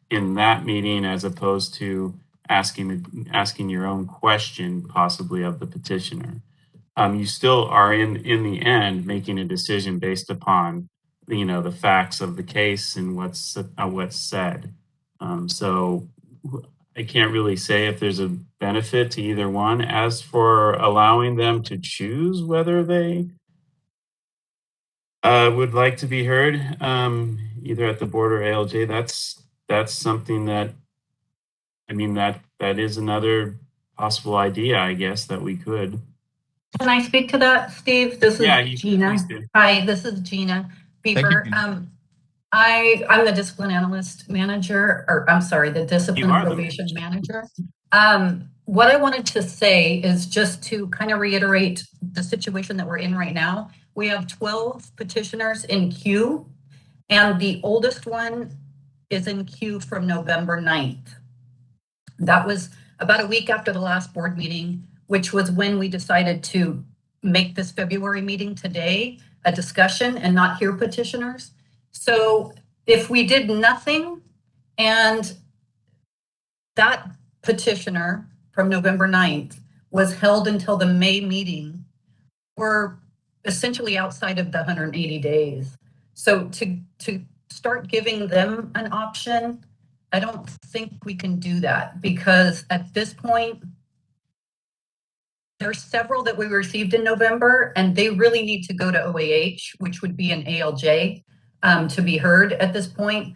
that meeting, as opposed to asking your own question, possibly of the petitioner. You still are in the end making a decision based upon the facts of the case and what's said. So I can't really say if there's a benefit to either one. As for allowing them to choose whether they would like to be heard, either at the board or ALJ, that's something that, I mean, that is another possible idea, I guess, that we could. Can I speak to that, Steve? This is Gina. Hi, this is Gina Bieber. I'm the discipline analyst manager, or I'm sorry, the discipline probation manager. What I wanted to say is just to kind of reiterate the situation that we're in right now. We have 12 petitioners in queue, and the oldest one is in queue from November 9th. That was about a week after the last board meeting which was when we decided to make this February meeting today a discussion and not hear petitioners. So if we did nothing and that petitioner from November 9th was held until the May meeting, we're essentially outside of the 180 days. So to start giving them an option, I don't think we can do that, because at this point, there's several that we received in November, and they really need to go to OAH, which would be an ALJ, to be heard at this point.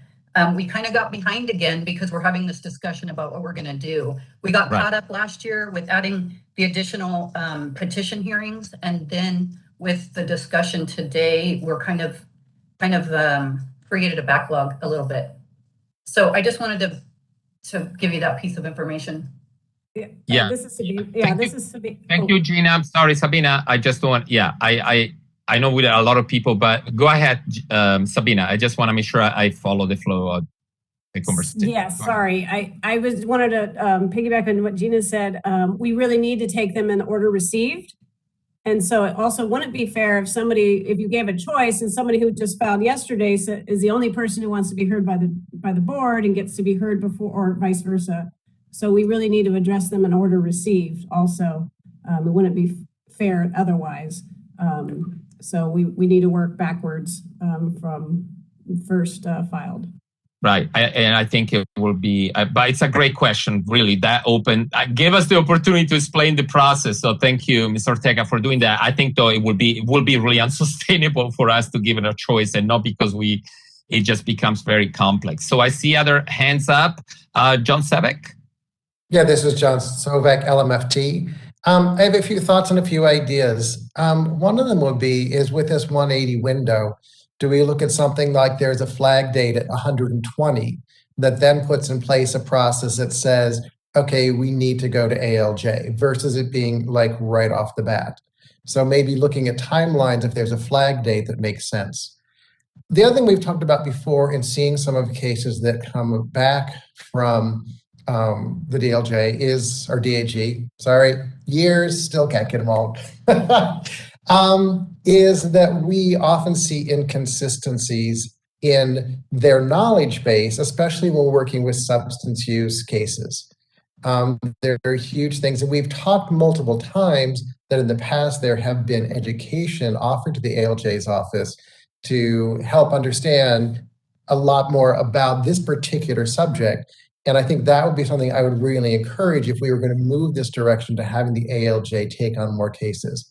We kind of got behind again because we're having this discussion about what we're going to do. We got caught up last year with adding the additional petition hearings, and then with the discussion today, we're kind of created a backlog a little bit. So I just wanted to give you that piece of information. Yeah. This is Sabina. Yeah, this is Sabina. Thank you, Gina. I'm sorry, Sabina. I just don't. Yeah, I know with a lot of people, but go ahead, Sabina. I just want to make sure I follow the flow of the conversation. Yeah, sorry. I wanted to piggyback on what Gina said. We really need to take them in order received. And so it also wouldn't be fair if you gave a choice and somebody who just filed yesterday is the only person who wants to be heard by the board and gets to be heard before, or vice versa. So we really need to address them in order received also. It wouldn't be fair otherwise. So we need to work backwards from first filed. Right. And I think it will be, but it's a great question, really. That gave us the opportunity to explain the process. So thank you, Mr. Ortega, for doing that. I think, though, it will be really unsustainable for us to give it a choice, and not because it just becomes very complex. So I see other hands up. John Sevek. Yeah, this is John Sovek, LMFT. I have a few thoughts and a few ideas. One of them would be, is with this 180 window, do we look at something like there's a flag date at 120 that then puts in place a process that says, okay, we need to go to ALJ, versus it being like right off the bat. So maybe looking at timelines if there's a flag date that makes sense. The other thing we've talked about before in seeing some of the cases that come back from the DLJ is, or DAG, sorry, years, still can't get them all, is that we often see inconsistencies in their knowledge base, especially when working with substance use cases. There are huge things, and we've talked multiple times that in the past there have been education offered to the ALJ's office to help understand a lot more about this particular subject. And I think that would be something I would really encourage if we were going to move this direction to having the ALJ take on more cases.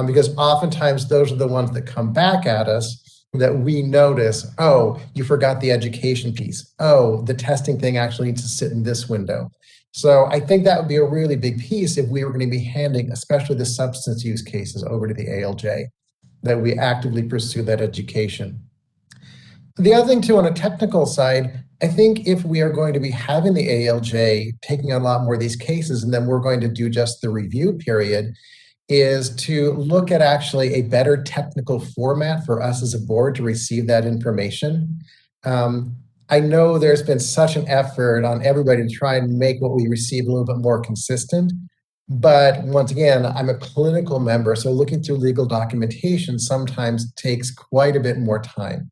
Because oftentimes those are the ones that come back at us that we notice, oh, you forgot the education piece. Oh, the testing thing actually needs to sit in this window. So I think that would be a really big piece if we were going to be handing, especially the substance use cases, over to the ALJ, that we actively pursue that education. The other thing too, on a technical side, I think if we are going to be having the ALJ taking on a lot more of these cases, and then we're going to do just the review period, is to look at actually a better technical format for us as a board to receive that information. I know there's been such an effort on everybody to try and make what we receive a little bit more consistent. But once again, I'm a clinical member, so looking through legal documentation sometimes takes quite a bit more time.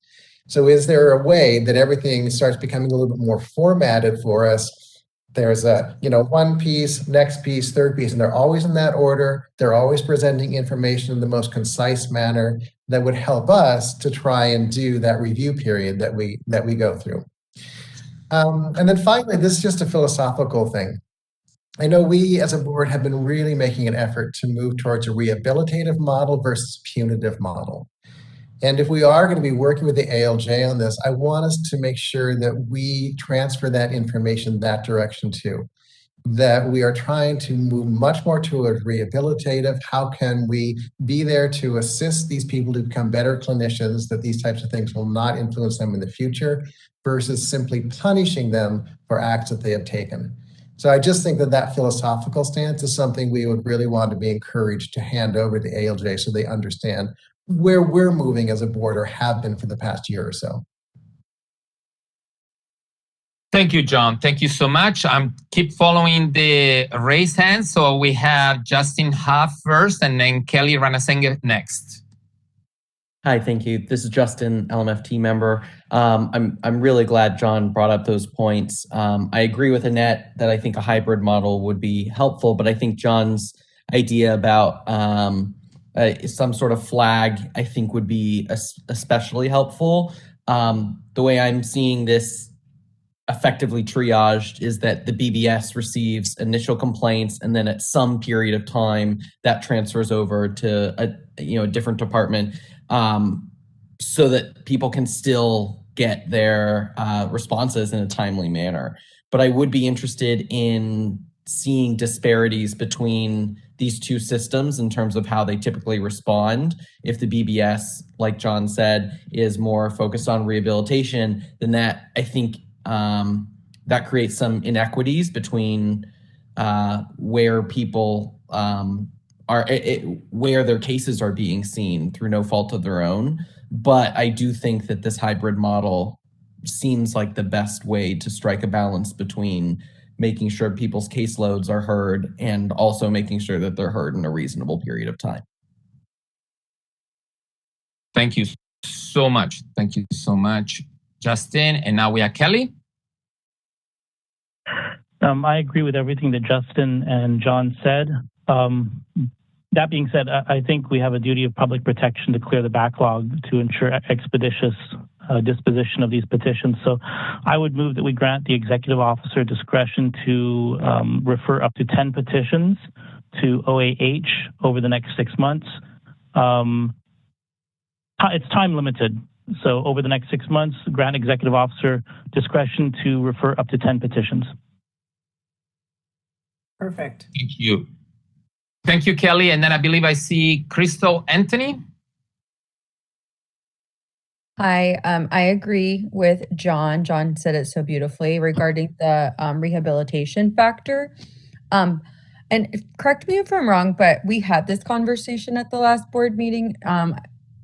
So is there a way that everything starts becoming a little bit more formatted for us? There's one piece, next piece, third piece, and they're always in that order. They're always presenting information in the most concise manner that would help us to try and do that review period that we go through. And then finally, this is just a philosophical thing. I know we as a board have been really making an effort to move towards a rehabilitative model versus punitive model. And if we are going to be working with the ALJ on this, I want us to make sure that we transfer that information that direction too. That we are trying to move much more towards rehabilitative. How can we be there to assist these people to become better clinicians, that these types of things will not influence them in the future, versus simply punishing them for acts that they have taken. So I just think that that philosophical stance is something we would really want to be encouraged to hand over to the ALJ so they understand where we're moving as a board, or have been for the past year or so. Thank you, John. Thank you so much. Keep following the raise hands. So we have Justin Huff first and then Kelly Ranasenge next. Hi, thank you. This is Justin, LMFT member. I'm really glad John brought up those points. I agree with Annette that I think a hybrid model would be helpful, but I think John's idea about some sort of flag, I think would be especially helpful. The way I'm seeing this effectively triaged is that the BBS receives initial complaints, and then at some period of time that transfers over to a different department, so that people can still get their responses in a timely manner. But I would be interested in seeing disparities between these two systems in terms of how they typically respond. If the BBS, like John said, is more focused on rehabilitation, then that, I think, that creates some inequities between where people where their cases are being seen through no fault of their own. But I do think that this hybrid model seems like the best way to strike a balance between making sure people's caseloads are heard and also making sure that they're heard in a reasonable period of time. Thank you so much. Thank you so much, Justin. And now we have Kelly. I agree with everything that Justin and John said. That being said, I think we have a duty of public protection to clear the backlog to ensure expeditious disposition of these petitions. So I would move that we grant the executive officer discretion to refer up to 10 petitions to OAH over the next 6 months. It's time limited. So over the next 6 months, grant executive officer discretion to refer up to 10 petitions. Perfect. Thank you. Thank you, Kelly. And then I believe I see Crystal Anthony. Hi, I agree with John. John said it so beautifully regarding the rehabilitation factor. And correct me if I'm wrong, but we had this conversation at the last board meeting,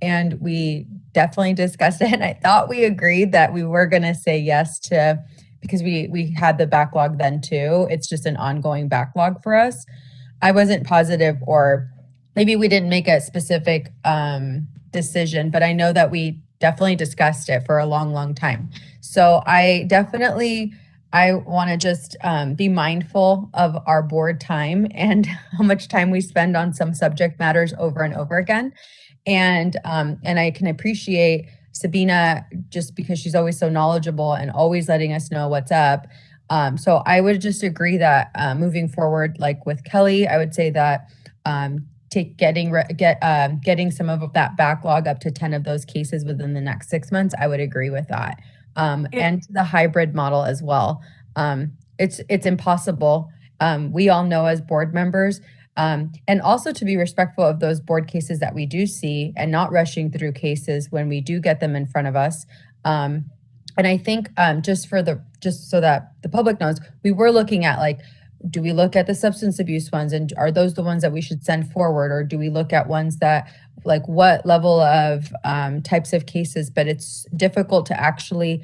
and we definitely discussed it. And I thought we agreed that we were going to say yes to, because we had the backlog then too. It's just an ongoing backlog for us. I wasn't positive, or maybe we didn't make a specific decision, but I know that we definitely discussed it for a long, long time. So I want to just be mindful of our board time and how much time we spend on some subject matters over and over again. And I can appreciate Sabina just because she's always so knowledgeable and always letting us know what's up. So I would just agree that moving forward, like with Kelly, I would say that getting some of that backlog up to 10 of those cases within the next 6 months, I would agree with that. And the hybrid model as well. It's impossible. We all know as board members, and also to be respectful of those board cases that we do see and not rushing through cases when we do get them in front of us. And I think just so that the public knows, we were looking at do we look at the substance abuse ones, and are those the ones that we should send forward, or do we look at ones that what level of types of cases? But it's difficult to actually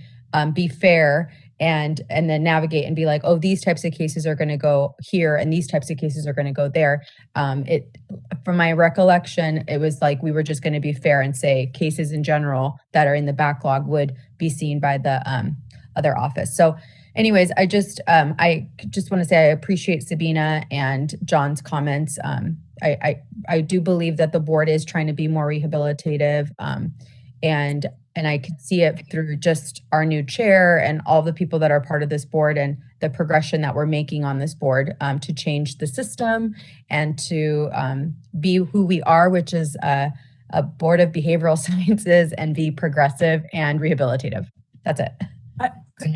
be fair and then navigate and be like, oh, these types of cases are going to go here and these types of cases are going to go there. From my recollection, it was like we were just going to be fair and say cases in general that are in the backlog would be seen by the other office. So anyways, I just want to say I appreciate Sabina and John's comments. I do believe that the board is trying to be more rehabilitative, and I can see it through just our new chair and all the people that are part of this board and the progression that we're making on this board to change the system and to be who we are, which is a board of behavioral sciences, and be progressive and rehabilitative. That's it.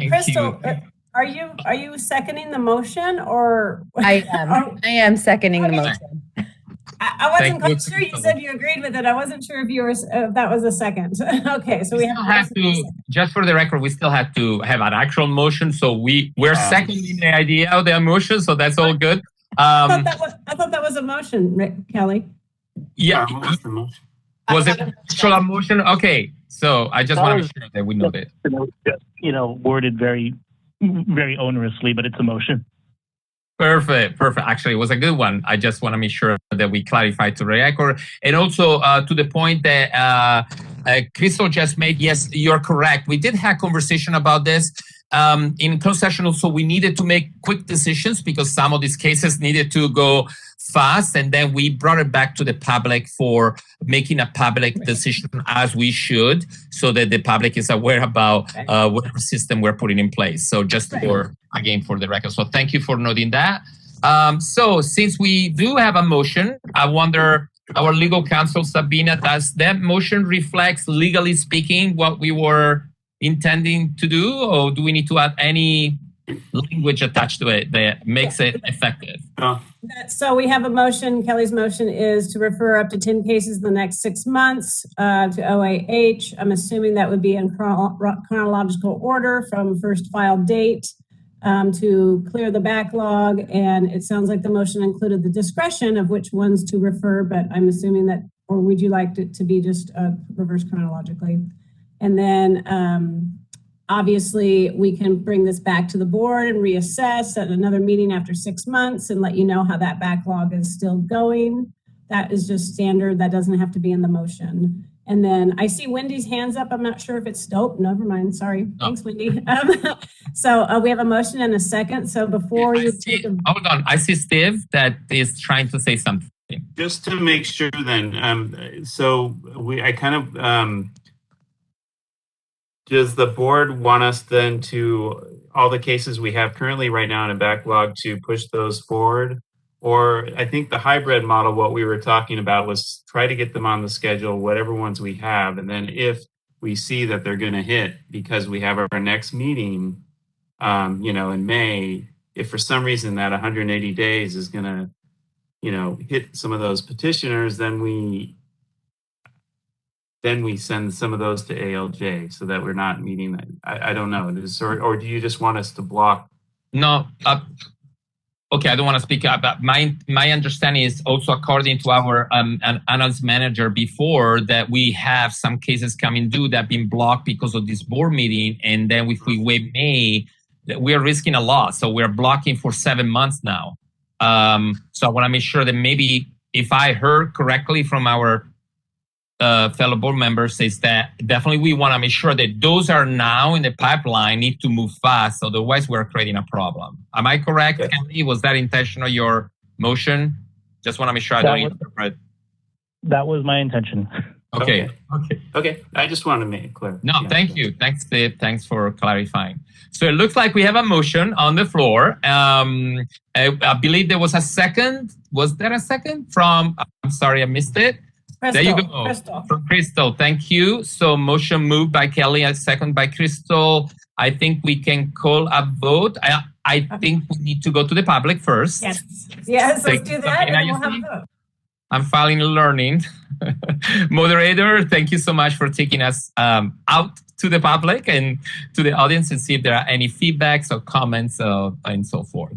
Crystal, are you seconding the motion, or? I am seconding the motion. I wasn't quite sure. You said you agreed with it. I wasn't sure if that was a second. Okay, so we have to, just for the record, we still have to have an actual motion. So we're seconding the idea of the motion, so that's all good. I thought that was a motion, Rick, Kelly. Yeah. Was it actual a motion? Okay. So I just want to be sure that we know that. Worded very very onerously, but it's a motion. Perfect. Actually, it was a good one. I just want to make sure that we clarify to the record. And also to the point that Crystal just made, yes, you're correct. We did have a conversation about this in closed session. Also, we needed to make quick decisions because some of these cases needed to go fast. And then we brought it back to the public for making a public decision as we should, so that the public is aware about whatever system we're putting in place. So just for the record. So thank you for noting that. So since we do have a motion, I wonder, our legal counsel, Sabina, does that motion reflects, legally speaking, what we were intending to do, or do we need to add any language attached to it that makes it effective? So we have a motion. Kelly's motion is to refer up to 10 cases in the next 6 months to OAH. I'm assuming that would be in chronological order from first filed date to clear the backlog. And it sounds like the motion included the discretion of which ones to refer, but I'm assuming that, or would you like it to be just reverse chronologically? And then obviously, we can bring this back to the board and reassess at another meeting after 6 months and let you know how that backlog is still going. That is just standard. That doesn't have to be in the motion. And then I see Wendy's hands up. I'm not sure if it's never mind. Sorry. Thanks, Wendy. So we have a motion and a second. So before you take a... Hold on. I see Steve that is trying to say something. Just to make sure then, does the board want us then to, all the cases we have currently right now in a backlog, to push those forward? Or I think the hybrid model, what we were talking about was try to get them on the schedule, whatever ones we have. And then if we see that they're going to hit because we have our next meeting, in May, if for some reason that 180 days is going to, hit some of those petitioners, then we send some of those to ALJ so that we're not meeting that. I don't know. Or do you just want us to block? No. Okay, I don't want to speak about my understanding is also according to our analyst manager before that we have some cases coming due that have been blocked because of this board meeting. And then if we wait May, we are risking a loss. So we're blocking for 7 months now. So I want to make sure that maybe if I heard correctly from our fellow board members is that definitely we want to make sure that those are now in the pipeline, need to move fast. Otherwise, we're creating a problem. Am I correct, Kelly? Was that intentional, your motion? Just want to make sure I don't interpret. That was my intention. Okay. I just want to make it clear. No, thank you. Thanks, Steve. Thanks for clarifying. So it looks like we have a motion on the floor. I believe there was a second. Was there a second from, I'm sorry, I missed it. Crystal, there you go. Crystal. From Crystal. Thank you. So motion moved by Kelly, a second by Crystal. I think we can call a vote. I think we need to go to the public first. Yes, let's do that and we'll have a vote. I'm finally learning. Moderator, thank you so much for taking us out to the public and to the audience and see if there are any feedbacks or comments and so forth.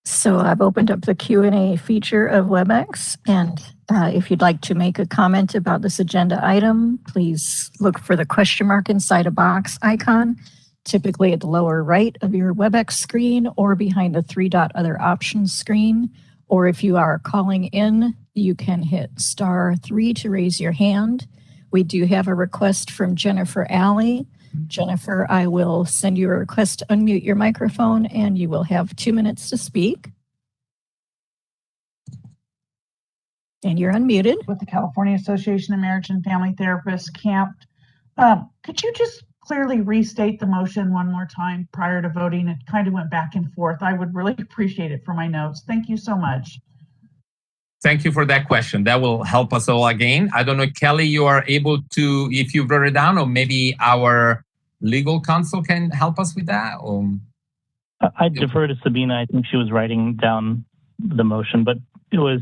So I've opened up the Q&A feature of WebEx, and if you'd like to make a comment about this agenda item, please look for the question mark inside a box icon, typically at the lower right of your WebEx screen or behind the 3-dot other options screen. Or if you are calling in, you can hit *3 to raise your hand. We do have a request from Jennifer Alley. Jennifer, I will send you a request to unmute your microphone and you will have 2 minutes to speak. And you're unmuted. With the California Association of Marriage and Family Therapists, CAMP. Could you just clearly restate the motion one more time prior to voting? It kind of went back and forth. I would really appreciate it for my notes. Thank you so much. Thank you for that question. That will help us all again. I don't know, Kelly, you are able to, if you wrote it down, or maybe our legal counsel can help us with that? Or... I defer to Sabina. I think she was writing down the motion, but it was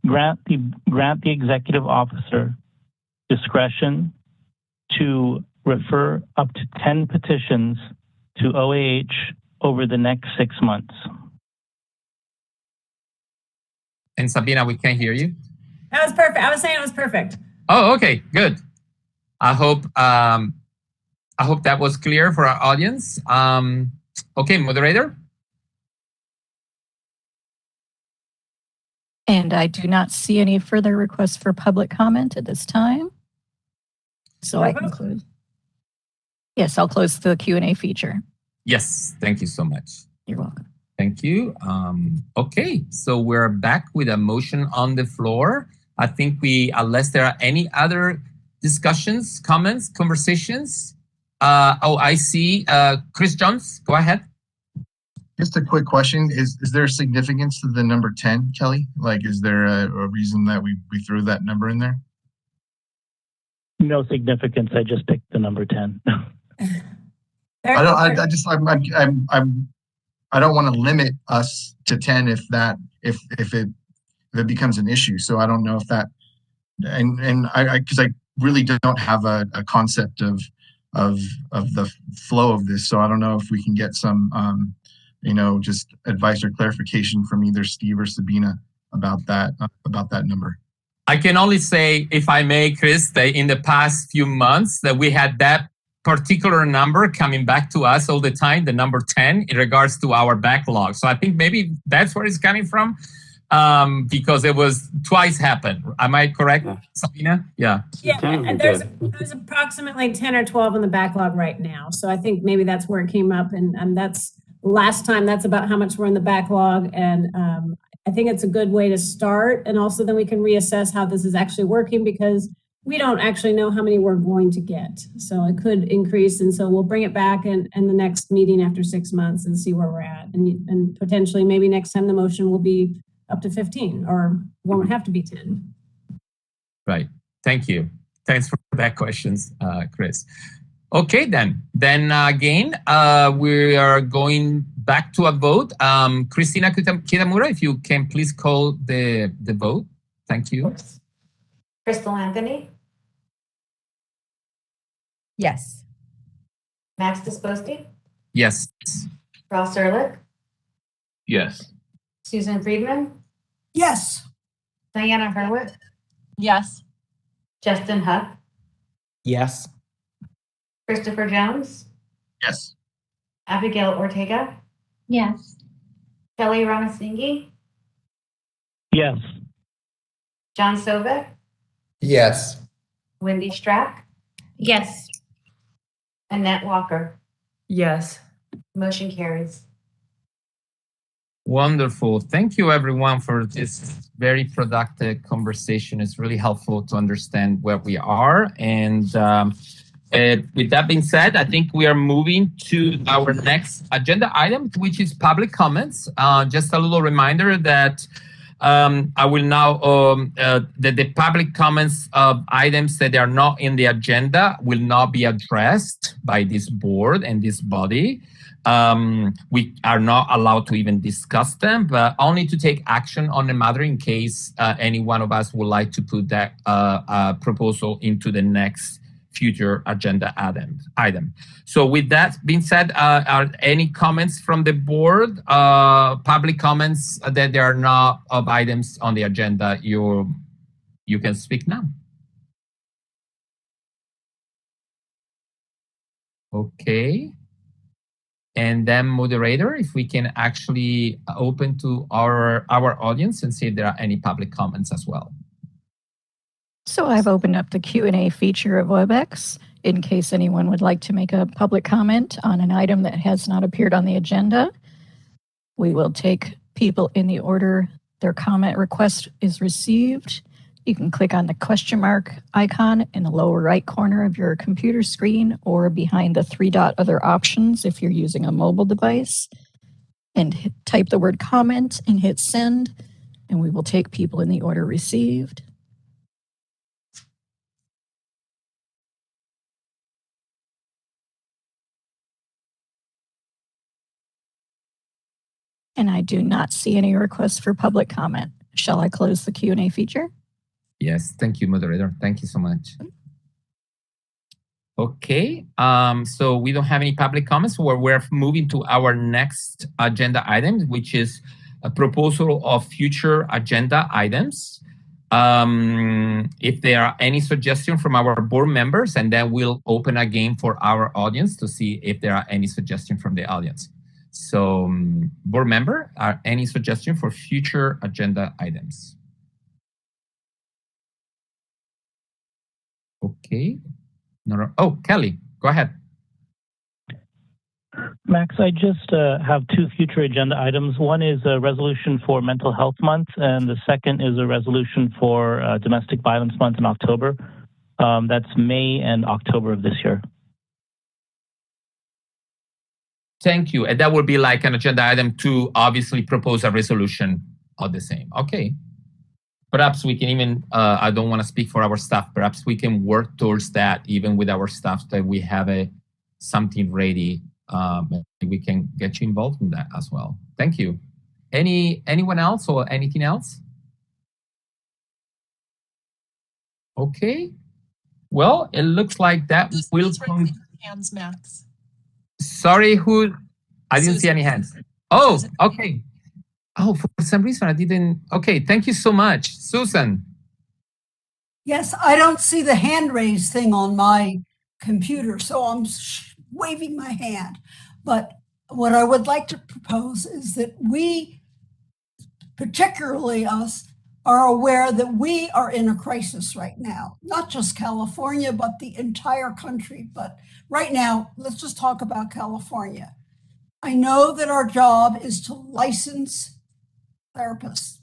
grant the executive officer discretion to refer up to 10 petitions to OAH over the next 6 months. And Sabina, we can't hear you. That was perfect. I was saying it was perfect. Oh, okay, good. I hope I hope that was clear for our audience. Okay, moderator. And I do not see any further requests for public comment at this time. So I can close. Yes, I'll close the Q&A feature. Yes, thank you so much. You're welcome. Thank you. Okay, so we're back with a motion on the floor. I think unless there are any other discussions, comments, conversations. I see Chris Jones, go ahead. Just a quick question. Is there significance to the number 10, Kelly? Like, is there a reason that we threw that number in there? No significance. I just picked the number 10. I don't want to limit us to 10 if it becomes an issue. So I don't know if that, because I really don't have a concept of the flow of this. So I don't know if we can get some, just advice or clarification from either Steve or Sabina about that number. I can only say, if I may, Chris, that in the past few months that we had that particular number coming back to us all the time, the number 10, in regards to our backlog. So I think maybe that's where it's coming from, because it was twice happened. Am I correct, Sabina? Yeah. Yeah, and there's approximately 10 or 12 in the backlog right now. So I think maybe that's where it came up, and that's last time. That's about how much we're in the backlog, and I think it's a good way to start, and also then we can reassess how this is actually working, because we don't actually know how many we're going to get. So it could increase, and so we'll bring it back in the next meeting after 6 months and see where we're at, and potentially maybe next time the motion will be up to 15 or won't have to be 10. Right. Thank you. Thanks for that questions, Chris. Okay, then again, we are going back to a vote. Christina Kitamura, if you can please call the vote. Thank you. Crystal Anthony? Yes. Max Disposti? Yes. Ross Ehrlich? Yes. Susan Friedman? Yes. Diana Hurwitz? Yes. Justin Huck? Yes. Christopher Jones? Yes. Abigail Ortega? Yes. Kelly Ramasinghe? Yes. John Sovek? Yes. Wendy Strack? Yes. Annette Walker? Yes. Motion carries. Wonderful. Thank you, everyone, for this very productive conversation. It's really helpful to understand where we are. And with that being said, I think we are moving to our next agenda item, which is public comments. Just a little reminder that I will now, the public comments of items that are not in the agenda will not be addressed by this board and this body. We are not allowed to even discuss them, but only to take action on the matter in case any one of us would like to put that proposal into the next future agenda item. So with that being said, are any comments from the board, public comments that there are not of items on the agenda? You can speak now. Okay. And then moderator, if we can actually open to our audience and see if there are any public comments as well. So I've opened up the Q&A feature of WebEx in case anyone would like to make a public comment on an item that has not appeared on the agenda. We will take people in the order their comment request is received. You can click on the question mark icon in the lower right corner of your computer screen or behind the 3-dot other options if you're using a mobile device, and type the word comment and hit send, and we will take people in the order received. And I do not see any requests for public comment. Shall I close the Q&A feature? Yes, thank you, moderator. Thank you so much. Okay, so we don't have any public comments. We're moving to our next agenda item, which is a proposal of future agenda items. if there are any suggestions from our board members, and then we'll open again for our audience to see if there are any suggestions from the audience. So, board member, are any suggestions for future agenda items? Okay. No, oh, Kelly, go ahead. Max, I just have two future agenda items. One is a resolution for Mental Health Month, and the second is a resolution for Domestic Violence Month in October. That's May and October of this year. Thank you. And that would be like an agenda item to obviously propose a resolution of the same. Okay. Perhaps we can even, I don't want to speak for our staff, perhaps we can work towards that even with our staff, that we have something ready. We can get you involved in that as well. Thank you. Anyone else or anything else? Okay. Well, it looks like that will come. Hands, Max. Sorry, who? I didn't see any hands. Oh, okay. Oh, for some reason I didn't. Okay, thank you so much. Susan. Yes, I don't see the hand raise thing on my computer, so I'm waving my hand. But what I would like to propose is that we, particularly us, are aware that we are in a crisis right now, not just California, but the entire country. But right now, let's just talk about California. I know that our job is to license therapists.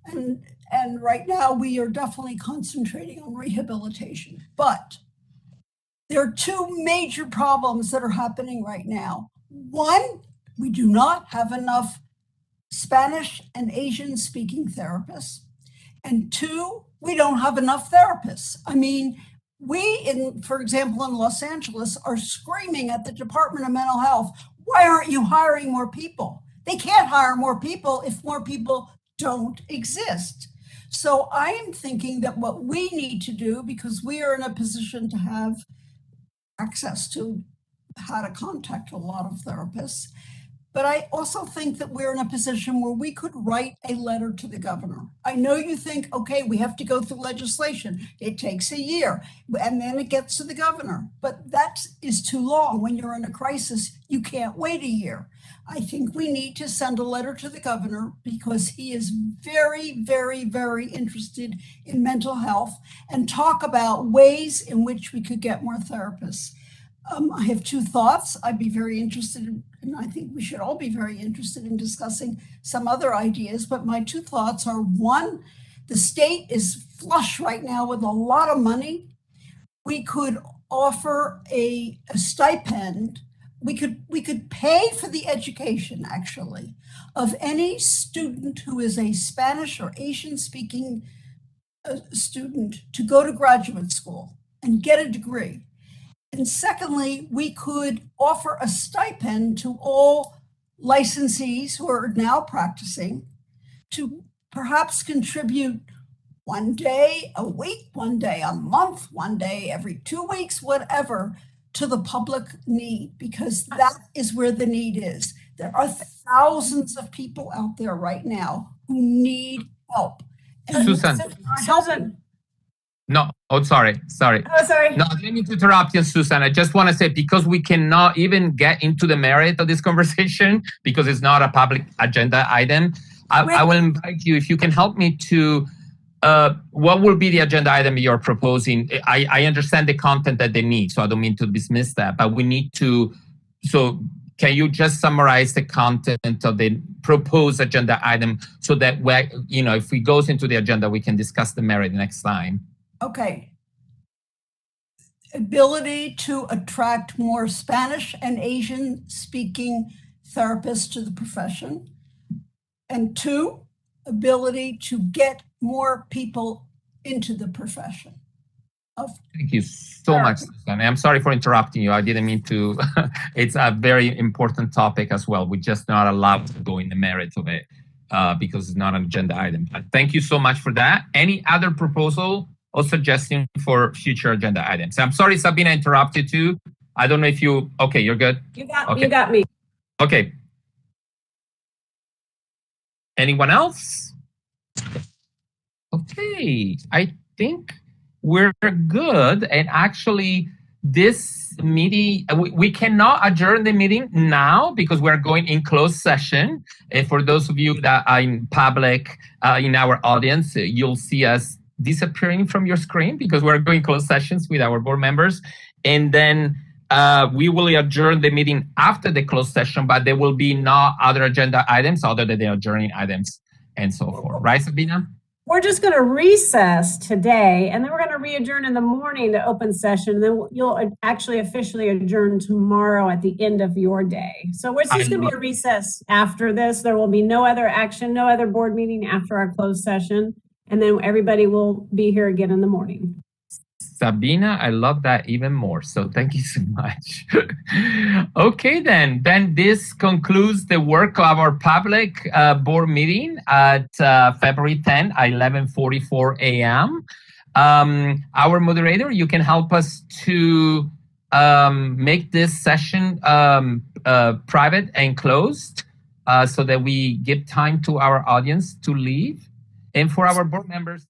And right now, we are definitely concentrating on rehabilitation. But there are two major problems that are happening right now. One, we do not have enough Spanish and Asian speaking therapists. And two, we don't have enough therapists. I mean, for example, in Los Angeles, are screaming at the Department of Mental Health, why aren't you hiring more people? They can't hire more people if more people don't exist. So I am thinking that what we need to do, because we are in a position to have access to how to contact a lot of therapists, but I also think that we're in a position where we could write a letter to the governor. I know you think, okay, we have to go through legislation. It takes a year, and then it gets to the governor. But that is too long. When you're in a crisis, you can't wait a year. I think we need to send a letter to the governor because he is very, very, very interested in mental health, and talk about ways in which we could get more therapists. I have two thoughts. I'd be very interested in, and I think we should all be very interested in discussing some other ideas, but my two thoughts are, one, the state is flush right now with a lot of money. We could offer a stipend. We could pay for the education, actually, of any student who is a Spanish or Asian speaking student to go to graduate school and get a degree. And secondly, we could offer a stipend to all licensees who are now practicing to perhaps contribute one day a week, one day a month, one day every 2 weeks, whatever, to the public need, because that is where the need is. There are thousands of people out there right now who need help. And Susan. No, oh, sorry. Oh, sorry. No, I didn't mean to interrupt you, Susan. I just want to say, because we cannot even get into the merit of this conversation, because it's not a public agenda item, I will invite you, if you can help me to, what will be the agenda item you're proposing? I understand the content that they need, so I don't mean to dismiss that, but we need to, so can you just summarize the content of the proposed agenda item so that, if we goes into the agenda, we can discuss the merit next time? Okay. Ability to attract more Spanish and Asian speaking therapists to the profession. And two, ability to get more people into the profession. Thank you so much, Susan. I'm sorry for interrupting you. I didn't mean to. It's a very important topic as well. We're just not allowed to go in the merits of it because it's not an agenda item. But thank you so much for that. Any other proposal or suggestion for future agenda items? I'm sorry, Sabina, interrupted you. I don't know if you, okay, you're good? You got me. Okay. Anyone else? Okay, I think we're good. And actually, this meeting, we cannot adjourn the meeting now because we're going in closed session. And for those of you that are in public, in our audience, you'll see us disappearing from your screen because we're going closed sessions with our board members. And then we will adjourn the meeting after the closed session, but there will be no other agenda items other than the adjourning items and so forth. Right, Sabina? We're just going to recess today, and then we're going to re-adjourn in the morning to open session. And then you'll actually officially adjourn tomorrow at the end of your day. So it's just going to be a recess after this. There will be no other action, no other board meeting after our closed session. And then everybody will be here again in the morning. Sabina, I love that even more. So thank you so much. Okay, then this concludes the work of our public board meeting at February 10 at 11:44 a.m. Our moderator, you can help us to make this session private and closed so that we give time to our audience to leave. And for our board members,